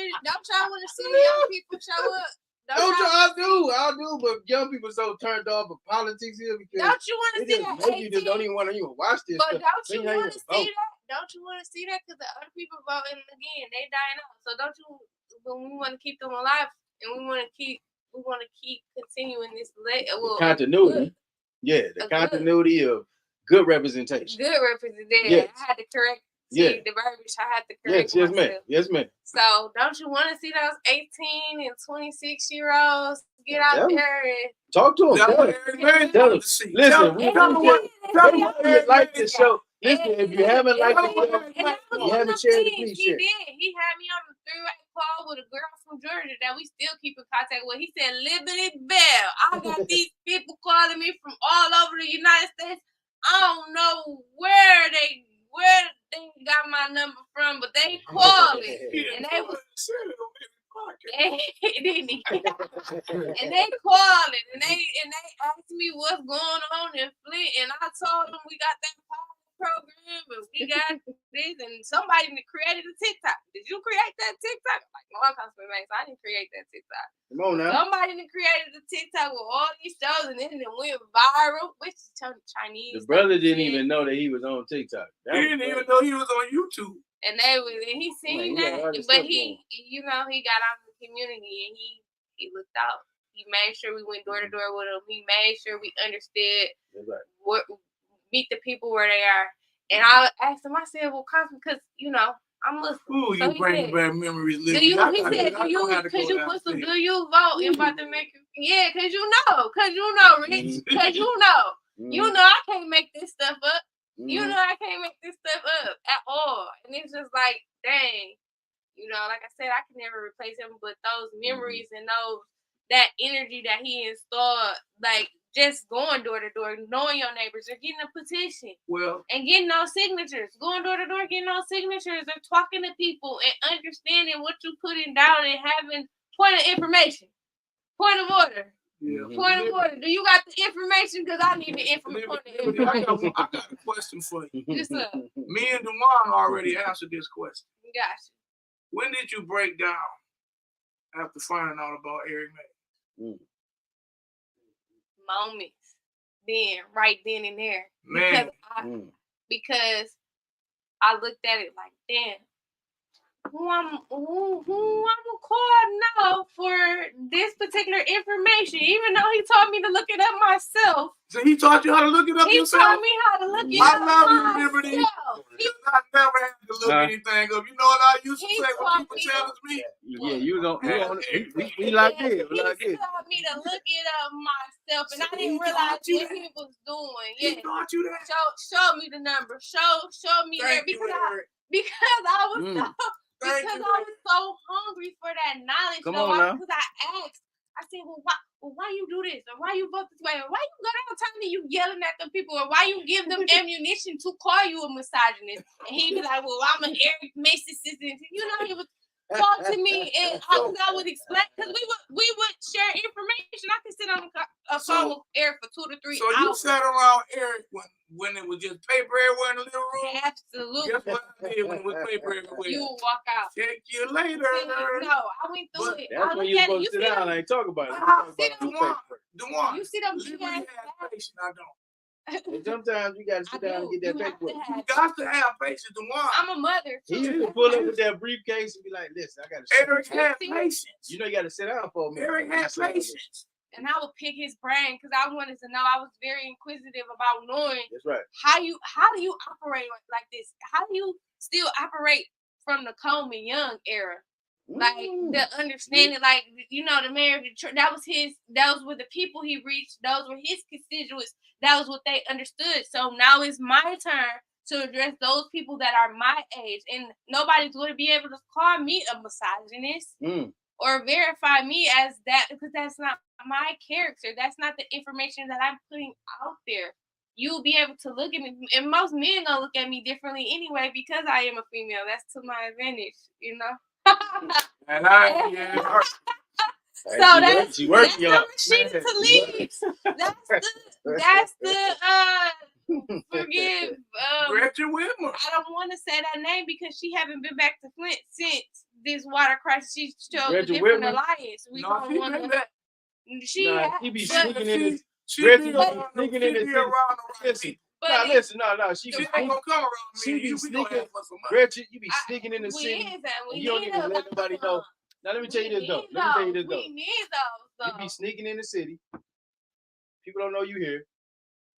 the young people show up?
I do, but young people so turned off of politics here because
don't you want to see that?
Maybe you just don't even want to even watch this.
But don't you want to see that? Don't you want to see that? Because the other people voting again, they dying out. So don't you? But we want to keep them alive, and we want to keep continuing this
continuity. The continuity of good representation.
Good representation. Yes. I had to correct. The verbiage. I had to correct myself.
Yes, ma'am.
So don't you want to see those 18 and 26-year-olds get out there and
talk to them? Tell them. Listen, we like this show. Listen, if you haven't liked the show, you haven't shared it, please share.
He had me on the three-way call with a girl from Georgia that we still keep in contact with. He said, Liberty Bell. I got these people calling me from all over the United States. I don't know where they got my number from, but they calling. And they was and they calling and they asked me what's going on in Flint, and I told them we got that program and we got this, and somebody created a TikTok. Did you create that TikTok? I'm like, no, I'm Constantine, so I didn't create that TikTok.
Come on now.
Somebody created a TikTok with all these shows, and then it went viral. Which is Chinese.
The brother didn't even know that he was on TikTok.
He didn't even know he was on YouTube.
And he seen that, but he got out in the community and he looked out. He made sure we went door to door with him. He made sure we understood meet the people where they are. And I asked him, I said, well, because I'm Muslim.
Ooh,
so
you bring back memories.
Do you vote? You about to make it? Yeah, because you know, Rich. Because you know I can't make this stuff up. You know I can't make this stuff up at all. And it's just like, dang. Like I said, I can never replace him, but those memories and that energy that he installed, like just going door to door, knowing your neighbors, or getting a petition, and getting those signatures, going door to door, getting those signatures, or talking to people and understanding what you're putting down and having point of information, point of order. Yeah. Point of order. Do you got the information? Because I need the information.
I got a question for you.
Yes, sir.
Me and DeWaun already answered this question.
Gotcha.
When did you break down after finding out about Eric May?
Moments. Right then and there.
Man.
Because I looked at it like, damn, who I'm gonna call now for this particular information, even though he taught me to look it up myself.
So he taught you how to look it up yourself?
He taught me how to look it up myself.
I love you, Liberty. I never had to look anything up. You know what I used to say when people challenge me?
Yeah, you don't. We like this.
He taught me to look it up myself, and I didn't realize what he was doing.
He taught you that?
Show me the number. Show me that because I was so hungry for that knowledge. Because I asked, I said, well, why you do this? Or why you vote this way? Or why you go downtown and you yelling at the people? Or why you give them ammunition to call you a misogynist? And he be like, well, I'm an Eric Mason. He was talk to me, and I would explain because we would share information. I could sit on a phone with Eric for 2 to 3 hours.
So you sat around Eric when it was just paper everywhere in the living room?
Absolutely.
Guess what I did when it was paper everywhere?
You would walk out.
Check you later.
No, I went through it.
That's when you're supposed to sit down and talk about it.
DeWaun.
You see them?
You really have patience. I don't.
And sometimes you got to sit down and get that paperwork.
You got to have patience, DeWaun.
I'm a mother.
He used to pull up with that briefcase and be like, listen, I got to
Eric had patience.
You know you got to sit down for a minute.
Eric had patience.
And I would pick his brain because I wanted to know. I was very inquisitive about knowing
That's right.
how do you operate like this? How do you still operate from the Coleman Young era? Like the understanding, like the mayor of Detroit, that was with the people he reached, those were his constituents, that was what they understood. So now it's my turn to address those people that are my age, and nobody's going to be able to call me a misogynist or verify me as that, because that's not my character. That's not the information that I'm putting out there. You'll be able to look at me, and most men gonna look at me differently anyway because I am a female. That's to my advantage,
And
so that's the machine to leave. That's the forgive.
Gretchen Whitmer.
I don't want to say that name because she haven't been back to Flint since this water crisis. She chose a different alliance. We don't want to. She
be sneaking in this.
She be sneaking in this.
Listen, she
ain't gonna come around me.
She be sneaking. Gretchen, you be sneaking in the city. You don't even let nobody know. Now let me tell you this though. You be sneaking in the city. People don't know you here.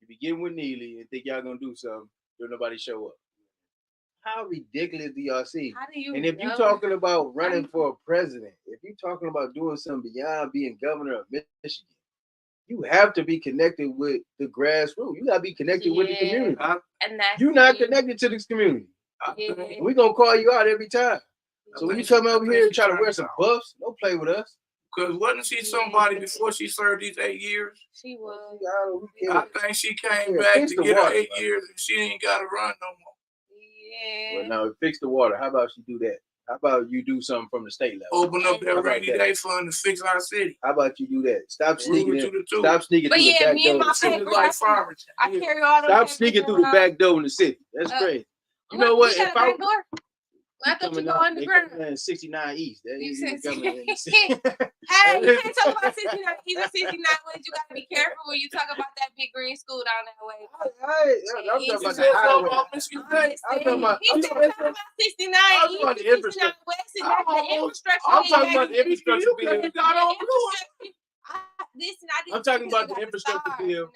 You be getting with Neely and think y'all gonna do something. Don't nobody show up. How ridiculous do y'all see? And if you're talking about running for a president, if you're talking about doing something beyond being governor of Michigan, you have to be connected with the grassroots. You gotta be connected with the community.
And
you're not connected to this community. We're gonna call you out every time. So when you come over here and try to wear some buffs, don't play with us.
Because wasn't she somebody before she served these 8 years?
She was.
I think she came back to get her 8 years and she ain't got to run no more.
Yeah.
Well, now fix the water. How about you do that? How about you do something from the state level?
Open up that rainy day fund to fix our city.
How about you do that? Stop sneaking in. Stop sneaking through the back door.
I carry all
Stop sneaking through the back door in the city. That's crazy. You know what? If
I thought you go underground.
69 East. That
you
said
Hey, you can't talk about 69 East or 69 West. You gotta be careful when you talk about that big green school down that way.
I'm talking about the highway. I'm talking about
69 East and 69 West, and that's the infrastructure.
I'm talking about the infrastructure bill.
Listen,
I'm talking about the infrastructure bill.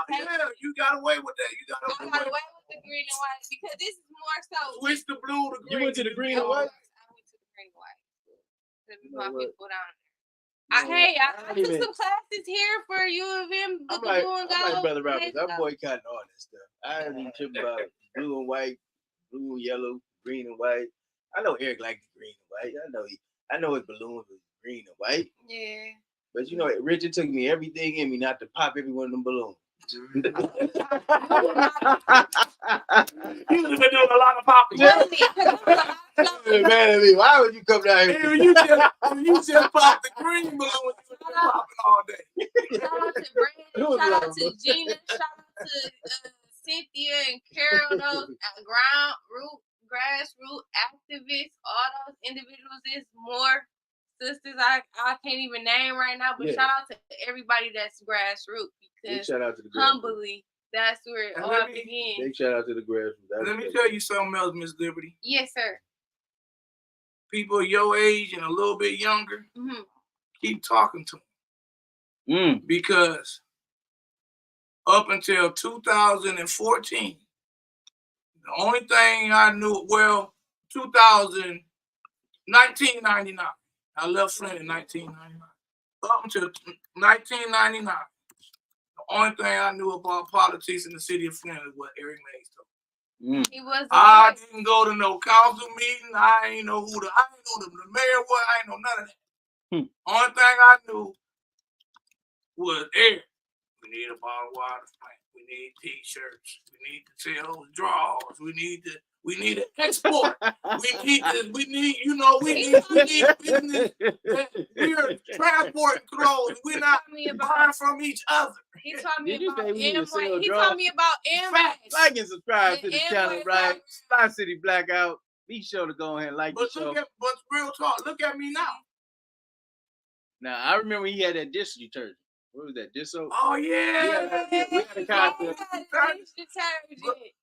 Yeah, you got away with that. You got away
with the green and white because this is more so.
Switch the blue to green.
You went to the green and white?
I went to the green and white. There's my people down there. I took some classes here for U of M.
I'm like Brother Roberts. I'm boycotting all that stuff. I ain't even tripping about blue and white, blue and yellow, green and white. I know Eric likes the green and white. I know his balloons was green and white.
Yeah.
But Richard took me everything in me not to pop every one of them balloons.
You been doing a lot of popping.
Man, why would you come down here?
You just pop the green balloon. You've been popping all day.
Shout out to Brandon. Shout out to Gina. Shout out to Cynthia and Carol. Those grassroots activists. All those individuals. There's more sisters I can't even name right now, but shout out to everybody that's grassroots because
shout out to the
humbly, that's where it all begins.
Big shout out to the grassroots.
Let me tell you something else, Miss Liberty.
Yes, sir.
People your age and a little bit younger, keep talking to them. Because up until 2014, the only thing I knew, 1999. I left Flint in 1999. Up until 1999, the only thing I knew about politics in the city of Flint is what Eric Mays told me. I didn't go to no council meeting. I ain't know who the mayor was. I ain't know none of that. Only thing I knew was Eric. We need a bottle of water. We We need T-shirts. We need to sell drawers. We need to export. we need business. We are transporting clothes. We're not buying from each other.
He told me about
Amway.
He told me about Amway.
Like and subscribe to the channel, right? Fli-City Blackout. Be sure to go ahead and like the show.
But real talk, look at me now.
Now, I remember he had that dish detergent. What was that? Dish soap?
Oh, yeah.
We had a contest.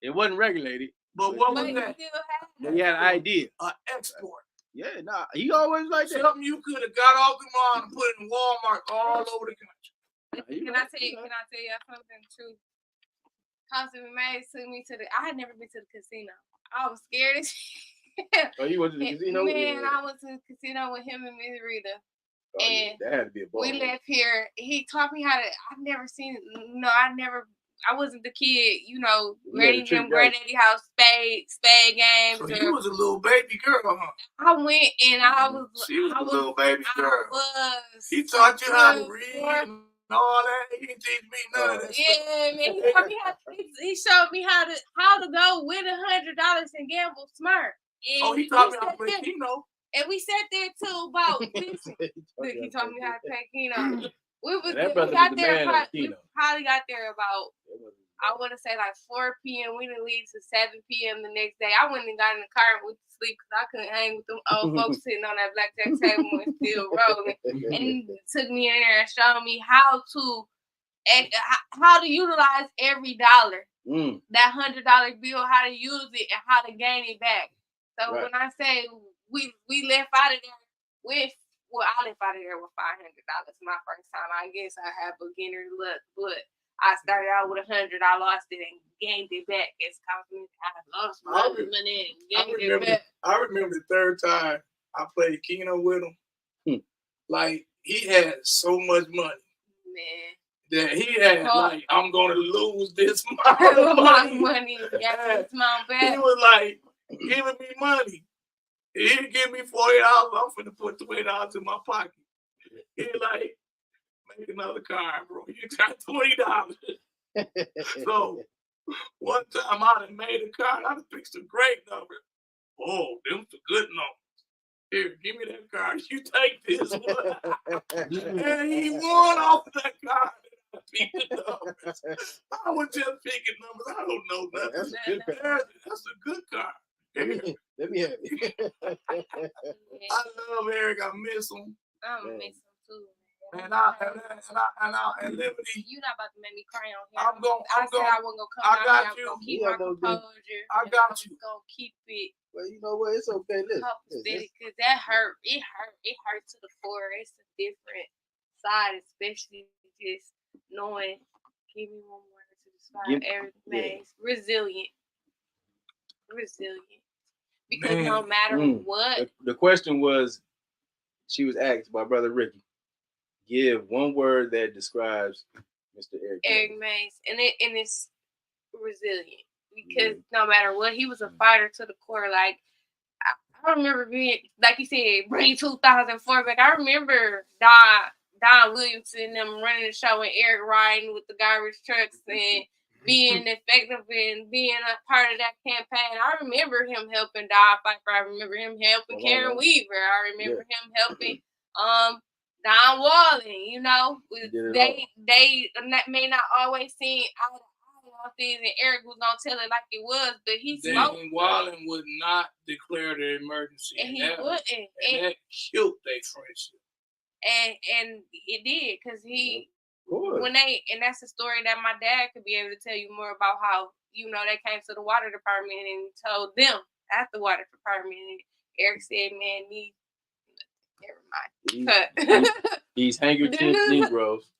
It wasn't regulated.
But what was that?
He had an idea.
Export.
Yeah, he always like that.
Something you could have got off the line and put it in Walmart all over the country.
Can I tell you something true? Cousin May took me to I had never been to the casino. I was scared as
Oh, you went to the casino?
Man, I went to the casino with him and Miss Rita.
Oh, and that had to be a ball.
We left here. He taught me how to. I wasn't the kid, ready them granddaddy house spade games.
So you was a little baby girl, huh?
I went and
She was a little baby girl. He taught you how to read and all that. He didn't teach me none of that.
Yeah, man. He taught me he showed me how to go with $100 and gamble smart. And
he taught me how to play Keno.
And we sat there too about listen. He taught me how to play Keno. We probably got there about, I want to say like 4 p.m. We didn't leave till 7 p.m. the next day. I went and got in the car and went to sleep because I couldn't hang with them old folks sitting on that blackjack table and still rolling. And he took me in there and showed me how to utilize every dollar. That $100 bill, how to use it and how to gain it back. So when I say we left out of there I left out of there with $500 my first time. I guess I had beginner luck, but I started out with $100. I lost it and gained it back. It's confident. I lost my money and gained it back.
I remember the third time I played Keno with him. Like, he had so much money.
Man.
That he had, I'm going to lose this money.
Yeah,
he was like, giving me money. He didn't give me $40. I'm finna put $20 in my pocket. He like, make another card, bro. You got $20. So one time I done made a card. I done picked some great numbers. Oh, them some good numbers. Here, give me that card. You take this one. And he won off of that card. I picked the numbers. I was just picking numbers. I don't know nothing. That's a good card.
Let me have it.
I love Eric. I miss him.
I miss him too.
And Liberty.
You're not about to make me cry on here.
I wasn't
gonna come out here. I'm gonna keep my composure.
I got you.
I'm gonna keep it.
Well, you know what? It's okay. Listen,
because that hurt. It hurt to the core. It's a different side, especially just knowing. Give me one more to describe everything. Resilient. Because no matter what.
The question was, she was asked by Brother Ricky, give one word that describes Mr. Eric
Mays. And it's resilient. Because no matter what, he was a fighter to the core. Like, I remember being, like you said, bring 2004 back. I remember Don Williamson and them running the show and Eric riding with the garbage trucks and being effective and being a part of that campaign. I remember him helping Don Pfeiffer. I remember him helping Karen Weaver. I remember him helping Don Wallen. They may not always see eye to eye on things, and Eric was gonna tell it like it was, but he spoke.
Dan Wallen would not declare the emergency,
and he wouldn't.
And that killed their friendship.
And it did, because and that's a story that my dad could be able to tell you more about how, they came to the water department and told them at the water department. And Eric said, man, never mind.
These handkerchief Negroes.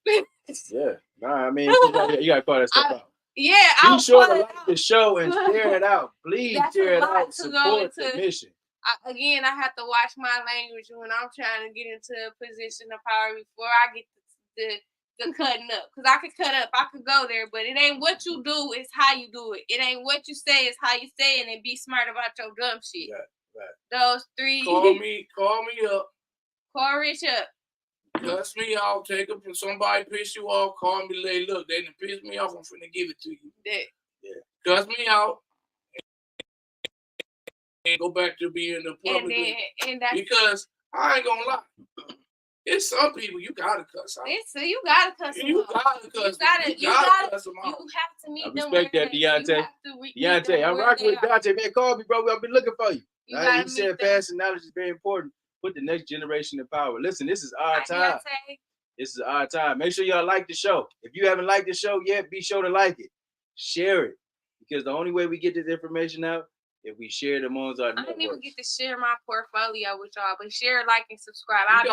Yeah. Nah, I mean, you gotta call that stuff out.
Yeah,
be sure to like the show and share it out. Please share it out. Support the mission.
I have to watch my language when I'm trying to get into a position of power before I get the cutting up. Because I could cut up, I could go there, but it ain't what you do, it's how you do it. It ain't what you say, it's how you say it, and be smart about your dumb shit. Right. Those three.
Call me up.
Call Rich up.
cuss me off, take it from somebody piss you off, call me late. Look, they done piss me off, I'm finna give it to you.
Yeah.
Cuss me out and go back to being the public. Because I ain't gonna lie. It's some people you gotta cuss out.
You gotta cuss them out.
You gotta cuss them out.
You have to meet them.
I respect that, Deontay. Deontay, I'm rocking with Deontay. Man, call me, bro. I've been looking for you. He said passing knowledge is very important. Put the next generation in power. Listen, this is our time. This is our time. Make sure y'all like the show. If you haven't liked the show yet, be sure to like it. Share it. Because the only way we get this information out, if we share it amongst our networks.
I didn't even get to share my portfolio with y'all, but share, like, and subscribe. I'll be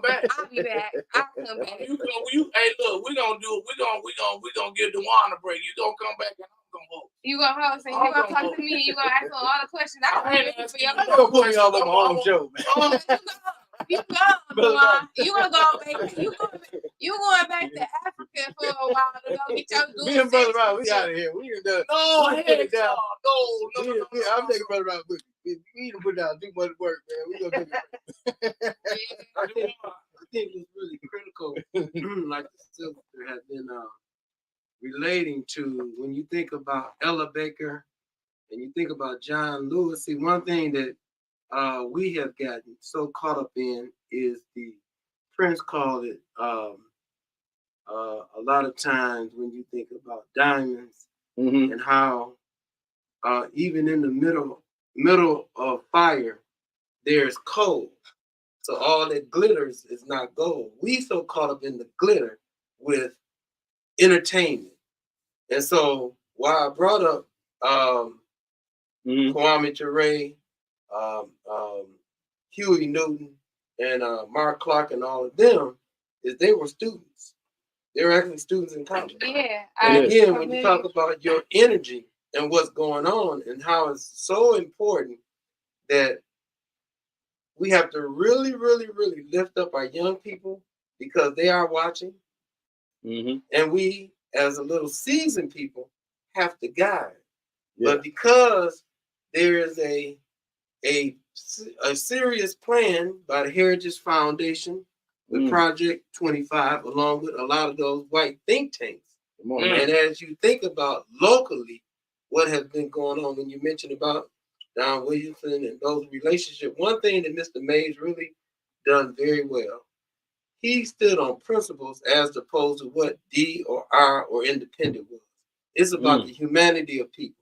back. I'll be back. I'll come back.
Hey, look, we're gonna give DeWaun a break. You gonna come back and I'm gonna vote.
You gonna host and you gonna talk to me and you gonna ask all the questions.
I ain't gonna put me off on my own show, man.
You gonna go back. You going back to Africa for a while to go get your dude.
Me and Brother Rob, we out of here. We done done.
No,
I'm taking Brother Rob. We done put down too much work, man. We gonna do it.
I think it's really critical, like the sister has been relating to when you think about Ella Baker and you think about John Lewis. See, one thing that we have gotten so caught up in is the Prince called it a lot of times when you think about diamonds and how even in the middle of fire there's coal. So all that glitters is not gold. We so caught up in the glitter with entertainment. And so while I brought up Kwame Ture, Huey Newton, and Mark Clark and all of them, is they were students. They were actually students in college.
Yeah.
And again, when you talk about your energy and what's going on and how it's so important that we have to really, really, really lift up our young people because they are watching. And we, as a little seasoned people, have to guide. Yeah. But because there is a serious plan by the Heritage Foundation with Project 25, along with a lot of those white think tanks. And as you think about locally what has been going on, when you mentioned about Don Williamson and those relationships, one thing that Mr. Mays really done very well, he stood on principles as opposed to what D or R or independent was. It's about the humanity of people.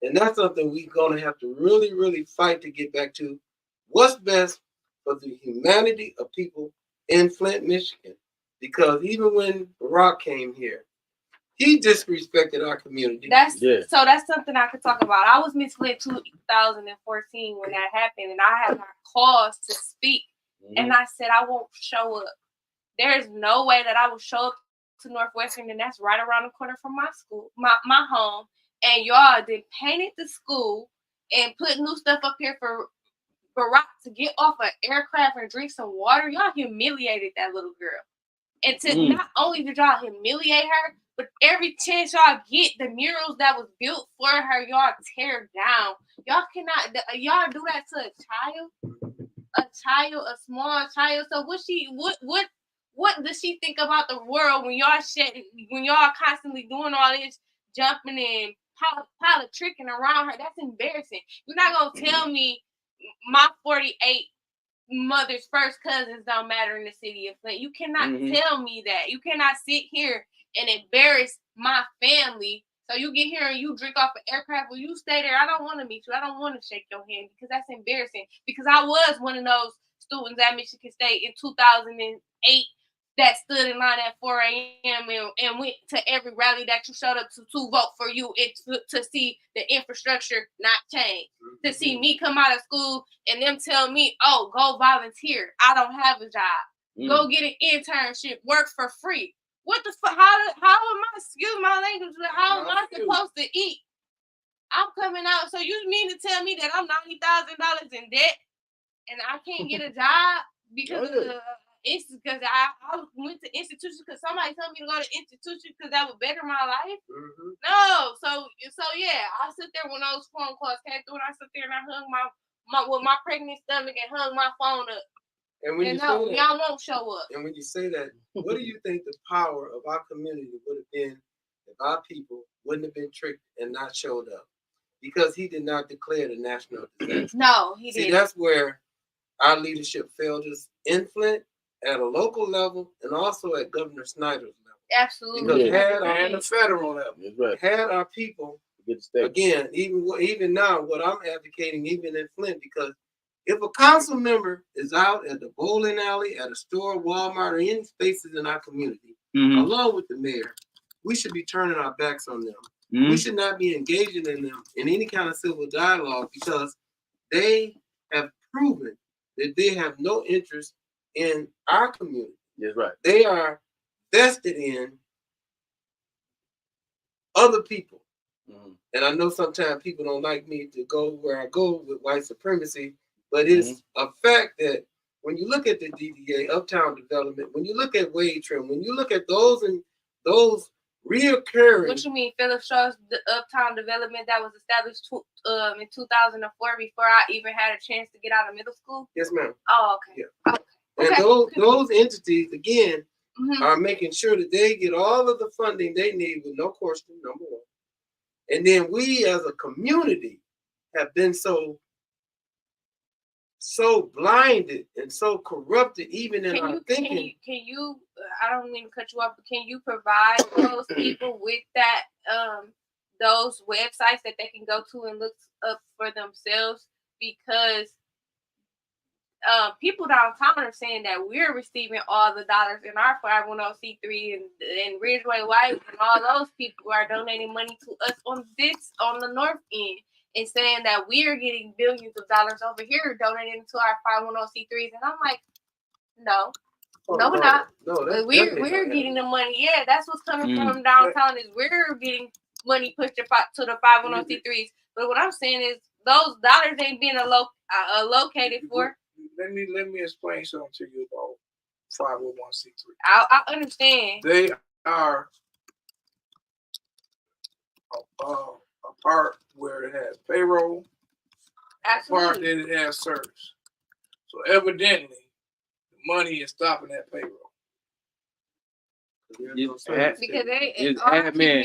And that's something we're going to have to really, really fight to get back to. What's best for the humanity of people in Flint, Michigan? Because even when Barack came here, he disrespected our community.
So that's something I could talk about. I was misled 2014 when that happened, and I had my cause to speak. And I said, I won't show up. There is no way that I will show up to Northwestern, and that's right around the corner from my school, my home. And y'all then painted the school and put new stuff up here for Barack to get off an aircraft and drink some water. Y'all humiliated that little girl. And to not only did y'all humiliate her, but every chance y'all get, the murals that was built for her, y'all tear down. Y'all cannot, y'all do that to a small child. So what does she think about the world when y'all constantly doing all this jumping and politicking around her? That's embarrassing. You're not gonna tell me my 48 mother's first cousins don't matter in the city of Flint. You cannot tell me that. You cannot sit here and embarrass my family. So you get here and you drink off an aircraft. Well, you stay there. I don't want to meet you. I don't want to shake your hand because that's embarrassing. Because I was one of those students at Michigan State in 2008 that stood in line at 4 a.m. and went to every rally that you showed up to vote for you and to see the infrastructure not change. To see me come out of school and them tell me, oh, go volunteer. I don't have a job. Go get an internship. Work for free. What the fuck? How am I, excuse my language, how am I supposed to eat? I'm coming out. So you mean to tell me that I'm $90,000 in debt and I can't get a job because of because I went to institutions because somebody told me to go to institutions because that would better my life? No. So yeah, I sit there when those phone calls came through and I sit there and I hung my with my pregnant stomach and hung my phone up.
And when
y'all won't show up.
And when you say that, what do you think the power of our community would have been if our people wouldn't have been tricked and not showed up? Because he did not declare the national disaster.
No, he didn't.
See, that's where our leadership failed us in Flint at a local level and also at Governor Snyder's level.
Absolutely.
Because
and the federal level.
Had our people, again, even now, what I'm advocating, even in Flint, because if a council member is out at the bowling alley, at a store, Walmart, or any spaces in our community, along with the mayor, we should be turning our backs on them. We should not be engaging in them in any kind of civil dialogue because they have proven that they have no interest in our community.
That's right.
They are vested in other people. And I know sometimes people don't like me to go where I go with white supremacy, but it's a fact that when you look at the DDA, Uptown Development, when you look at wage trim, when you look at those and those reoccurring.
What you mean, Philip Shaw's the Uptown Development that was established in 2004 before I even had a chance to get out of middle school?
Yes, ma'am.
Oh, okay.
Yeah. Okay. And those entities, again, are making sure that they get all of the funding they need with no question, number one. And then we as a community have been so blinded and so corrupted, even in our thinking.
Can you? I don't mean to cut you off, but can you provide those people with that, those websites that they can go to and look up for themselves? Because people downtown are saying that we're receiving all the dollars in our 510c3 and Ridgeway White and all those people are donating money to us on the north end. And saying that we are getting billions of dollars over here donating to our 510c3s, and I'm like, no, we're not. No, we're getting the money. Yeah, that's what's coming from downtown is we're getting money pushed to the 510c3s. But what I'm saying is those dollars ain't being allocated for.
Let me explain something to you about 501c3.
I understand.
They are a part where it has payroll,
absolutely,
a part that it has service. So evidently, the money is stopping that payroll.
Because
admin.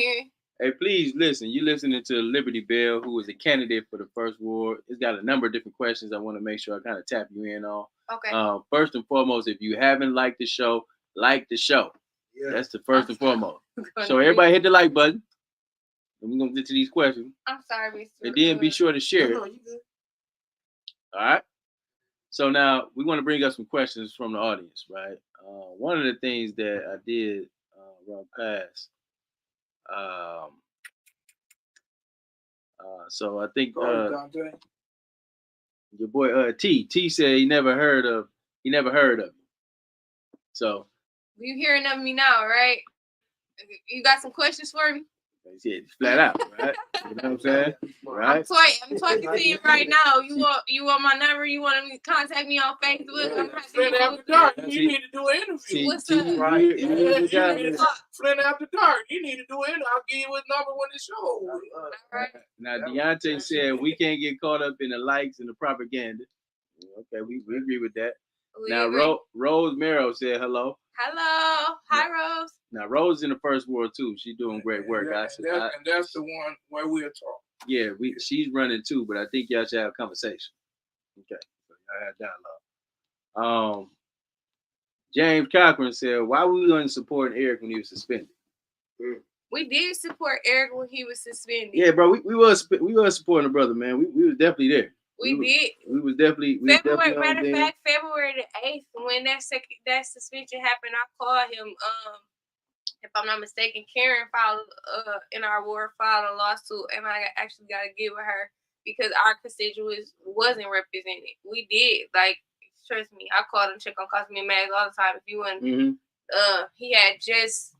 Hey, please listen. You're listening to Liberty Bell, who is a candidate for the first ward. It's got a number of different questions I want to make sure I kind of tap you in on.
Okay.
First and foremost, if you haven't liked the show, like the show. Yeah. That's the first and foremost. So everybody hit the like button. And we're going to get to these questions.
I'm sorry, Mr.
And then be sure to share it. All right? So now we want to bring up some questions from the audience, right? One of the things that I did run past. So I think your boy T said he never heard of you. So
you hearing of me now, right? You got some questions for me?
Yeah, flat out, right? You know what I'm saying? Right?
I'm talking to you right now. You want my number? You want to contact me on Facebook?
Flint After Dark. You need to do an interview.
What's up?
Flint After Dark. You need to do an interview. I'll give you his number when it's show.
Right.
Now Deontay said we can't get caught up in the likes and the propaganda. Okay, we agree with that. Rose Mero said hello.
Hello. Hi, Rose.
Now, Rose is in the first ward, too. She's doing great work.
And that's the one where we'll talk.
Yeah, she's running, too, but I think y'all should have a conversation. Okay. So y'all have dialogue. James Cochran said, why were we going to support Eric when he was suspended?
We did support Eric when he was suspended.
Yeah, bro. We was supporting the brother, man. We was definitely there.
We did.
We was definitely.
Matter of fact, February the 8th, when that suspension happened, I called him. If I'm not mistaken, Karen filed in our ward filed a lawsuit, and I actually got to get with her because our constituents wasn't represented. We did, trust me. I called him, check on Cosme and Mags all the time. If you wouldn't, he had just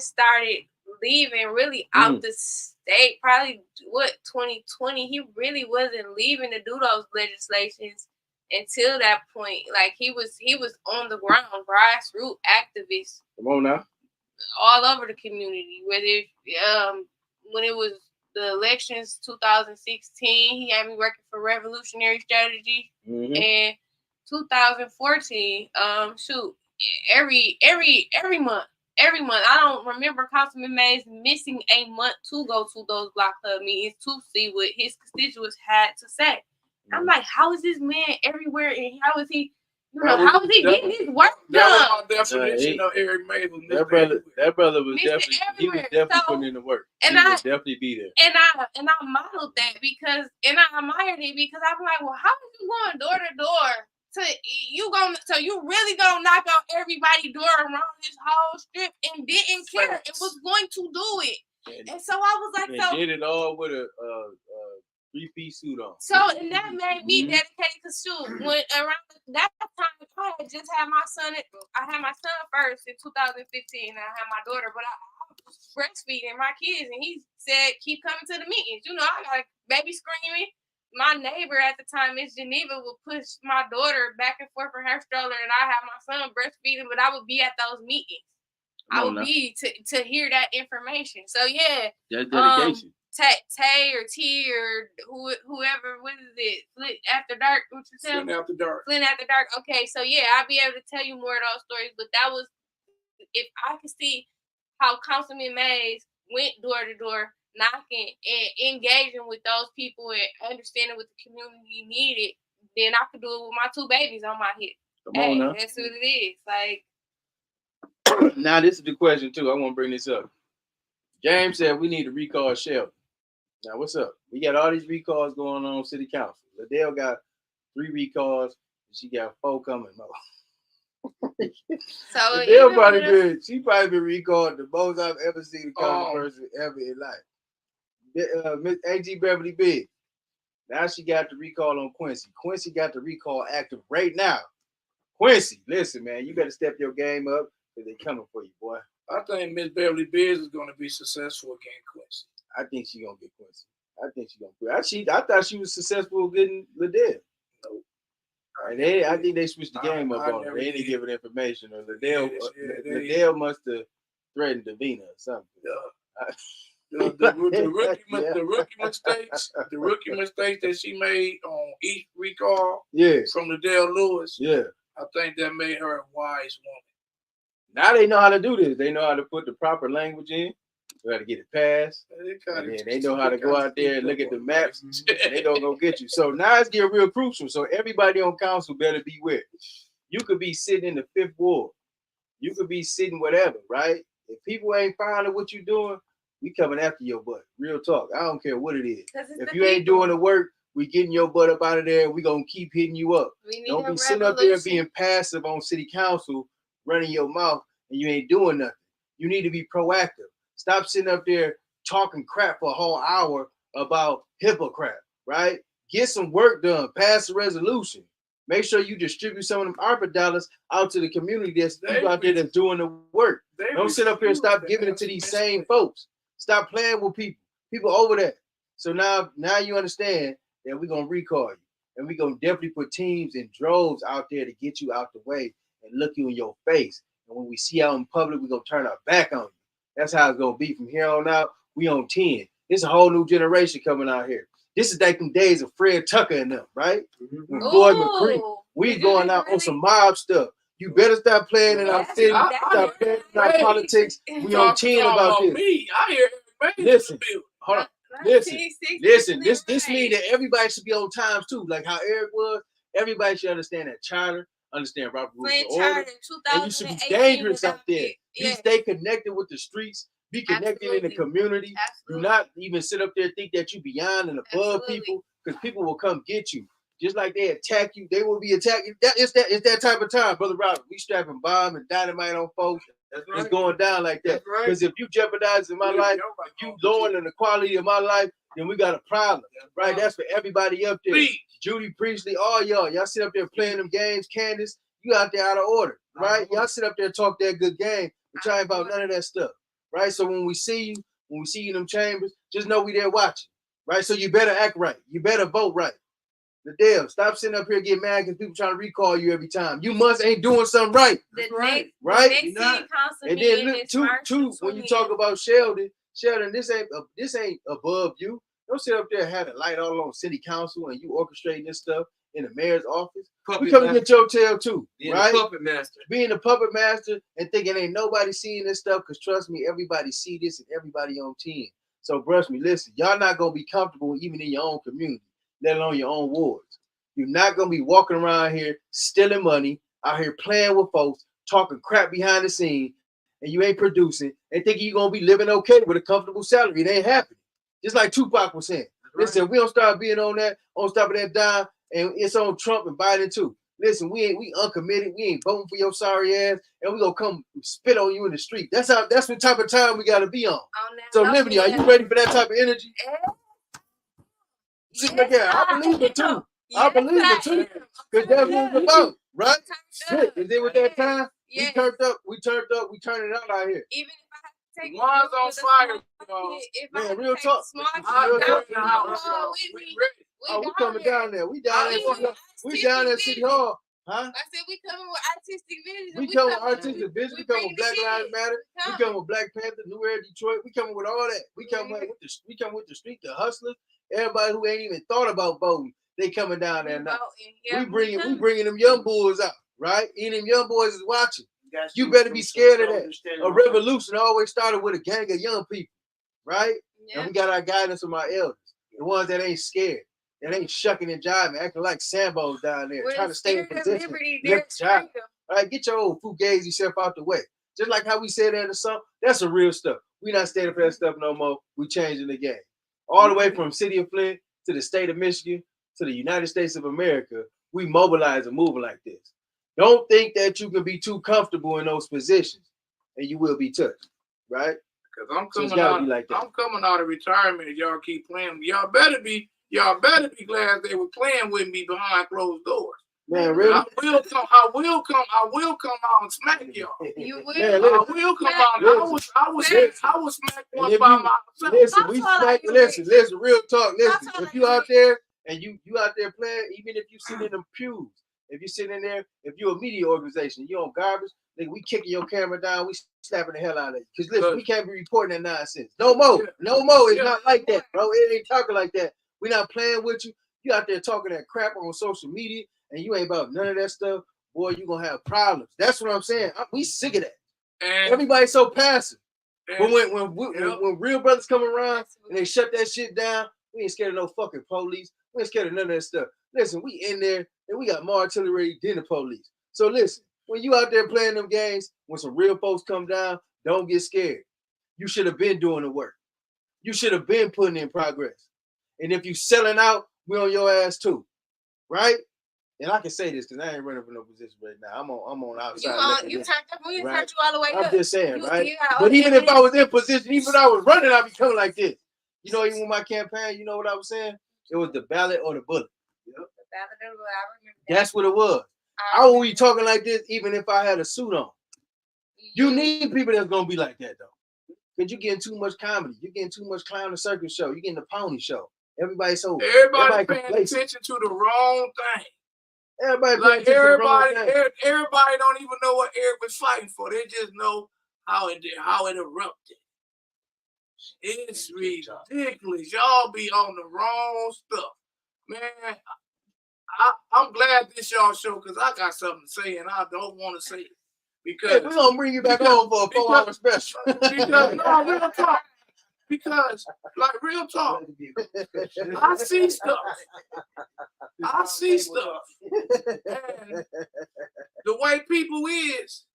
started leaving really out the state. Probably 2020. He really wasn't leaving to do those legislations until that point. Like he was on the ground, grassroots activist.
Come on now.
All over the community. Whether when it was the elections 2016. He had me working for Revolutionary Strategy. And 2014, every month. I don't remember Councilman Mays missing a month to go to those block club meetings to see what his constituents had to say. I'm like, how is this man everywhere, and how is he, how is he getting his work done?
That was my definition of Eric Mays.
That brother was definitely putting in the work.
And
he would definitely be there.
And I modeled that because I admired it because I'm like, well, how are you going door to door? So you really gonna knock on everybody's door around this whole strip and didn't care and was going to do it. And so I was like,
and did it all with a 3-piece suit on.
So and that made me dedicated to shoot. When around that time, I had just had my son. I had my son first in 2015. And I had my daughter, but I was breastfeeding my kids, and he said, "Keep coming to the meetings." I got a baby screaming. My neighbor at the time, Miss Geneva, would push my daughter back and forth in her stroller, and I had my son breastfeeding, but I would be at those meetings. I would be to hear that information. So yeah,
that's dedication.
Tay or T or whoever, what is it? Flint After Dark. What you tell me?
Flint After Dark.
Flint After Dark. Okay, so yeah, I'll be able to tell you more of those stories, but that was if I could see how Councilman Mays went door to door, knocking and engaging with those people and understanding what the community needed, then I could do it with my 2 babies on my hip.
Come on now.
That's what it is. Like,
now this is the question too. I want to bring this up. James said we need to recall Shelby. Now what's up? We got all these recalls going on city council. Liddell got 3 recalls, and she got 4 coming.
So
Liddell probably good. She probably been recalled the most I've ever seen a council person ever in life. Miss A.G. Beverly Biggs. Now she got the recall on Quincy. Quincy got the recall active right now. Quincy, listen, man, you better step your game up because they coming for you, boy.
I think Miss Beverly Biggs is going to be successful against Quincy.
I think she's going to get Quincy. I think she's going to quit. I thought she was successful getting Liddell.
Nope.
I think they switched the game up on her. They didn't give it information. Or Liddell must have threatened Davina or something.
The rookie mistakes that she made on each recall from Liddell Lewis, I think that made her a wise woman.
Now they know how to do this. They know how to put the proper language in. They got to get it passed. And then they know how to go out there and look at the maps. And they don't go get you. So now it's getting real crucial. So everybody on council better beware. You could be sitting in the 5th ward. You could be sitting whatever, right? If people ain't finding what you're doing, we coming after your butt. Real talk. I don't care what it is. If you ain't doing the work, we getting your butt up out of there. We gonna keep hitting you up. Don't be sitting up there being passive on city council, running your mouth, and you ain't doing nothing. You need to be proactive. Stop sitting up there talking crap for a whole hour about HIPAA crap, right? Get some work done. Pass a resolution. Make sure you distribute some of them ARPA dollars out to the community that's people out there that's doing the work. Don't sit up here and stop giving it to these same folks. Stop playing with people over there. So now you understand that we're going to recall you. And we're going to definitely put teams and droves out there to get you out the way and look you in your face. And when we see you out in public, we're going to turn our back on you. That's how it's going to be from here on out. We on 10. It's a whole new generation coming out here. This is like them days of Fred Tucker and them, right? With Floyd McCree. We going out on some mob stuff. You better stop playing in our city. Stop playing in our politics. We on 10 about this.
I hear
listen, hold on. Listen. This means that everybody should be on times too. Like how Eric was. Everybody should understand that charter, understand Robert Rules of Order. And you should be dangerous out there. You stay connected with the streets. Be connected in the community. Do not even sit up there and think that you beyond and above people, because people will come get you. Just like they attack you, they will be attacking. It's that type of time, Brother Robert. We strapping bomb and dynamite on folks. It's going down like that. Because if you jeopardizing my life, if you lowering the quality of my life, then we got a problem. Right? That's for everybody up there. Judy Priestley, all y'all sit up there playing them games. Candace, you out there out of order. Right? Y'all sit up there and talk that good game. We're trying about none of that stuff. Right? So when we see you in them chambers, just know we there watching. Right? So you better act right. You better vote right. Liddell, stop sitting up here getting mad because people trying to recall you every time. You ain't doing something right. Right? And then look, two, when you talk about Sheldon Sheldon, this ain't above you. Don't sit up there and have the light all on city council and you orchestrating this stuff in the mayor's office. We come to get your tail too, right?
Puppet master.
Being the puppet master and thinking ain't nobody seeing this stuff, because trust me, everybody see this and everybody on team. So brush me, listen, y'all not gonna be comfortable even in your own community, let alone your own wards. You're not gonna be walking around here stealing money, out here playing with folks, talking crap behind the scene, and you ain't producing and thinking you're gonna be living okay with a comfortable salary. It ain't happening. Just like Tupac was saying. Listen, we don't start being on top of that dime, and it's on Trump and Biden too. Listen, we uncommitted. We ain't voting for your sorry ass, and we gonna come spit on you in the street. That's what type of time we gotta be on. So, Liberty, are you ready for that type of energy? Yeah. I believe it too. I believe it too. Because that's what it's about, right? Shit. And then with that time, we turned up, we turning it out here.
Even if I have to take
One's on fire, y'all.
Man, real talk. We coming down there. We down there. We down there at City Hall. Huh?
I said we coming with artistic vision.
We coming with artistic vision. We coming with Black Lives Matter. We coming with Black Panther, New Era Detroit. We coming with all that. We coming with the street, the hustlers, everybody who ain't even thought about voting. They coming down there now. We bringing them young boys out, right? And them young boys is watching. You better be scared of that. A revolution always started with a gang of young people, right? And we got our guidance from our elders, the ones that ain't scared. That ain't shucking and jiving, acting like Sambos down there, trying to stay in position. All right, get your old fugazi self out the way. Just like how we said that in the song, that's the real stuff. We not standing for that stuff no more. We changing the game. All the way from city of Flint to the state of Michigan to the United States of America, we mobilize and moving like this. Don't think that you can be too comfortable in those positions and you will be touched, right?
Because I'm coming out of retirement. Y'all keep playing. Y'all better be glad they were playing with me behind closed doors.
Man, really?
I will come out and smack y'all.
You will.
Man,
I will come out. I was smacked one by myself.
Listen, real talk. Listen, if you out there and you out there playing, even if you sit in them pews, if you sit in there, if you're a media organization, you on garbage, nigga, we kicking your camera down, we slapping the hell out of you. Because listen, we can't be reporting that nonsense. No more. It's not like that, bro. It ain't talking like that. We not playing with you. You out there talking that crap on social media and you ain't about none of that stuff, boy, you gonna have problems. That's what I'm saying. We sick of that. And everybody's so passive. But when real brothers come around and they shut that shit down, we ain't scared of no fucking police. We ain't scared of none of that stuff. Listen, we in there and we got more artillery than the police. So listen, when you out there playing them games, when some real folks come down, don't get scared. You should have been doing the work. You should have been putting in progress. And if you selling out, we on your ass too, right? And I can say this because I ain't running for no position right now. I'm on outside.
You turned up. We turned you all the way up.
I'm just saying, right? But even if I was in position, even if I was running, I'd be coming like this. You know, even with my campaign, you know what I was saying? It was the ballot or the bullet. Yep. The ballot or the bullet. I remember that. That's what it was. I would be talking like this even if I had a suit on. You need people that's gonna be like that though. Because you're getting too much comedy. You're getting too much clown and circus show. You're getting the pony show. Everybody
paying attention to the wrong thing. Everybody don't even know what Eric was fighting for. They just know how it erupted. It's ridiculous. Y'all be on the wrong stuff. Man, I'm glad this y'all show because I got something to say and I don't want to say it. Because
we're gonna bring you back on for a 4-hour special.
Real talk. Because, like, real talk, I see stuff. And the way people is,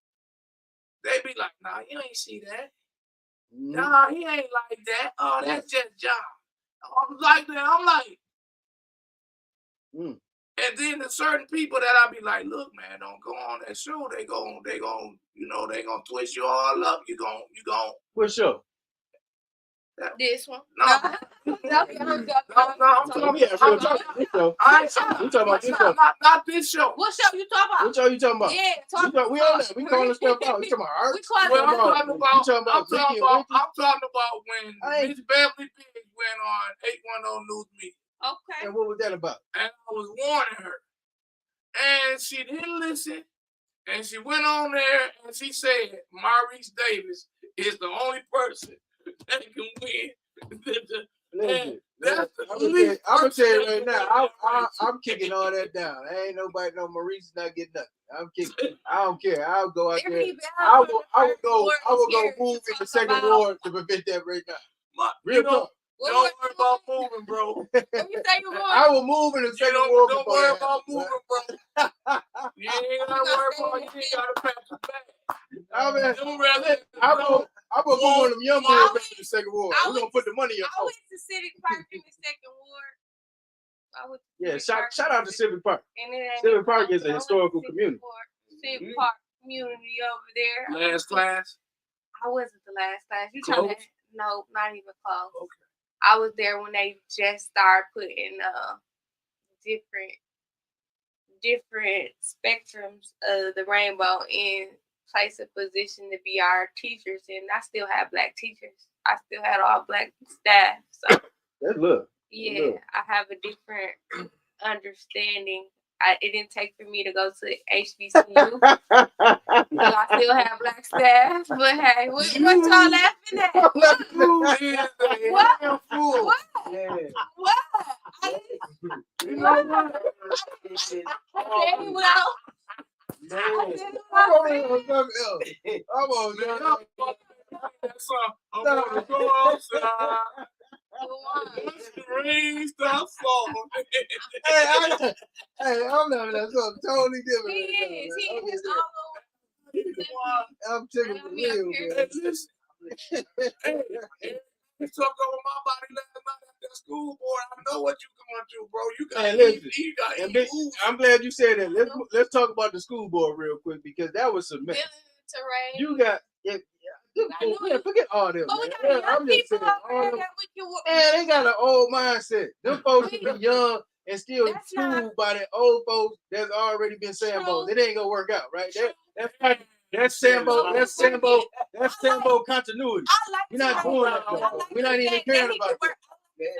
they be like, nah, you ain't see that. Nah, he ain't like that. Oh, that's just John. I'm like that. I'm like, and then the certain people that I be like, look, man, don't go on that show. They gonna twist you all up. You gon'
What show?
This one.
No. I'm talking about this show. Not this show.
What show you talking about?
What show you talking about?
Yeah,
we on that. We calling stuff out. We talking about art.
I'm talking about when Miss Beverly Piggs went on 810 News Media.
Okay.
And what was that about?
And I was warning her. And she didn't listen. And she went on there and she said Maurice Davis is the only person they can win.
Listen,
That's
I'm gonna tell you right now. I'm kicking all that down. Ain't nobody, no Maurice not getting nothing. I'm kicking. I don't care. I'll go out there. I will go move in the second ward to prevent that right now. Real talk.
Don't worry about moving, bro.
I will move in the second ward.
Don't worry about moving, bro. You ain't gotta worry about. You ain't gotta pack your bag.
I'm gonna move one of them young boys back in the second ward. We're gonna put the money up.
I went to Civic Park in the second ward.
Yeah, shout out to Civic Park. Civic Park is a historical community.
Civic Park community over there.
Last class?
I wasn't the last class. You trying to? No, not even close. Okay. I was there when they just started putting different spectrums of the rainbow in place of position to be our teachers, and I still have black teachers. I still had all black staff. So
that's love.
Yeah, I have a different understanding. It didn't take for me to go to HBCU. But I still have black staff. But hey, what y'all laughing at? What?
You know what?
Hey, I'm loving that something totally different.
He is
I'm tickled for real, man.
You took over my body last night at that school board. I know what you going through, bro. You got
I'm glad you said that. Let's talk about the school board real quick because that was some mess. You got forget all them. Man. I'm just saying, they got an old mindset. Them folks be young and still schooled by the old folks that's already been Sambo. It ain't gonna work out, right? That's Sambo continuity. You're not doing that. We're not even caring about that.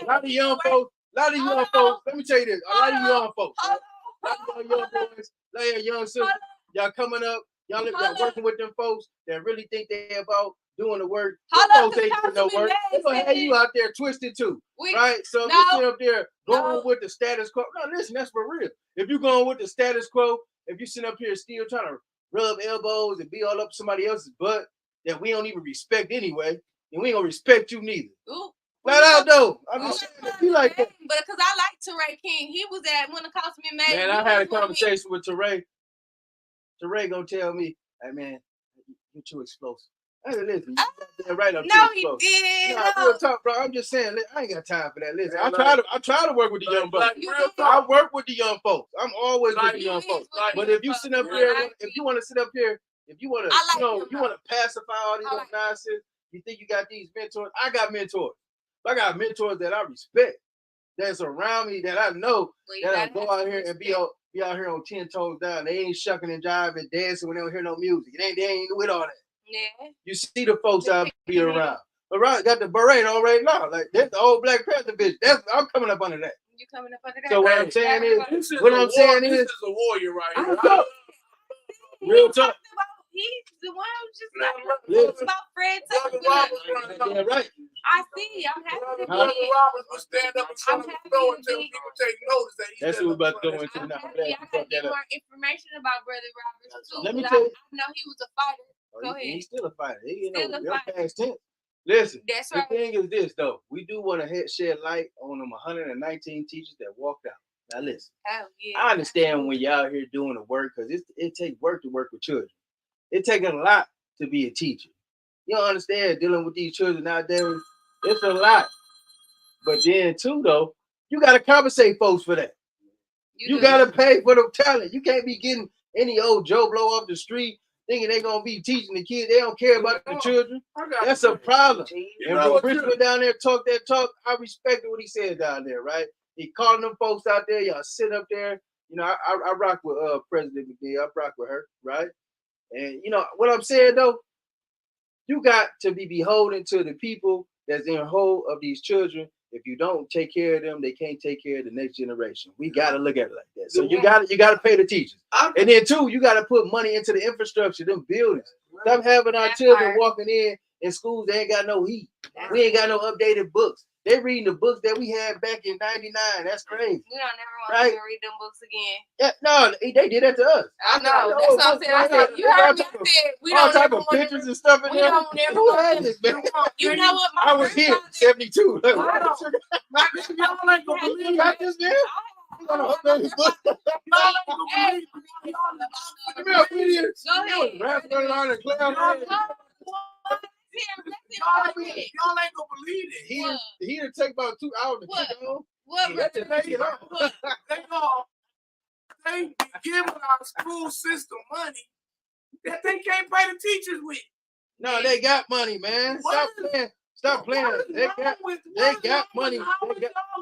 A lot of young folks, let me tell you this. A lot of young folks, a lot of young boys, a lot of young sisters, y'all coming up, y'all working with them folks that really think they about doing the work. Them folks ain't doing no work. They're gonna have you out there twisted too, right? So if you sit up there going with the status quo, no, listen, that's for real. If you're going with the status quo, if you sit up here still trying to rub elbows and be all up somebody else's butt that we don't even respect anyway, and we ain't gonna respect you neither. Flat out though. I'm just saying that you like that.
But because I like Teray King, he was at when the Councilman made.
Man, I had a conversation with Teray. Teray gonna tell me, hey man, you're too explosive. Hey, listen, right up.
No, he did.
Nah, real talk, bro. I'm just saying, I ain't got time for that. Listen, I try to work with the young folks. I work with the young folks. I'm always with the young folks. But if you sit up here, if you want to sit up here, if you want to, you want to pacify all these nonsense, you think you got these mentors. I got mentors. I got mentors that I respect, that's around me, that I know that I go out here and be out here on 10 toes down. They ain't shucking and jiving, dancing when they don't hear no music. They ain't with all that. Yeah. You see the folks out be around. But right, got the beret on right now. Like that's the old Black Panther bitch. I'm coming up under that.
You coming up under that?
So what I'm saying is,
this is a warrior right here.
Real talk.
He's the one who's just like about Fred
Yeah, right.
I see. I'm happy to be.
Roberts will stand up in front of the door until people take notice that he's.
That's what we're about to go into now.
I got to get more information about Brother Roberts too.
Let me tell you.
I know he was a fighter. Go ahead.
He's still a fighter. You're past 10. Listen,
that's right.
The thing is this though. We do want to shed light on them 119 teachers that walked out. Now listen.
Oh, yeah.
I understand when y'all out here doing the work because it takes work to work with children. It takes a lot to be a teacher. You don't understand dealing with these children nowadays. It's a lot. But then too though, you gotta compensate folks for that. You gotta pay for the talent. You can't be getting any old Joe Blow off the street thinking they're gonna be teaching the kids. They don't care about the children. That's a problem. And when Rich went down there talk that talk, I respected what he said down there, right? He calling them folks out there, y'all sit up there. You know, I rock with President McGee. I rock with her, right? And you know what I'm saying though, you got to be beholden to the people that's in hold of these children. If you don't take care of them, they can't take care of the next generation. We got to look at it like that. So you got to pay the teachers, and then too, you got to put money into the infrastructure, them buildings. Stop having our children walking in in schools, they ain't got no heat. We ain't got no updated books. They reading the books that we had back in '99. That's crazy.
We don't never want to read them books again.
Yeah, no, they did that to us.
I know. That's what I'm saying. I said, you heard me. I said, we
all
don't
type
never
of pictures and stuff in
we
there.
don't never
Who had this, man?
You know what?
I was here, 72. Like,
y'all ain't gonna believe
you got this, man? You got to update his book.
Y'all ain't gonna believe
Give me a video.
Go ahead.
Rap on and clown.
y'all ain't gonna believe it.
He'll take about 2 hours to kick on.
What?
Let the make it on.
They be giving our school system money that they can't pay the teachers with.
No, they got money, man. Stop playing. Stop playing. They got money.
How is y'all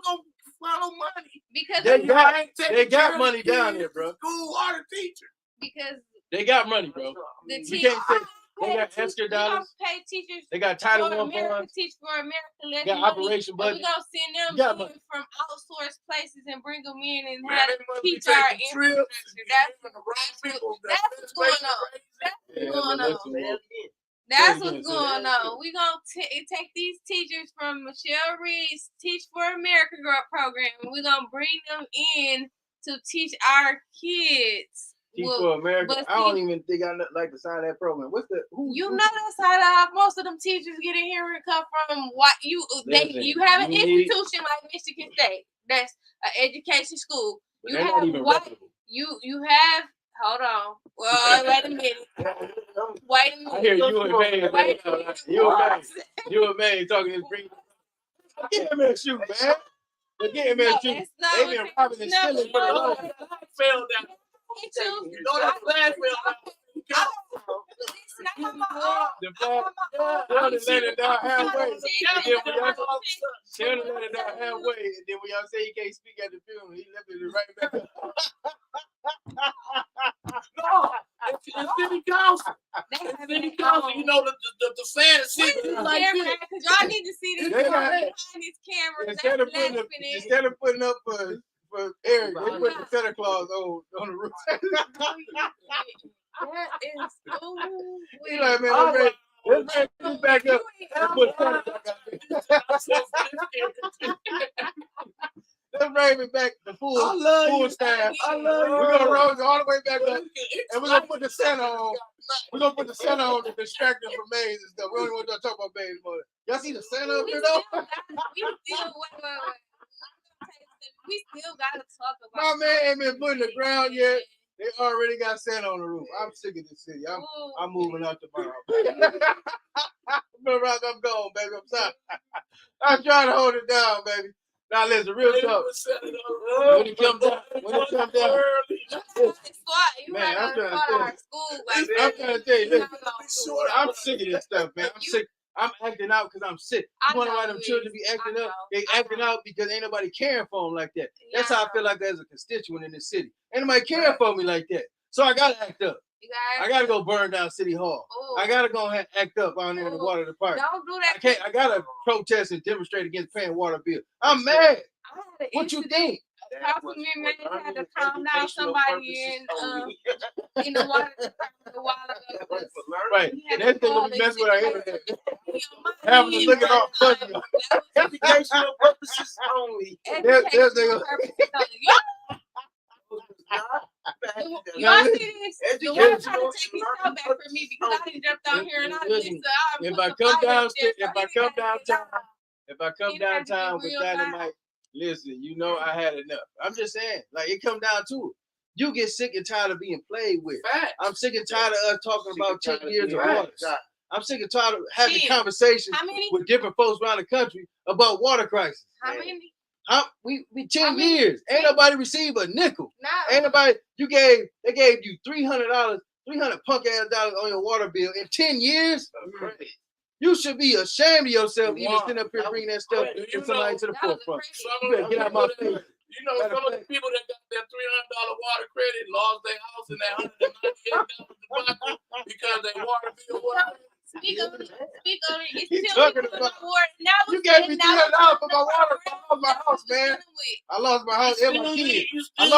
gonna follow money?
Because
they got money down there, bro.
School or the teacher.
Because
they got money, bro.
The
you can't say they got extra dollars.
Pay teachers.
They got Title I funds.
Teach for America.
Got operation budget.
We're gonna send them in from outsourced places and bring them in and have them teach our infrastructure. That's what's going on. That's what's going on. We're gonna take these teachers from Michelle Reed's Teach for America program, and we're gonna bring them in to teach our kids.
Teach for America. I don't even think I like to sign that program. What's the
that's how most of them teachers get in here and come from. What you have an institution like Michigan State. That's an education school. You have you have. Hold on. Well, wait a minute. Wait a minute.
I hear you and May. You and May talking this green. Get him in a shoot, man. Get him in a shoot. They been robbing and stealing for the long.
Fell down. You know that flag fell down.
The flag, they'll let it down halfway. They'll let it down halfway, and then when y'all say he can't speak at the funeral, he left it right back up.
No, it's city council. City council, you know the fans see
like this. Because y'all need to see this behind these cameras.
Instead of putting up for Eric, they put the Santa Claus on the roof.
That is so
weird. Like, man, let's back up and put Santa back up. Let's bring it back the full staff. We're gonna roll it all the way back up, and we're gonna put the Santa on. We're gonna put the Santa on to distract them from Maze and stuff. We don't even want to talk about Maze anymore. Y'all see the Santa up here though?
We still gotta talk about.
My man ain't been put in the ground yet. They already got Santa on the roof. I'm sick of this city. I'm moving out tomorrow. I'm gone, baby. I'm sorry. I'm trying to hold it down, baby. Now listen, real talk. When it comes down, man, I'm trying to tell you, listen, I'm sick of this stuff, man. I'm sick. I'm acting out because I'm sick. You wonder why them children be acting up? They acting out because ain't nobody caring for them like that. That's how I feel like as a constituent in this city. Ain't nobody caring for me like that. So I gotta act up. I gotta go burn down City Hall. I gotta go ahead and act up on there in the water department.
Don't do that.
I gotta protest and demonstrate against paying water bill. I'm mad. What you think?
Councilman had to calm down somebody in the water department a while ago.
Right. And that thing will be messing with our internet. Having to look at all fuzzy.
Educational purposes only.
Educational purposes only. Y'all see this? The one trying to take his stuff back from me because I didn't jump out here and I listened.
If I come downtown with Dynamite, listen, you know I had enough. I'm just saying, like it come down to it. You get sick and tired of being played with. I'm sick and tired of us talking about 10 years of water. I'm sick and tired of having conversations with different folks around the country about water crisis.
How many?
We 10 years. Ain't nobody received a nickel. No. Ain't nobody. They gave you $300 punk ass dollars on your water bill in 10 years. You should be ashamed of yourself even sitting up here bringing that stuff to somebody to the forefront. You better get out my face.
You know, some of the people that got their $300 water credit lost their house and their $198 debacle because their water bill was. Speak on it. It's still water. Now
you gave me $300 for my water. I was my house, man. I lost my house and my kids. I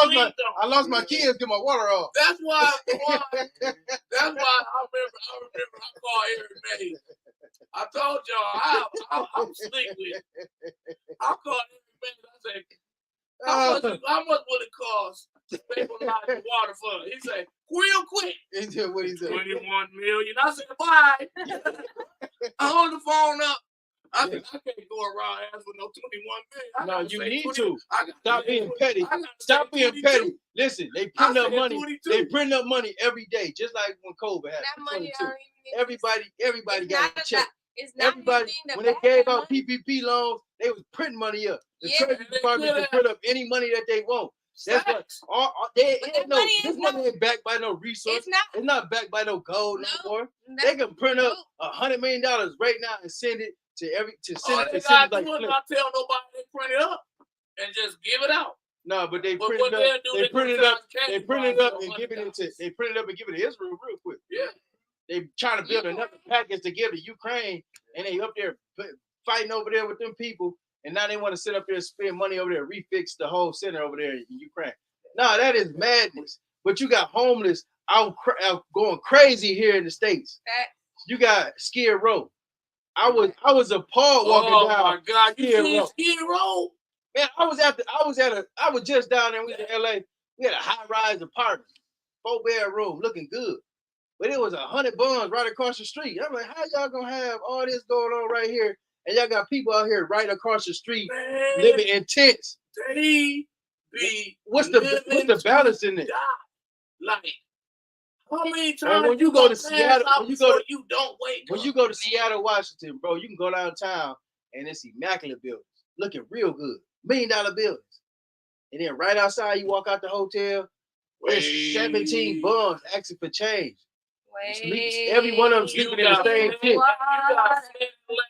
lost my kids. Get my water off.
That's why. That's why I remember. I call every May. I told y'all I'm slick with it. I call every May. I say, how much will it cost to pay for my water for? He said, real quick.
He said, what he said?
21 million. I said, bye. I hold the phone up. I said, I can't go around asking for no 21 million.
No, you need to. Stop being petty. Stop being petty. Listen, they print up money. 22. They print up money every day, just like when COVID happened. Everybody got a check. Everybody, when they gave out PPP loans, they was printing money up. The Treasury Department can print up any money that they want. That's what this money ain't backed by no resource. It's not backed by no gold no more. They can print up $100 million right now and send it to cities like Flint.
Not tell nobody they print it up and just give it out.
No, but they print it up. They print it up and give it to Israel real quick.
Yeah.
They trying to build another package to give to Ukraine, and they up there fighting over there with them people, and now they want to sit up there and spend money over there, refix the whole center over there in Ukraine. No, that is madness. But you got homeless out going crazy here in the States. You got Skid Row. I was appalled walking down.
Oh my God, you see Skid Row?
Man, I was just down there. We was in LA. We had a high-rise apartment, 4-bedroom, looking good. But it was 100 buns right across the street. I'm like, how y'all gonna have all this going on right here? And y'all got people out here right across the street living in tents. What's the balance in it?
Like, how many times
when you go to Seattle,
when
you go to Seattle, Washington, bro, you can go downtown and it's immaculate buildings, looking real good, $1 million buildings. And then right outside, you walk out the hotel, there's 17 bums asking for change. Every one of them sleeping in the same tent.
You got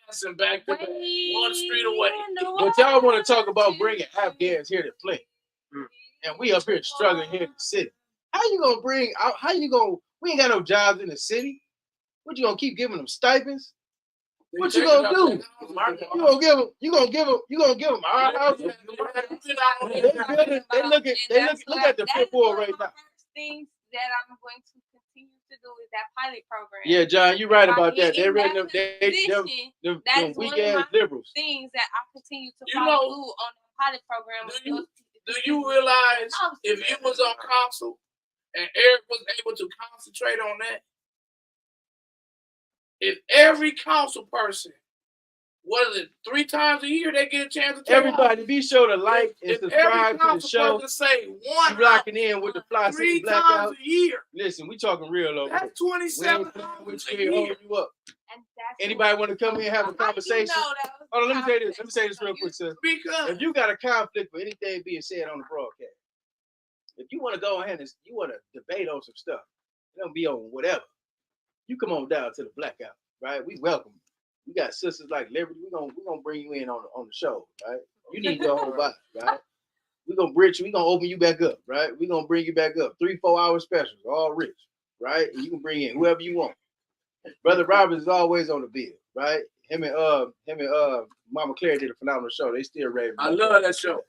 Lansing back to back, one street away.
But y'all want to talk about bringing Afghans here to Flint, and we up here struggling here in the city. How you gonna bring out? We ain't got no jobs in the city. What you gonna keep giving them stipends? What you gonna do? You gonna give them our house? They look at the Pt.4 right now.
Things that I'm going to continue to do is that pilot program.
Yeah, John, you're right about that. They read them weak ass liberals.
Things that I continue to follow through on the pilot program.
Do you realize if you was on council and Eric was able to concentrate on that, if every council person, what is it, 3 times a year they get a chance to
everybody be sure to like and subscribe to the show. You locking in with the Fli-City Blackout
3 times a year.
Listen, we talking real over
That's 27 hours a year.
You up. Anybody want to come in and have a conversation? Hold on, let me say this real quick, sis.
Because
if you got a conflict with anything being said on the broadcast, if you want to go ahead and you want to debate on some stuff, it don't be on whatever. You come on down to the Blackout, right? We welcome you. We got sisters like Liberty. We're gonna bring you in on the show, right? You need your whole body, right? We're gonna bridge you, we're gonna open you back up, right? We're gonna bring you back up. 3-4 hour specials, all rich, right? And you can bring in whoever you want. Brother Robert is always on the bill, right? Him and Mama Claire did a phenomenal show. They still raving.
I love that show.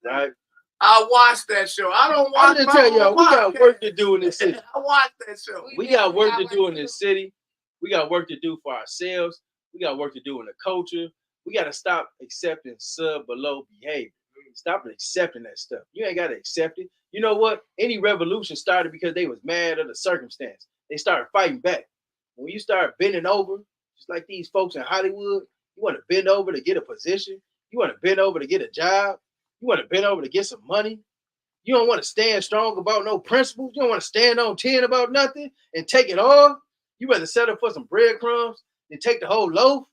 Right?
I watched that show. I don't watch.
I'm just tell y'all, we got work to do in this city.
I watched that show.
We got work to do in this city. We got work to do for ourselves. We got work to do in the culture. We got to stop accepting below behavior. Stop accepting that stuff. You ain't got to accept it. You know what? Any revolution started because they was mad at the circumstance. They started fighting back. When you start bending over, just like these folks in Hollywood, you want to bend over to get a position. You want to bend over to get a job. You want to bend over to get some money. You don't want to stand strong about no principles. You don't want to stand on 10 about nothing and take it all. You rather settle for some breadcrumbs and take the whole loaf.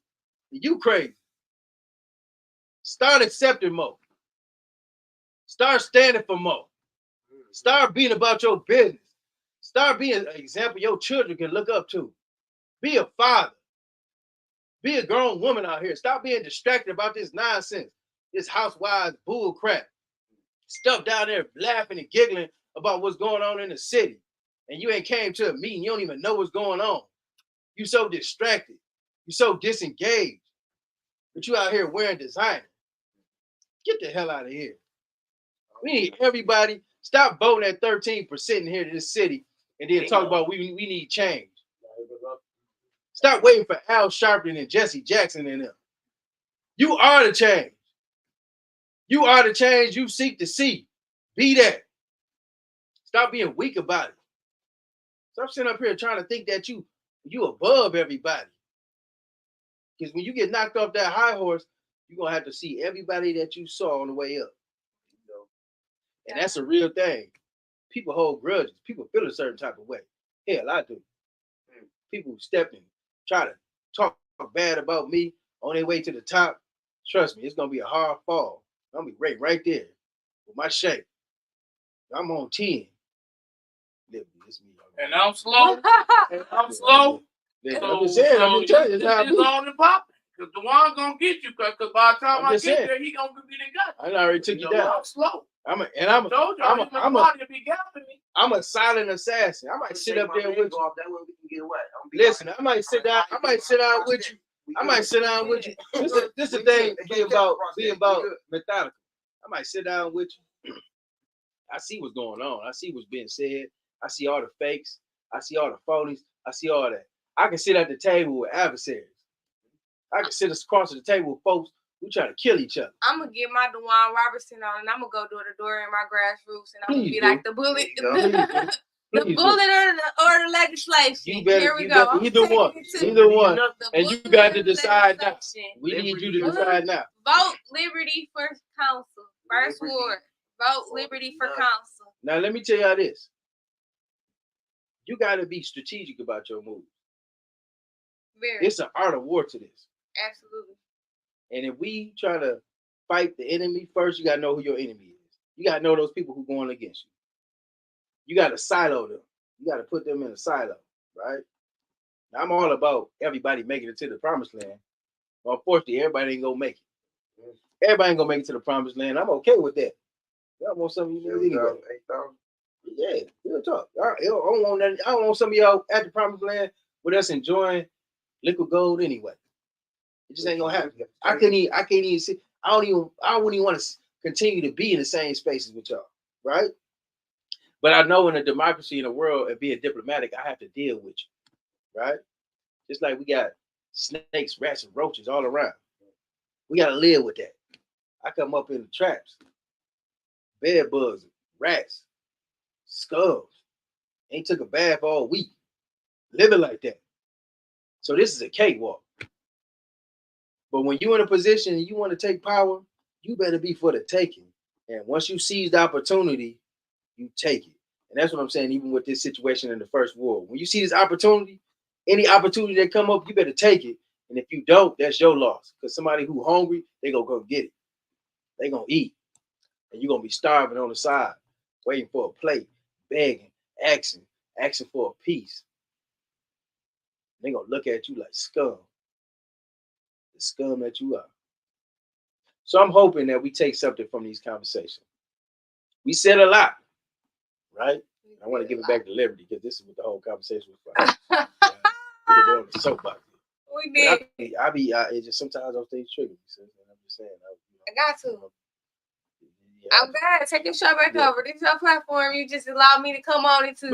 You crazy. Start accepting more. Start standing for more. Start being about your business. Start being an example your children can look up to. Be a father. Be a grown woman out here. Stop being distracted about this nonsense, this housewives bull crap. Stuff down there laughing and giggling about what's going on in the city. And you ain't came to a meeting. You don't even know what's going on. You so distracted. You so disengaged. But you out here wearing designer. Get the hell out of here. We need everybody. Stop voting at 13% in here in this city and then talk about we need change. Stop waiting for Al Sharpton and Jesse Jackson and them. You are the change. You are the change you seek to see. Be that. Stop being weak about it. Stop sitting up here trying to think that you above everybody. Because when you get knocked off that high horse, you're going to have to see everybody that you saw on the way up. You know? And that's a real thing. People hold grudges. People feel a certain type of way. Hell, I do. People who step in, try to talk bad about me on their way to the top. Trust me, it's going to be a hard fall. I'm going to be right there with my shape. I'm on 10.
And I'm slow. I'm slow.
I'm just saying, I'm just telling you, it's how I
it's on and popping. Because DeWaun gonna get you, because by the time I get there, he gonna be the guy.
I already took you down.
I'm slow.
I'm a silent assassin. I might sit up there with you.
That way we can get away.
Listen, I might sit down with you. I might sit down with you. This is the thing being about methodical. I might sit down with you. I see what's going on. I see what's being said. I see all the fakes. I see all the phonies. I see all that. I can sit at the table with adversaries. I can sit across the table with folks who try to kill each other.
I'm going to get my DeWaun Robertson on, and I'm going to go door to door in my grassroots, and I'm going to be like the bullet. The bullet or the legislation. Here we go.
Either one. And you got to decide now. We need you to decide now.
Vote Liberty for council. First ward. Vote Liberty for council.
Now, let me tell y'all this. You got to be strategic about your moves.
Very.
It's an art of war to this.
Absolutely.
And if we try to fight the enemy first, you got to know who your enemy is. You got to know those people who are going against you. You got to silo them. You got to put them in a silo, right? Now, I'm all about everybody making it to the promised land. But unfortunately, everybody ain't going to make it. Everybody ain't going to make it to the promised land. I'm okay with that. I want some of you anyway. Yeah, real talk. I don't want some of y'all at the promised land with us enjoying liquid gold anyway. It just ain't gonna happen. I can't even see. I wouldn't even want to continue to be in the same spaces with y'all, right? But I know in a democracy in a world and being diplomatic, I have to deal with you, right? Just like we got snakes, rats, and roaches all around. We gotta live with that. I come up in the traps, bed bugs, rats, skulls. Ain't took a bath all week. Living like that. So this is a cakewalk. But when you're in a position and you want to take power, you better be for the taking. And once you seize the opportunity, you take it. And that's what I'm saying, even with this situation in the first war. When you see this opportunity, any opportunity that come up, you better take it. And if you don't, that's your loss. Because somebody who hungry, they gonna go get it. They gonna eat. And you're gonna be starving on the side, waiting for a plate, begging, asking for a piece. They gonna look at you like scum. The scum that you are. So I'm hoping that we take something from these conversations. We said a lot, right? I want to give it back to Liberty because this is what the whole conversation was about. We're on the soapbox.
We did.
It just sometimes those things trigger me. So I'm just saying.
I got to. I'm glad. Take your show back over. This is your platform. You just allowed me to come on and to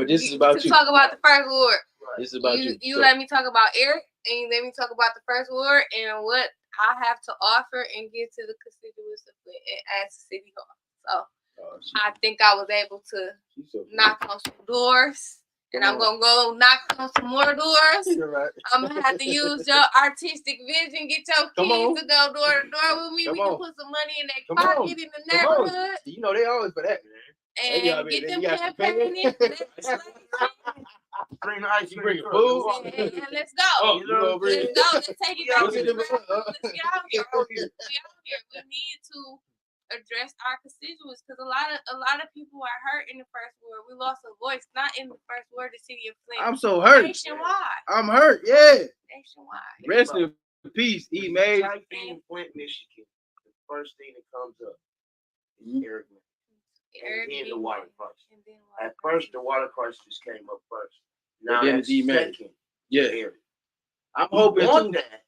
talk about the first ward.
This is about you.
You let me talk about Eric, and you let me talk about the first ward and what I have to offer and give to the constituents of Flint at City Hall. So I think I was able to knock on some doors. And I'm going to go knock on some more doors.
Right.
I'm going to have to use your artistic vision. Get your kids to go door to door with me. We can put some money in their pocket in the neighborhood.
You know, they always for that.
And get them campaigning.
Bring the ice
cream. Bring the food.
And let's go. Let's go. Let's take it back. Let's get out here. We need to address our constituents because a lot of people are hurt in the first ward. We lost a voice, not in the first ward, the city of Flint.
I'm so hurt.
Nationwide.
I'm hurt. Yeah.
Nationwide.
Rest in peace, E. May.
Type in Flint, Michigan. The first thing that comes up is Eric. And then the water crisis. At first, the water crisis came up first. Now that's second.
Yeah.
Eric.
I'm hoping
on that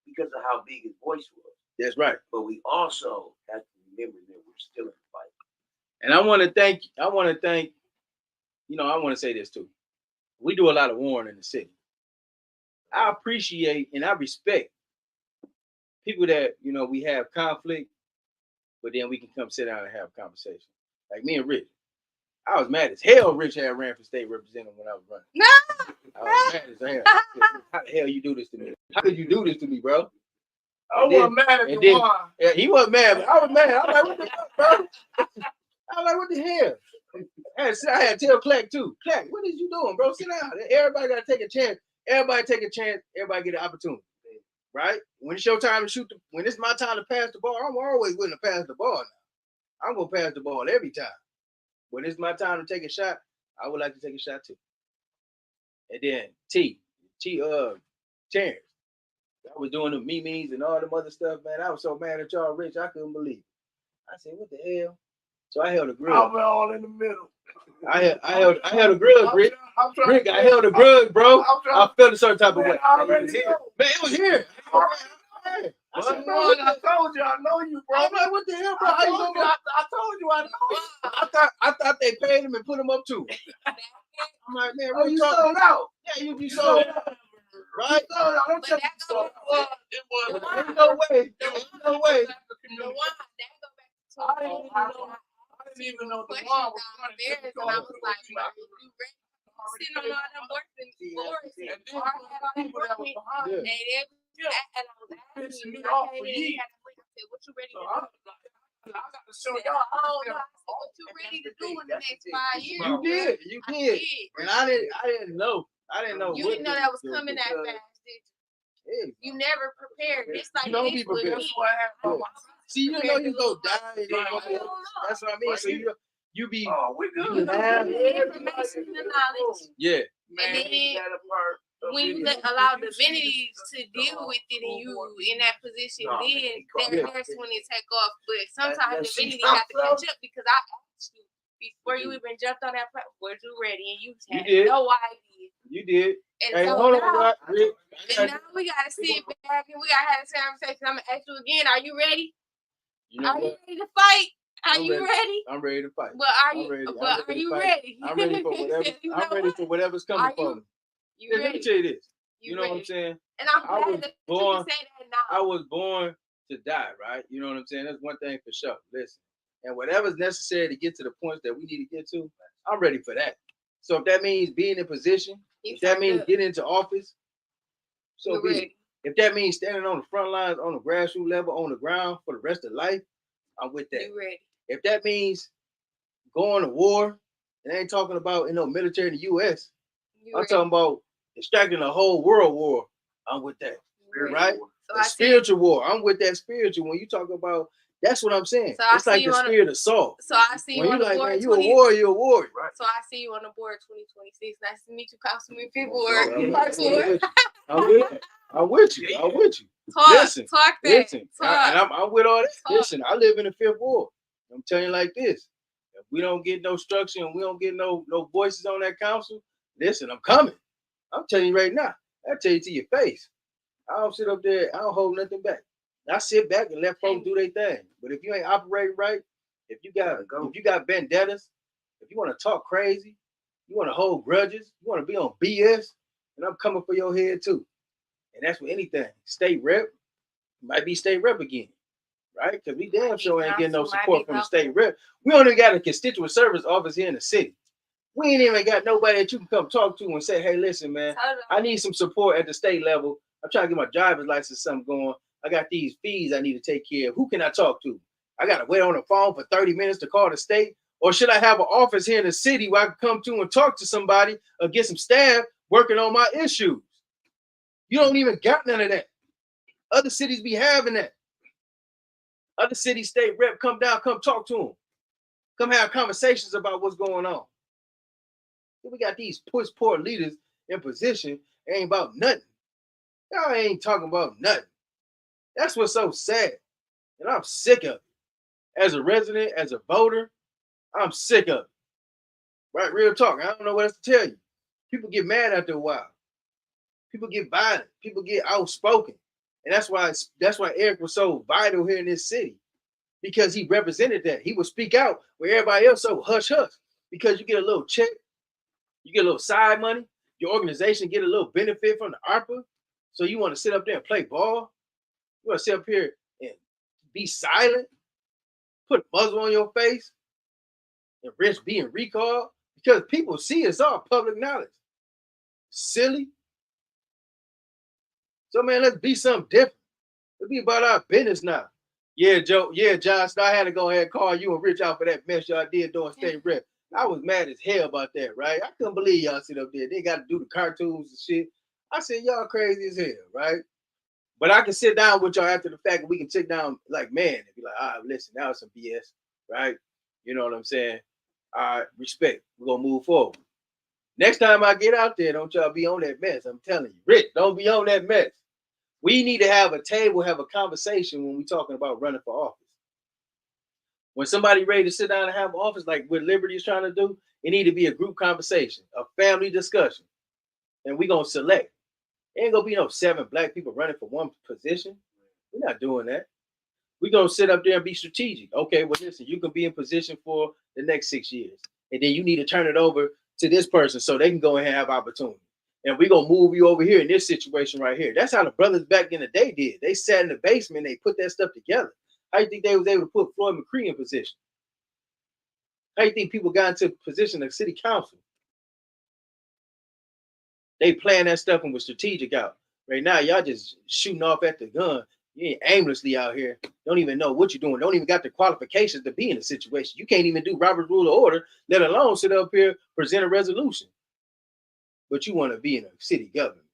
because of how big his voice was.
That's right.
But we also have to remember that we're still in the fight.
And I want to thank, I want to say this too. We do a lot of warring in the city. I appreciate and I respect people that, we have conflict, but then we can come sit down and have a conversation. Like me and Rich. I was mad as hell Rich had ran for state representative when I was running.
No!
I was mad as hell. How the hell you do this to me? How could you do this to me, bro?
I wasn't mad at DeWaun.
Yeah, he wasn't mad, but I was mad. I was like, what the fuck, bro? I was like, what the hell? I had to tell Clack too. Clack, what is you doing, bro? Sit down. Everybody got to take a chance. Everybody take a chance. Everybody get an opportunity. Right? When it's your time to shoot, when it's my time to pass the ball, I'm always willing to pass the ball now. I'm going to pass the ball every time. When it's my time to take a shot, I would like to take a shot too. And then Terrence. I was doing the memes and all them other stuff, man. I was so mad at y'all, Rich, I couldn't believe it. I said, what the hell? So I held a grudge.
I'm all in the middle.
I held a grudge, Rick. Rick, I held a grudge, bro. I felt a certain type of way. Man, it was here.
I told you, I know you, bro.
I'm like, what the hell, bro?
I told you, I know you.
I thought they paid him and put him up too. I'm like, man,
you sold out.
Yeah, you sold out. Right?
Don't tell me so.
It was. There's no way. There's no way.
I didn't even know DeWaun was running.
And I was like, bro, you ready? Sitting on all them works and floors and all that work. And I was asking you, I came in and had a I said, what you ready to do?
I got to show y'all.
What you ready to do in the next 5 years?
You did. And I didn't know. You
didn't know that was coming that fast, did you? You never prepared. It's like this with me.
See, you know you go die. That's what I mean. So you be.
Oh, we good.
You have the information and the knowledge.
Yeah.
And then when you allow divinities to deal with it and you in that position, then that's when it take off. But sometimes divinity got to catch up because I asked you before you even jumped on that platform, were you ready? And you had no idea.
You did.
And
hey,
so
hold
now,
on, Rick.
And now we gotta sit back and we gotta have this conversation. I'm gonna ask you again. Are you ready?
You know
are you ready to fight? Are you ready?
I'm ready to fight.
But are you ready?
I'm ready for whatever. I'm ready for whatever's coming for me. Let me tell you this. You know what I'm saying?
And I'm glad that you can say that now.
I was born to die, right? You know what I'm saying? That's one thing for sure. Listen, and whatever's necessary to get to the points that we need to get to, I'm ready for that. So if that means being in position, if that means getting into office, so be it. If that means standing on the front lines, on the grassroots level, on the ground for the rest of life, I'm with that.
You ready?
If that means going to war, and I ain't talking about military in the U.S. I'm talking about extracting a whole world war. I'm with that, right? So spiritual war. I'm with that spiritual. When you talk about, that's what I'm saying. So it's like the spirit of Saul.
So I see you on the board.
Man, you a warrior, you're a warrior, right?
So I see you on the board 2026. Nice to meet you, Councilman people.
I'm with you. Talk that. Listen. And I'm with all that. Listen, I live in the 5th ward. I'm telling you like this. If we don't get no structure and we don't get no voices on that council, listen, I'm coming. I'm telling you right now. I tell you to your face. I don't sit up there. I don't hold nothing back. I sit back and let folks do their thing. But if you ain't operating right, if you got vendettas, if you want to talk crazy, you want to hold grudges, you want to be on BS, and I'm coming for your head too. And that's with anything. State rep, might be state rep again, right? Because we damn sure ain't getting no support from the state rep. We don't even got a constituent service office here in the city. We ain't even got nobody that you can come talk to and say, hey, listen, man, I need some support at the state level. I'm trying to get my driver's license something going. I got these fees I need to take care of. Who can I talk to? I got to wait on the phone for 30 minutes to call the state? Or should I have an office here in the city where I can come to and talk to somebody or get some staff working on my issues? You don't even got none of that. Other cities be having that. Other city state rep come down, come talk to them. Come have conversations about what's going on. We got these poor leaders in position. It ain't about nothing. Y'all ain't talking about nothing. That's what's so sad. And I'm sick of it. As a resident, as a voter, I'm sick of it. Right? Real talk. I don't know what else to tell you. People get mad after a while. People get violent. People get outspoken. And that's why Eric was so vital here in this city, because he represented that. He would speak out where everybody else so hush hush, because you get a little check, you get a little side money, your organization get a little benefit from the ARPA. So you want to sit up there and play ball? You want to sit up here and be silent, put a muzzle on your face, and risk being recalled? Because people see it's all public knowledge. Silly. So man, let's be something different. Let's be about our business now. Yeah, Joe. Yeah, Josh. I had to go ahead and call you and Rich out for that mess y'all did during state rep. I was mad as hell about that, right? I couldn't believe y'all sit up there. They got to do the cartoons and shit. I said, y'all crazy as hell, right? But I can sit down with y'all after the fact and we can sit down like man and be like, all right, listen, that was some BS, right? You know what I'm saying? All right, respect. We're going to move forward. Next time I get out there, don't y'all be on that mess. I'm telling you. Rich, don't be on that mess. We need to have a table, have a conversation when we're talking about running for office. When somebody ready to sit down and have office, like what Liberty is trying to do, it need to be a group conversation, a family discussion. And we're going to select. There ain't going to be no 7 black people running for one position. We're not doing that. We're going to sit up there and be strategic. Okay, well, listen, you can be in position for the next 6 years. And then you need to turn it over to this person so they can go ahead and have opportunity. And we're going to move you over here in this situation right here. That's how the brothers back in the day did. They sat in the basement, they put that stuff together. How do you think they was able to put Floyd McCree in position? How do you think people got into position of city council? They planned that stuff and was strategic out. Right now, y'all just shooting off at the gun. You ain't aimlessly out here. Don't even know what you're doing. Don't even got the qualifications to be in a situation. You can't even do Robert's Rule of Order, let alone sit up here, present a resolution. But you want to be in a city government.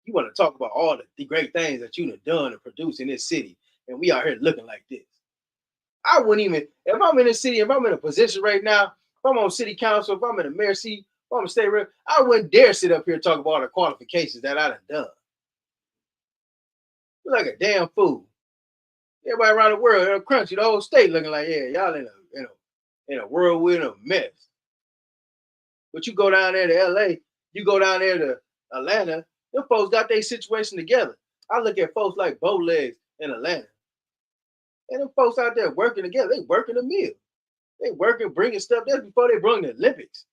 You want to talk about all the great things that you have done and produced in this city. And we out here looking like this. I wouldn't even, if I'm in a city, if I'm in a position right now, if I'm on city council, if I'm in a mayor seat, if I'm a state rep, I wouldn't dare sit up here and talk about all the qualifications that I done done. You're like a damn fool. Everybody around the world, crunchy, the whole state looking like, yeah, y'all in a whirlwind of mess. But you go down there to LA, you go down there to Atlanta, them folks got their situation together. I look at folks like Bowlegs in Atlanta. And them folks out there working together, they working a meal. They working, bringing stuff. That's before they brought the Olympics.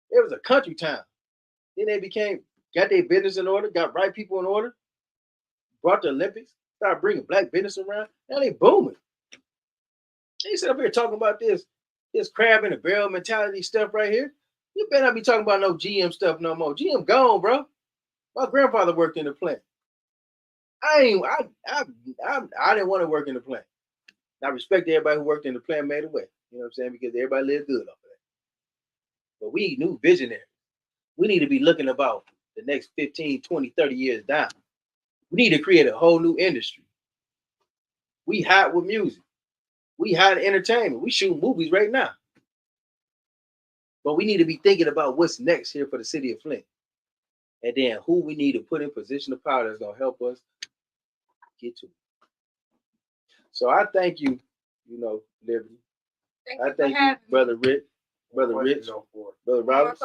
It was a country town. Then they got their business in order, got right people in order, brought the Olympics, started bringing black business around. Now they booming. They sit up here talking about this crab in a barrel mentality stuff right here. You better not be talking about no GM stuff no more. GM gone, bro. My grandfather worked in the plant. I didn't want to work in the plant. I respect everybody who worked in the plant, made a way. You know what I'm saying? Because everybody lived good off of that. But we new visionaries. We need to be looking about the next 15, 20, 30 years down. We need to create a whole new industry. We hot with music. We hot in entertainment. We shoot movies right now. But we need to be thinking about what's next here for the city of Flint. And then who we need to put in position of power that's going to help us get to it. So I thank you, Liberty. I thank you, Brother Rich, Brother Roberts.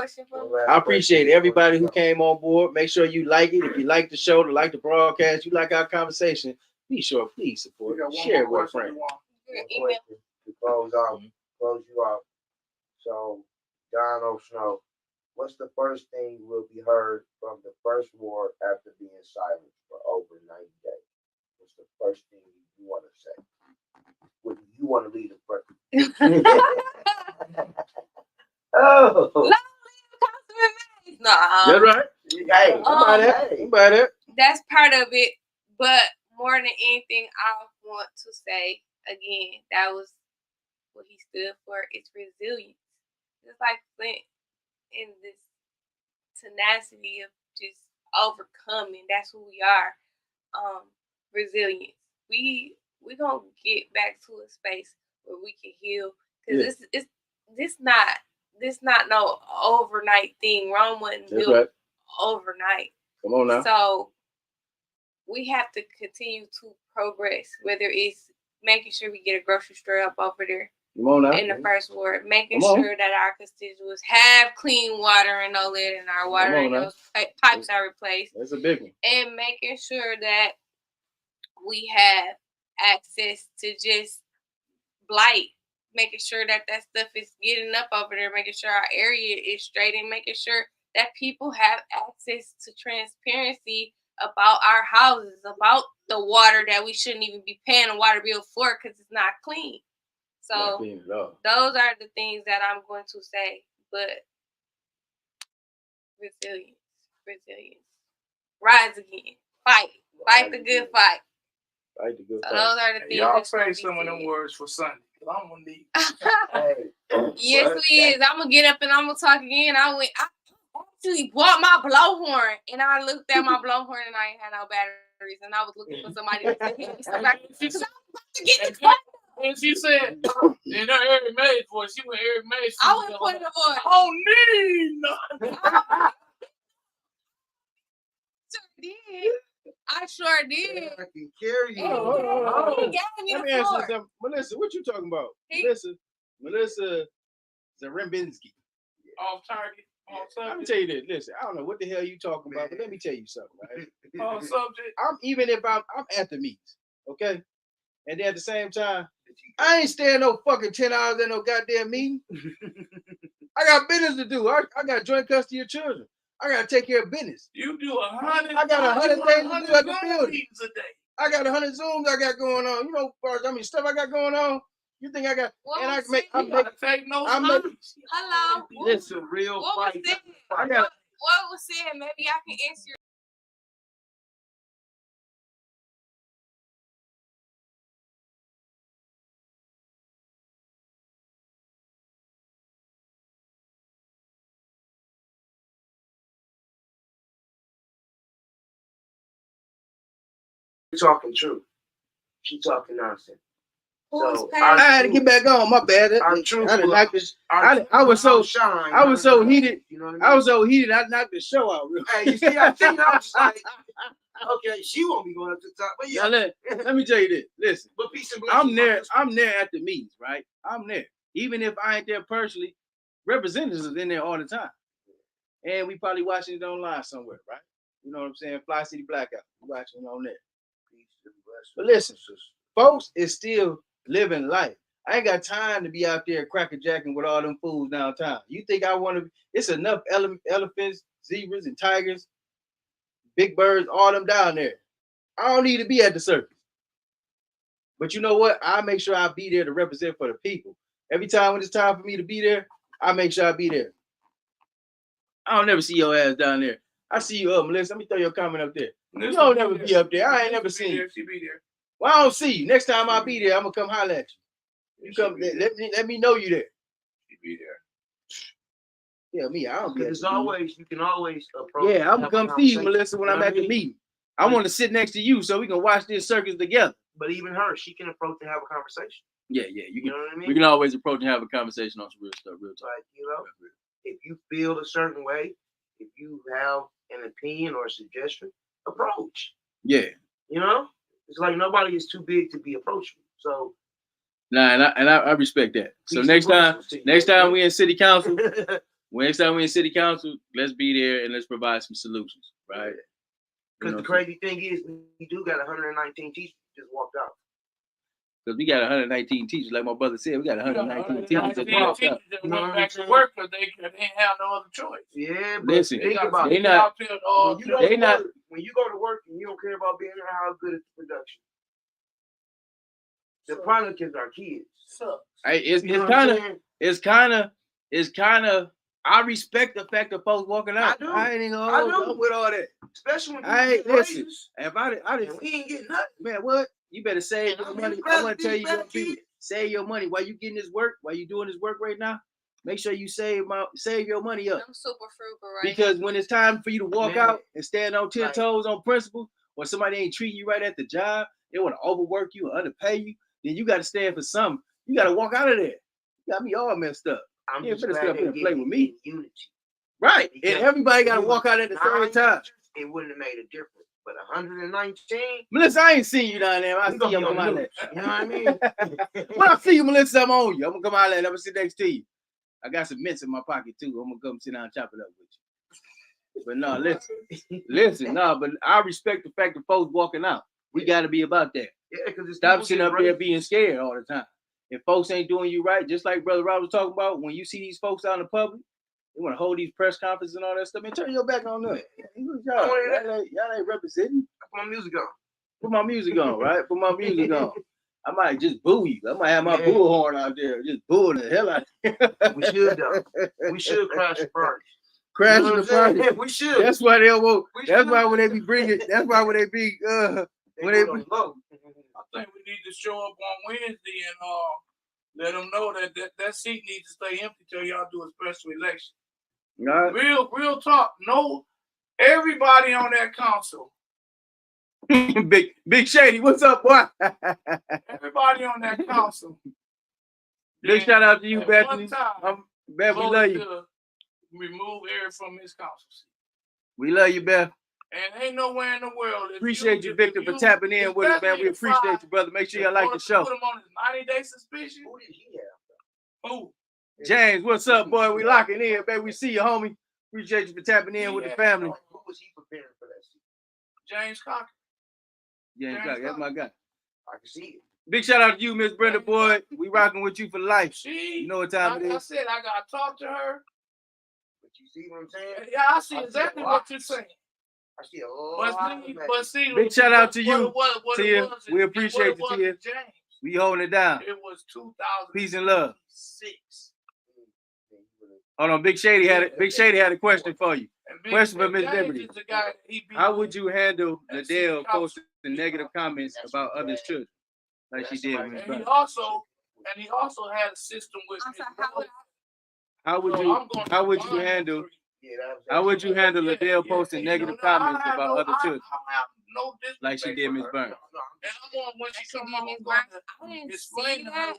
I appreciate everybody who came on board. Make sure you like it. If you like the show, like the broadcast, you like our conversation, be sure, please support it. Share it with a friend.
To close you out. So, Don O'Snow, what's the first thing will be heard from the first ward after being silent for over 90 days? What's the first thing you want to say? What do you want to lead the first?
No.
That's right. Hey,
that's part of it. But more than anything, I want to say again, that was what he stood for. It's resilience. It's like Flint in this tenacity of just overcoming. That's who we are. Resilience. We gonna get back to a space where we can heal. Because this not no overnight thing. Rome wasn't built overnight.
Come on now.
So we have to continue to progress, whether it's making sure we get a grocery store up over there, in the first ward, making sure that our constituents have clean water and no lead in our water and those pipes are replaced.
That's a big one.
And making sure that we have access to just blight, making sure that stuff is getting up over there, making sure our area is straight, and making sure that people have access to transparency about our houses, about the water that we shouldn't even be paying a water bill for because it's not clean. So those are the things that I'm going to say. But resilience, rise again, fight the good fight.
Fight the good
So
fight.
those are the things.
Y'all say some of them words for Sunday. I'm gonna need.
Yes, we is. I'm gonna get up and I'm gonna talk again. I actually bought my blowhorn, and I looked at my blowhorn, and I ain't had no batteries, and I was looking for somebody to give me some batteries because I was about to get the.
And she said, in her Eric Mays voice, she went Eric Mays.
I went put it on.
I don't need nothing.
I sure did.
I can carry you.
Let me ask you something. Melissa, what you talking about? Melissa Zarembinski.
Off target.
Let me tell you this. Listen, I don't know what the hell you talking about, but let me tell you something, right?
Off subject.
Even if I'm at the meetings, okay? And then at the same time, I ain't staying no fucking 10 hours in no goddamn meeting. I got business to do. I got joint custody of children. I gotta take care of business.
You do 100.
I got 100 things to do at the building.
A day.
I got 100 Zooms I got going on. You know, I mean, stuff I got going on. You think I got?
What
and I
was
make.
said? Hello.
It's a real
what
fight.
Was said?
I got.
What was said? Maybe I can answer your.
Talking true. She talking nonsense.
So
I had to get back on. My bad. I didn't knock this. I was so heated. You know what I mean? I was so heated. I knocked the show out.
Hey, you see, I think I was like, okay, she won't be going up to the top. But yeah,
now, let me tell you this. Listen,
but peace and blessings.
I'm there at the meetings, right? I'm there. Even if I ain't there personally, representatives is in there all the time. And we probably watching it online somewhere, right? You know what I'm saying? Fli-City Blackout. We watching it on there. But listen, folks is still living life. I ain't got time to be out there crackerjacking with all them fools downtown. You think I want to? It's enough elephants, zebras, and tigers, big birds, all them down there. I don't need to be at the circus. But you know what? I make sure I be there to represent for the people. Every time when it's time for me to be there, I make sure I be there. I don't never see your ass down there. I see you up, Melissa. Let me throw your comment up there. You don't never be up there. I ain't never seen you.
She be there.
Well, I don't see you. Next time I'll be there, I'm gonna come holler at you. You come, let me know you there.
She be there.
Yeah, me. I don't.
Because you can always approach.
Yeah, I'm gonna come see you, Melissa, when I'm at the meeting. I want to sit next to you so we can watch this circus together.
But even her, she can approach and have a conversation.
Yeah, you can.
You know what I mean?
We can always approach and have a conversation on some real stuff, real talk.
Like, you know, if you feel a certain way, if you have an opinion or a suggestion, approach.
Yeah.
You know, it's like nobody is too big to be approachable. So.
Nah, and I respect that. So next time we in city council, let's be there and let's provide some solutions, right?
Because the crazy thing is, we do got 119 teachers just walked out.
Because we got 119 teachers, like my brother said, we got 119 teachers that walked out.
That went back to work because they didn't have no other choice.
Yeah, but
listen,
think about it. When you go to work and you don't care about being there, how good is the production? The product is our kids.
It's kind of. I respect the fact of folks walking out.
I do.
I ain't gonna with all that.
Especially when
I listen. If I didn't,
we ain't getting nothing.
Man, what? You better save your money. I want to tell you, save your money while you getting this work. While you doing this work right now, make sure you save your money up.
I'm super frugal, right?
Because when it's time for you to walk out and stand on 10 toes on principle, or somebody ain't treating you right at the job, they want to overwork you and underpay you, then you got to stand for something. You got to walk out of there. You got me all messed up.
I'm
you
just
better step in and play with me.
Unity.
Right. And everybody got to walk out at the same time.
It wouldn't have made a difference. But 119.
Melissa, I ain't seen you down there. I see you. I'm gonna come out there.
You know what I mean?
When I see you, Melissa, I'm on you. I'm gonna come out there and I'm gonna sit next to you. I got some mints in my pocket too. I'm gonna come sit down and chop it up with you. But no, listen, no, but I respect the fact that folks walking out. We gotta be about that.
Yeah, because
stop sitting up there being scared all the time. If folks ain't doing you right, just like Brother Rob was talking about, when you see these folks out in the public, they want to hold these press conferences and all that stuff. Man, turn your back on them. Y'all ain't representing.
Put my music on.
Put my music on, right? Put my music on. I might just boo you. I might have my bullhorn out there, just booing the hell out of you.
We should though. We should crash the party.
Crash the party.
We should.
That's why they won't. That's why when they be bringing. That's why when they be when they be
low. I think we need to show up on Wednesday and let them know that seat needs to stay empty till y'all do a special election.
Right.
Real talk. No, everybody on that council.
Big Shady, what's up, boy?
Everybody on that council.
Big shout out to you, Bethany. Beth, we love you.
Remove Eric from his council seat.
We love you, Beth.
And ain't nowhere in the world.
Appreciate you, Victor, for tapping in with us, man. We appreciate you, brother. Make sure y'all like the show.
Put him on his 90-day suspension.
Who did he have?
Who?
James, what's up, boy? We locking in, baby. We see you, homie. Appreciate you for tapping in with the family.
Who was he preparing for that seat?
James Cocker.
James Cocker, that's my guy.
I can see it.
Big shout out to you, Miss Brenda, boy. We rocking with you for life. You know what time
like
it is.
I said, I got to talk to her.
But you see what I'm saying?
Yeah, I see exactly what you're saying.
I see a lot.
But see,
big shout out to you, Tia. We appreciate you, Tia.
James.
We holding it down.
It was 2006.
Peace and love. Hold on, Big Shady had a question for you. Question for Miss Liberty. How would you handle Liddell posting negative comments about others' children, like she did with his brother?
And he also had a system with
How would you handle Liddell posting negative comments about other children, like she did Miss Burns?
And I'm on when she come on,
I didn't see that.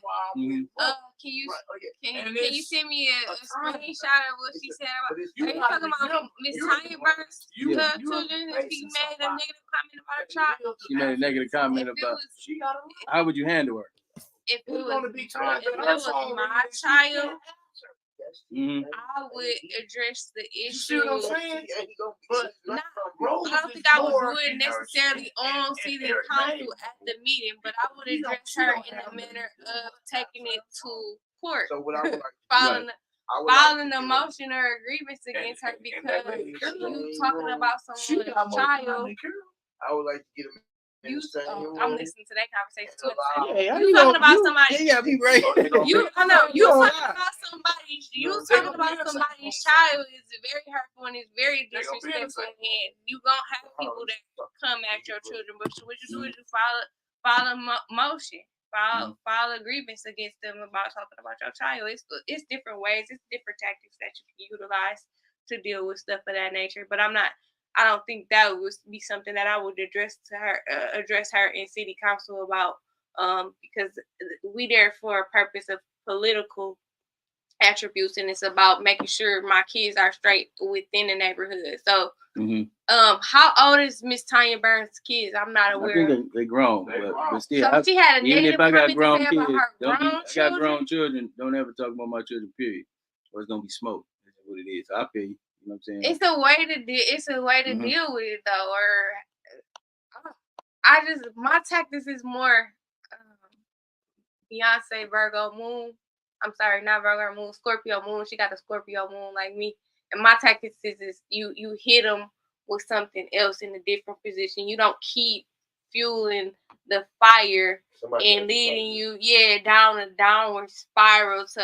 Can you send me a screenshot of what she said about? Are you talking about Miss Tanya Burns' children? And she made a negative comment about her child.
She made a negative comment about. How would you handle her?
If it was my child, I would address the issue.
You see what I'm saying?
But I don't think I would do it necessarily on city council at the meeting, but I would address her in a manner of taking it to court,
So what I would like
filing a motion or a grievance against her because you talking about someone's child.
I would like to get him.
I'm listening to that conversation too.
Yeah,
you talking about somebody.
Yeah, be right.
You talking about somebody's child is very hurtful and it's very disrespectful, and you gonna have people that come at your children. But what you do is you file a motion, file a grievance against them about talking about your child. It's different ways, it's different tactics that you can utilize to deal with stuff of that nature. But I don't think that would be something that I would address her in city council about, because we there for a purpose of political attributes, and it's about making sure my kids are straight within the neighborhood. So, how old is Miss Tanya Burns' kids? I'm not aware.
I think they grown, but still,
so she had a
even if I got grown
kids,
I got grown children. Don't ever talk about my children. Period. Or it's gonna be smoke. That's what it is. I feel you. You know what I'm saying?
It's a way to deal with it though. Or my tactics is more Beyonce Virgo moon. I'm sorry, not Virgo moon, Scorpio moon. She got the Scorpio moon like me. And my tactics is you hit them with something else in a different position. You don't keep fueling the fire and leading you down a downward spiral to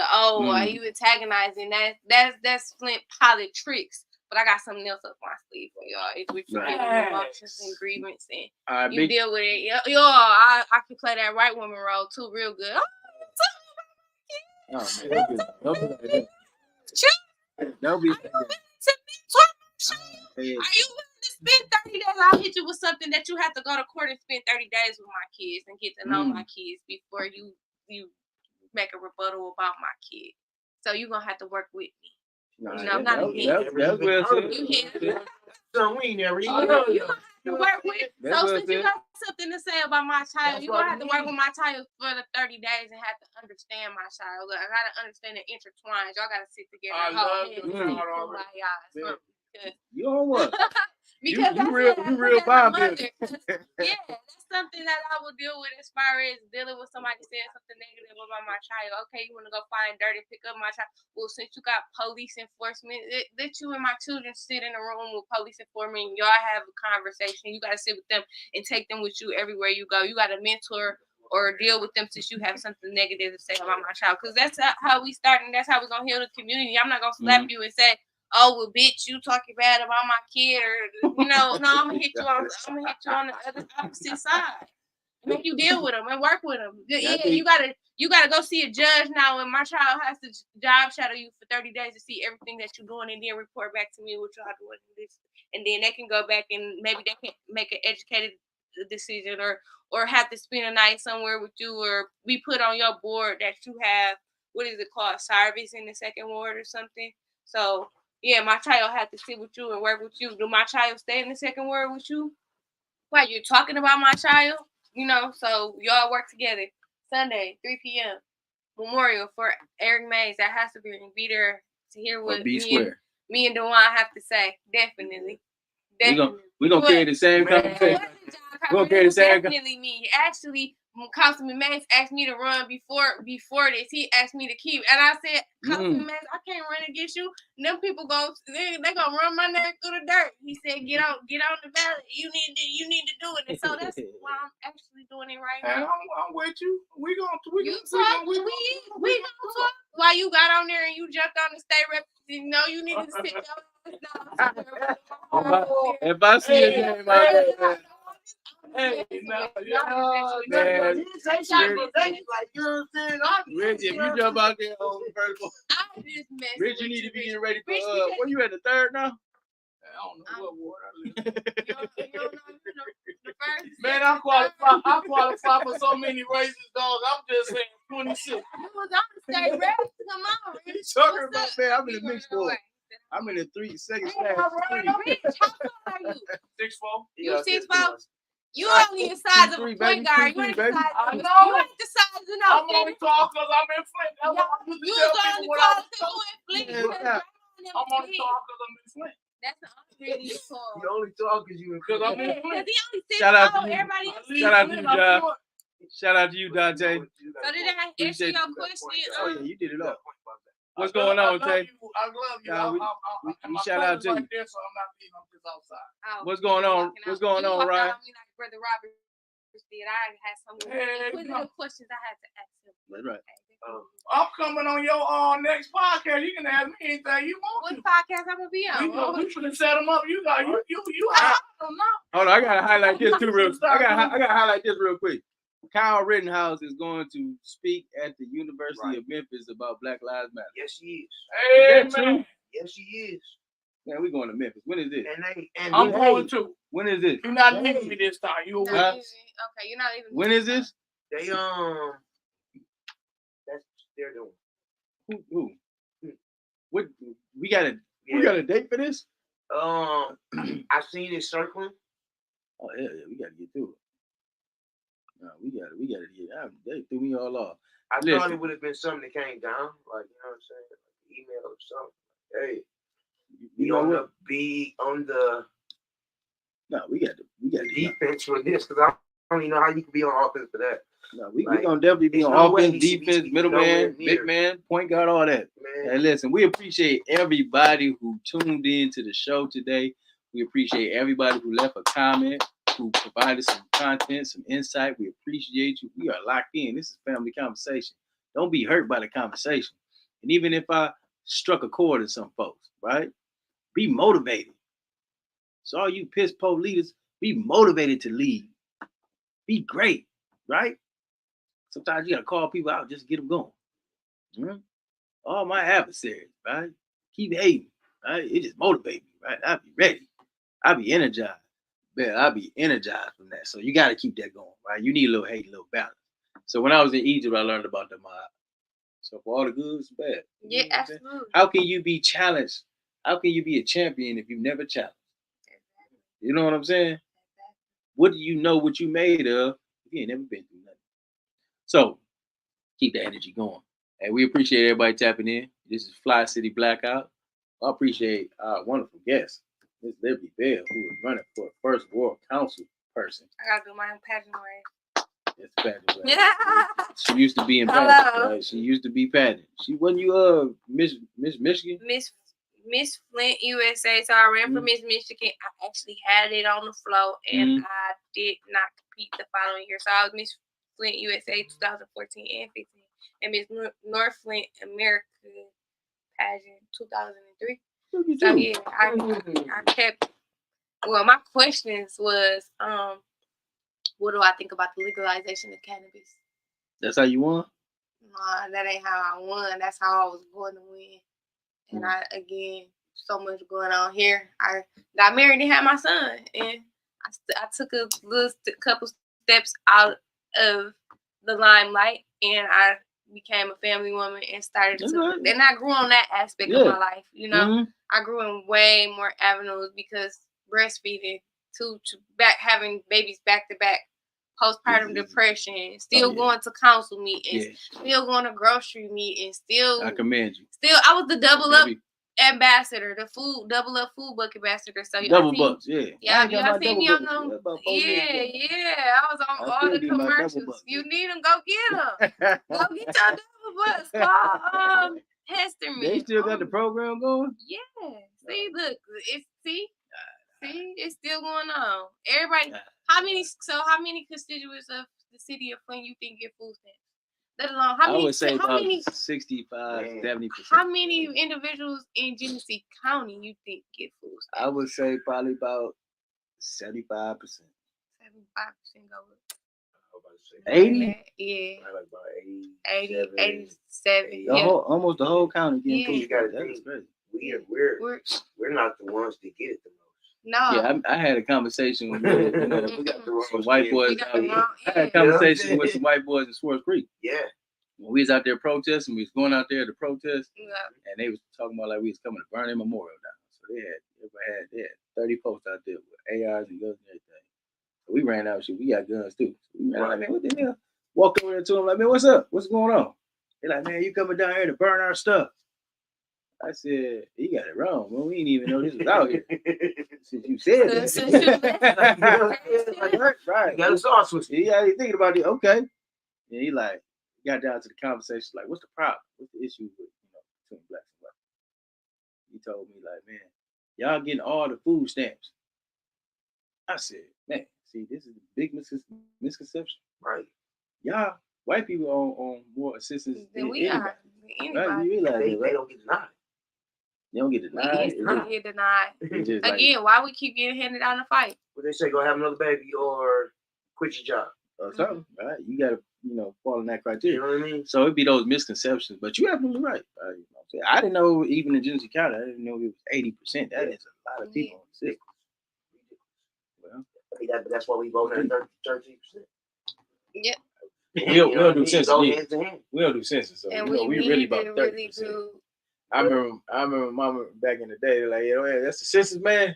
you antagonizing. That's Flint politics. But I got something else up my sleeve for y'all. It's with you emotions and grievance, and you deal with it. I can play that right woman role too real good.
Don't be.
Are you willing to spend 30 days? I'll hit you with something that you have to go to court and spend 30 days with my kids and get to know my kids before you make a rebuttal about my kid. So you're going to have to work with me. I'm not a hit.
That's
You hit.
So we never.
You gonna to work with. So since you got something to say about my child, you're gonna have to work with my child for the 30 days and have to understand my child. Look, I gotta understand the intertwines. Y'all gotta sit together.
I love you.
You don't want.
Because
you real Bible.
Yeah, that's something that I will deal with as far as dealing with somebody saying something negative about my child. Okay, you want to go find dirt and pick up my child. Well, since you got police enforcement, let you and my children sit in a room with police enforcement and y'all have a conversation. You got to sit with them and take them with you everywhere you go. You got to mentor or deal with them since you have something negative to say about my child. Because that's how we start and that's how we're going to heal the community. I'm not going to slap you and say, oh well, bitch, you talking bad about my kid, or no, I'm gonna hit you on the other opposite side. Make you deal with them and work with them. Yeah, you gotta go see a judge now. And my child has to job shadow you for 30 days to see everything that you're doing, and then report back to me what y'all doing this, and then they can go back and maybe they can make an educated decision, or have to spend a night somewhere with you, or be put on your board that you have what is it called, service in the second ward or something. So. Yeah, my child had to sit with you and work with you. Do my child stay in the second word with you? While you're talking about my child? So y'all work together. Sunday, 3 p.m. Memorial for Eric Mays. That has to be there to hear what me and DeWaun have to say. Definitely.
We're going to carry the same conversation.
We're going to carry the same conversation. Definitely me. Actually, Councilman Mays asked me to run before this. He asked me to keep, and I said, Councilman Mays, I can't run against you. Them people they gonna run my neck through the dirt. He said, get on the ballot. You need to do it. And so that's why I'm actually doing it right now.
And I'm with you. We gonna
talk. While you got on there and you jumped on the state rep, you need to sit down.
If I see a game out there.
Hey,
man. Reggie, if you jump out there on the first one, Reggie, you need to be getting ready for where you at, the third now?
I don't know what ward I live in. Man, I qualify for so many races, dog. I'm just saying 26.
You was on the state rep. Come on, Rich.
You talking about, man? I'm in the mixed board. I'm in the 3 seconds.
Rich, how tall are you?
6'4".
You 6'4"? You only the size of a point guard. You ain't the size.
I know.
You ain't the size of no.
I'm only tall because I'm in Flint. That's why I used to tell people when I was tall. I'm only tall because I'm in Flint.
That's the only reason you tall.
You only tall because you in Flint.
I'm in Flint.
Shout out to you. Shout out to you, John. Shout out to you, Dante.
So did I answer your question?
Oh yeah, you did it all. What's going on, Tay?
I love you.
We shout out to you.
Right there, so I'm not leaving. I'm just outside.
What's going on? What's going on, Ryan?
Like Brother Robert did. I had some questions I had to ask him.
That's right.
I'm coming on your next podcast. You can ask me anything you want.
What podcast I'm gonna be on?
We should set them up. You got you. I don't know.
Hold on, I gotta highlight this too real. I gotta highlight this real quick. Kyle Rittenhouse is going to speak at the University of Memphis about Black Lives Matter.
Yes, he is.
Hey, man.
Yes, he is.
Man, we going to Memphis. When is this?
And
I'm going to.
When is this?
You're not leaving me this time. You
okay, you're not leaving.
When is this?
They that's they're doing.
Who? What? We got a date for this?
I seen it circling.
Oh yeah, we gotta get to it. No, we gotta get out. They threw me all off.
I thought it would have been something that came down, like you know what I'm saying, like email or something. Hey, be on the.
No, we got
defense for this because I don't even know how you can be on offense for that.
No, we gonna definitely be on offense, defense, middleman, big man, point guard, all that. Man. And listen, we appreciate everybody who tuned in to the show today. We appreciate everybody who left a comment, who provided some content, some insight. We appreciate you. We are locked in. This is family conversation. Don't be hurt by the conversation. And even if I struck a chord in some folks, right? Be motivated. So all you piss po leaders, be motivated to lead. Be great, right? Sometimes you gotta call people out, just get them going. Mm-hmm. All my adversaries, right? Keep hating, right? It just motivates me, right? I'll be ready. I'll be energized. Man, I'll be energized from that. So you got to keep that going, right? You need a little hate, a little balance. So when I was in Egypt, I learned about the mob. So for all the good, it's bad.
Yeah, absolutely.
How can you be challenged? How can you be a champion if you've never challenged? You know what I'm saying? what do you know what you made of if you ain't never been through nothing? So keep the energy going. And we appreciate everybody tapping in. This is Fli-City Blackout. I appreciate our wonderful guest, Ms. Liberty Bell, who is running for a first world council person.
I gotta do my own pageant way.
It's pageant.
Yeah.
She used to be in pageant. Right? She used to be pageant. She wasn't you Miss Michigan?
Miss Flint, USA. So I ran for Miss Michigan. I actually had it on the floor, and I did not compete the following year. So I was Miss Flint, USA 2014 and 15, and Miss North Flint, America pageant 2003. So yeah, I kept. Well, my questions was, what do I think about the legalization of cannabis?
That's how you won?
Nah, that ain't how I won. That's how I was going to win. And again, so much going on here. I got married and had my son, and I took a little couple steps out of the limelight, and I became a family woman and started to. Then I grew on that aspect of my life. You know, I grew in way more avenues because breastfeeding, having babies back to back, postpartum depression, still going to council meetings, still going to grocery meetings, still. I
commend you.
Still, I was the double up ambassador, double up food buck ambassador. So
double bucks,
y'all seen me on them? I was on all the commercials. You need them, go get them. Go get your double bucks. Call Hesterman.
They still got the program going.
Yeah. See, look, it's still going on. Everybody. How many constituents of the city of Flint you think get food stamps? Let alone how many?
I would say about 65, 70%.
How many individuals in Genesee County you think get food stamps?
I would say probably about 75%. 75%
go with.
80?
Yeah.
Like about
87. 87.
Almost the whole county getting food.
That's crazy. We're not the ones that get it the most.
No.
Yeah, I had a conversation with some white boys. I had a conversation with some white boys in Swartz Creek.
Yeah.
When we was out there protesting, we was going out there to protest, and they was talking about like we was coming to burn their memorial down. So they had 30 folks out there with ARs and guns and everything. So we ran out. We got guns too. So we ran out, man, what the hell? Walked over there to them like, man, what's up? What's going on? They're like, man, you coming down here to burn our stuff? I said, you got it wrong, man. We didn't even know this was out here. Since you said that. Right.
You got a sauce with you.
Yeah, you thinking about it. Okay. And he like got down to the conversation, like, what's the problem? What's the issue with, between blacks and white? He told me, like, man, y'all getting all the food stamps. I said, man, see, this is a big misconception.
Right.
Y'all, white people on more assistance
than we are.
Right? You realize
they don't get denied.
They don't get denied.
We get denied. Again, why we keep getting handed down the fight?
What they say, go have another baby or quit your job.
Or something, right? You got to, fall in that criteria.
You know what I mean?
So it'd be those misconceptions. But you're absolutely right. I didn't know, even in Genesee County, I didn't know it was 80%. That is a lot of people on the system. Well,
I mean, that's why we voted at 13%.
Yep.
We don't do census. We don't do census. So
and
we really about 30%.
Really do.
I remember Mama back in the day, like, that's the census, man.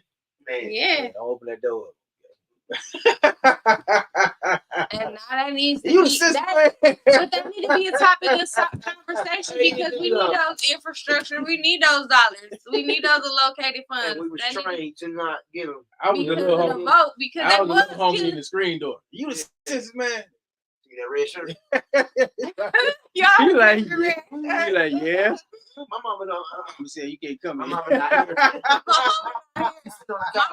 Yeah.
Don't open that door up.
And now that needs to be but that need to be a topic of conversation because we need those infrastructure, we need those dollars, we need those allocated funds.
And we was trained to not get them.
I was a little homie.
Vote because
I was a little homie in the screen door. You the census man.
See that red shirt?
You
like, yeah.
My mama don't.
I'm saying you can't come
my
in.
Mama not here.
My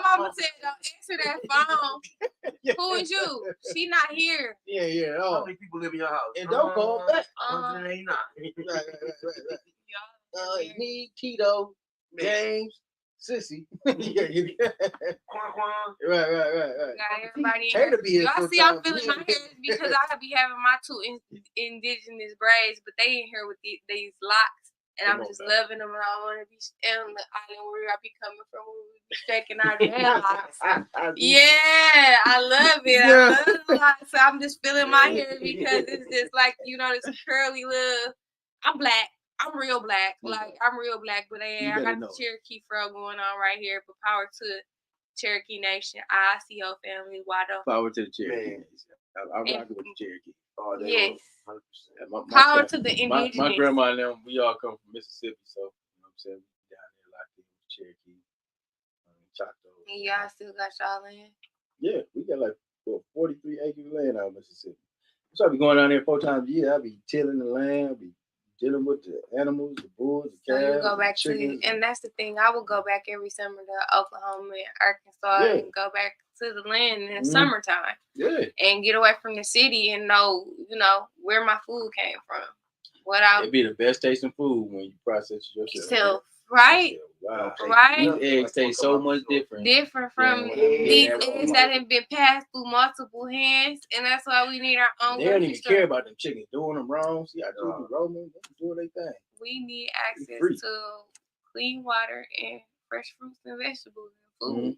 mama said, don't answer that phone. Who is you? She not here.
Yeah.
How many people live in your house?
And don't call back.
189.
Right. Me, Tito, James, Sissy. Right.
Got everybody
in
y'all see I'm feeling my hair because I be having my two indigenous braids, but they in here with these locks. And I'm just loving them, and I want to be on the island where I be coming from. We be checking out the hairlocks. Yeah, I love it. I love it a lot. So I'm just feeling my hair because it's just like, this curly little. I'm black. I'm real black. Like, I'm real black. But I got the Cherokee fro going on right here. But power to Cherokee Nation, ICO family, Wado.
Power to the Cherokee. I rock with the Cherokee.
Oh,
Yes.
100%.
Power to the indigenous.
My grandma and them, we all come from Mississippi, so you know what I'm saying, we down there locked in with Cherokee, Choctaw.
And y'all still got y'all land?
Yeah, we got like 43 acres of land out of Mississippi. So I be going down there 4 times a year. I be tilling the land. I be dealing with the animals, the bulls, the calves.
So you go back
the chickens.
and that's the thing. I would go back every summer to Oklahoma and Arkansas and go back to the land in the summertime.
Yeah.
And get away from the city and know, where my food came from.
It'd be the best tasting food when you process it yourself.
Right?
Wow.
Right?
These eggs taste so much different.
Different from these eggs that have been passed through multiple hands, and that's why we need our own.
They don't even care about them chickens doing them wrong. See, I do roaming, they do their thing.
We need access to clean water and fresh fruits and vegetables and food.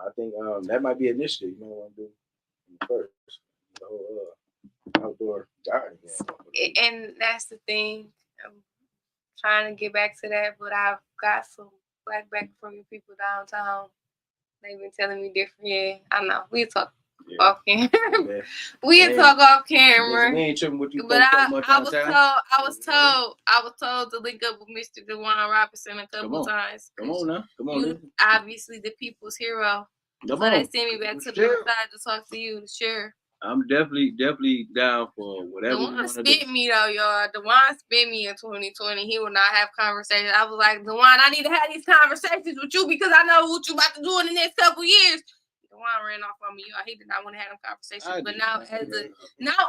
I think that might be an initiative you want to do first. The whole outdoor gardening.
And that's the thing. I'm trying to get back to that, but I've got some black from people downtown. They've been telling me different. Yeah, I know. We'll talk off camera. We'll talk off camera.
We ain't tripping with you.
But I was told to link up with Mr. DeWaun Robinson a couple times.
Come on now. Come on.
You obviously the people's hero. So they send me back to the side to talk to you, sure.
I'm definitely down for whatever.
DeWaun spit me though, y'all. DeWaun spit me in 2020. He will not have conversations. I was like, DeWaun, I need to have these conversations with you because I know what you about to do in the next couple years. DeWaun ran off on me, y'all. He did not want to have them conversations. But now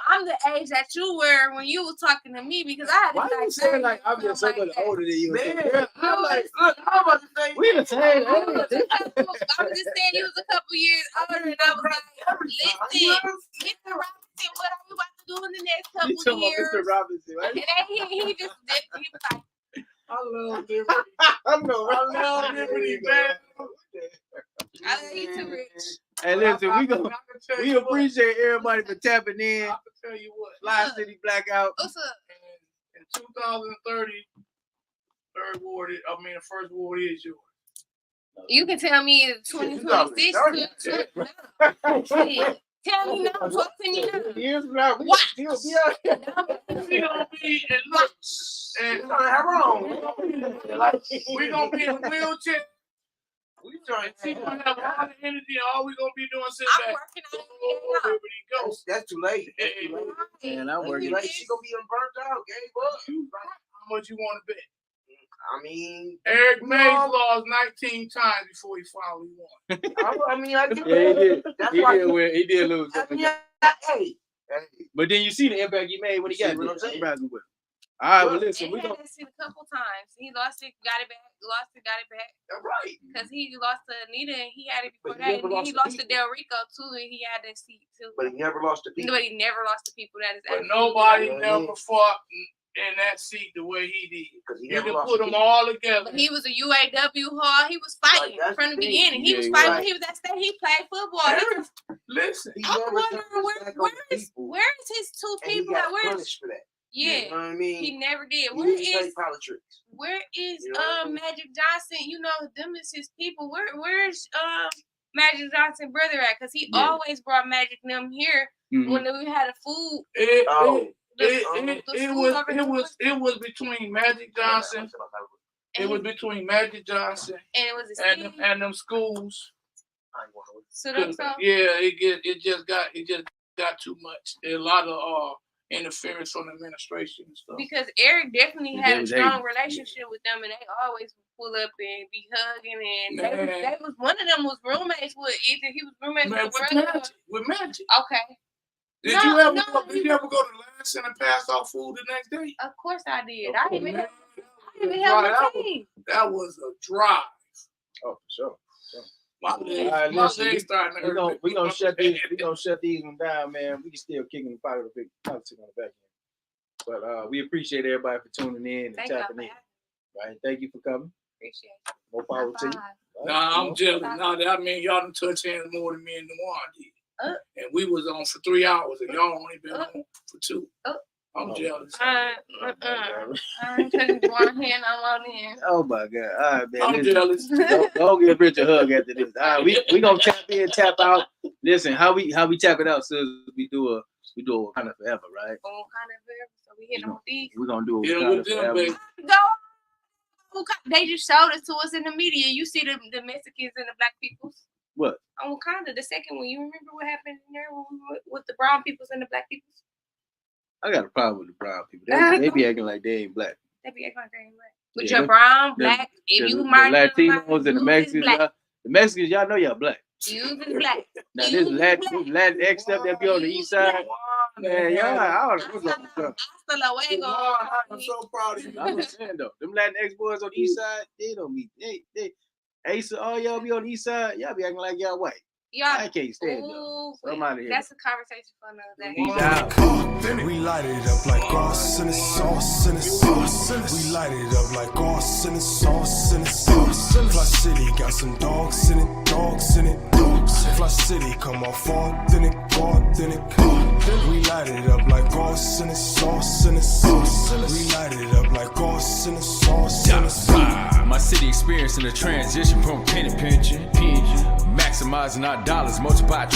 I'm the age that you were when you was talking to me because I had to.
Why you saying like I'm just so much older than you?
Man, I'm about to say
we the same age.
I was just saying he was a couple years older, and I was like, listen, Mr. Robinson, what are we about to do in the next couple years?
Mr. Robinson, right?
And then he was like,
I love Liberty. I love Liberty, man.
I love you too, Rich.
Hey, listen, we appreciate everybody for tapping in.
I can tell you what.
Fli-City Blackout.
What's up?
In 2030, the first ward is yours.
You can tell me in 2026. Tell me now. Talk to me now.
Years from now, we still be out here.
We're going to be in lunch. And we're going to be in a wheelchair. We trying to see what have all the energy. All we're going to be doing is sit back.
I'm working on it.
That's too late.
Man, I'm working.
Like she gonna be burnt out, gave up.
How much you want to bet?
I mean,
Eric Mays lost 19 times before he finally won.
I get
He did lose.
Hey.
But then you see the impact he made when he got it. All right, well, listen,
we got to see a couple times. He lost it, got it back. Lost it, got it back.
Right.
Because he lost to Anita, and he had it before that. And he lost to Del Rico too, and he had that seat too.
But he never lost to people.
But he never lost to people. That is.
But nobody never fought in that seat the way he did. You can put them all together.
But he was a UAW hall. He was fighting from the beginning. He was fighting when he was at state. He played football.
Listen,
I'm wondering where is his two people? Where is
for that?
Yeah,
you know what I mean?
He never did.
Where is
Magic Johnson? You know, them is his people. Where's Magic Johnson brother at? Because he always brought Magic them here when we had a food.
It was between Magic Johnson. It was between Magic Johnson and them schools.
So
it just got too much. There's a lot of interference from the administration and stuff.
Because Eric definitely had a strong relationship with them, and they always pull up and be hugging, and they was one of them was roommates with either he was roommates
with Magic.
Okay.
Did you ever go to Lansing and pass off food the next day?
Of course I did. I didn't even have my team.
That was a drive.
Oh, for sure.
My legs starting to hurt.
We're gonna shut these one down, man. We can still kicking the politics on the back end. But we appreciate everybody for tuning in and tapping in. Right. Thank you for coming.
Appreciate it.
More power to you.
Right. Nah, I'm jealous. Nah, that mean y'all done touch hands more than me and DeWaun did. And we was on for 3 hours and y'all only been on for 2. I'm jealous.
I'm taking one hand, I'm on in.
Oh my God! All right, man.
I'm jealous.
Don't give Rich a hug after this. All right, we gonna tap in, tap out. Listen, how we tap it out? So we do a kind of forever, right?
Oh, kind of forever. So we hit them with these.
We're gonna do a
Hit 'em
kind
with
of
them,
forever.
baby.
They just showed it to us in the media. You see the Mexicans and the black peoples.
What?
On Wakanda, the second one. You remember what happened in there when we were with the brown peoples and the black peoples?
I got a problem with the brown people. They be acting like they ain't black.
They be acting like they ain't black. But
Yeah,
you're brown, black. If you
the
Latinos
and the Mexicans, y'all know y'all black.
You is black.
Now this Latinx stuff that be on the east side, man, y'all.
I'm so proud of you.
I'm saying though, them Latinx boys on the east side, they don't be they Ace, all y'all be on the east side, y'all be acting like y'all white. I can't stand y'all. Somebody here.
That's a conversation for another day.
He's out.
We light it up like sauce in the sauce in the sauce. We light it up like sauce in the sauce in the sauce. Fli-City got some dogs in it, dogs in it. Fli-City come off authentic, authentic. We light it up like sauce in the sauce in the sauce. We light it up like sauce in the sauce in the sauce.
My city experiencing a transition from penny pinching, maximizing our dollars, multiply.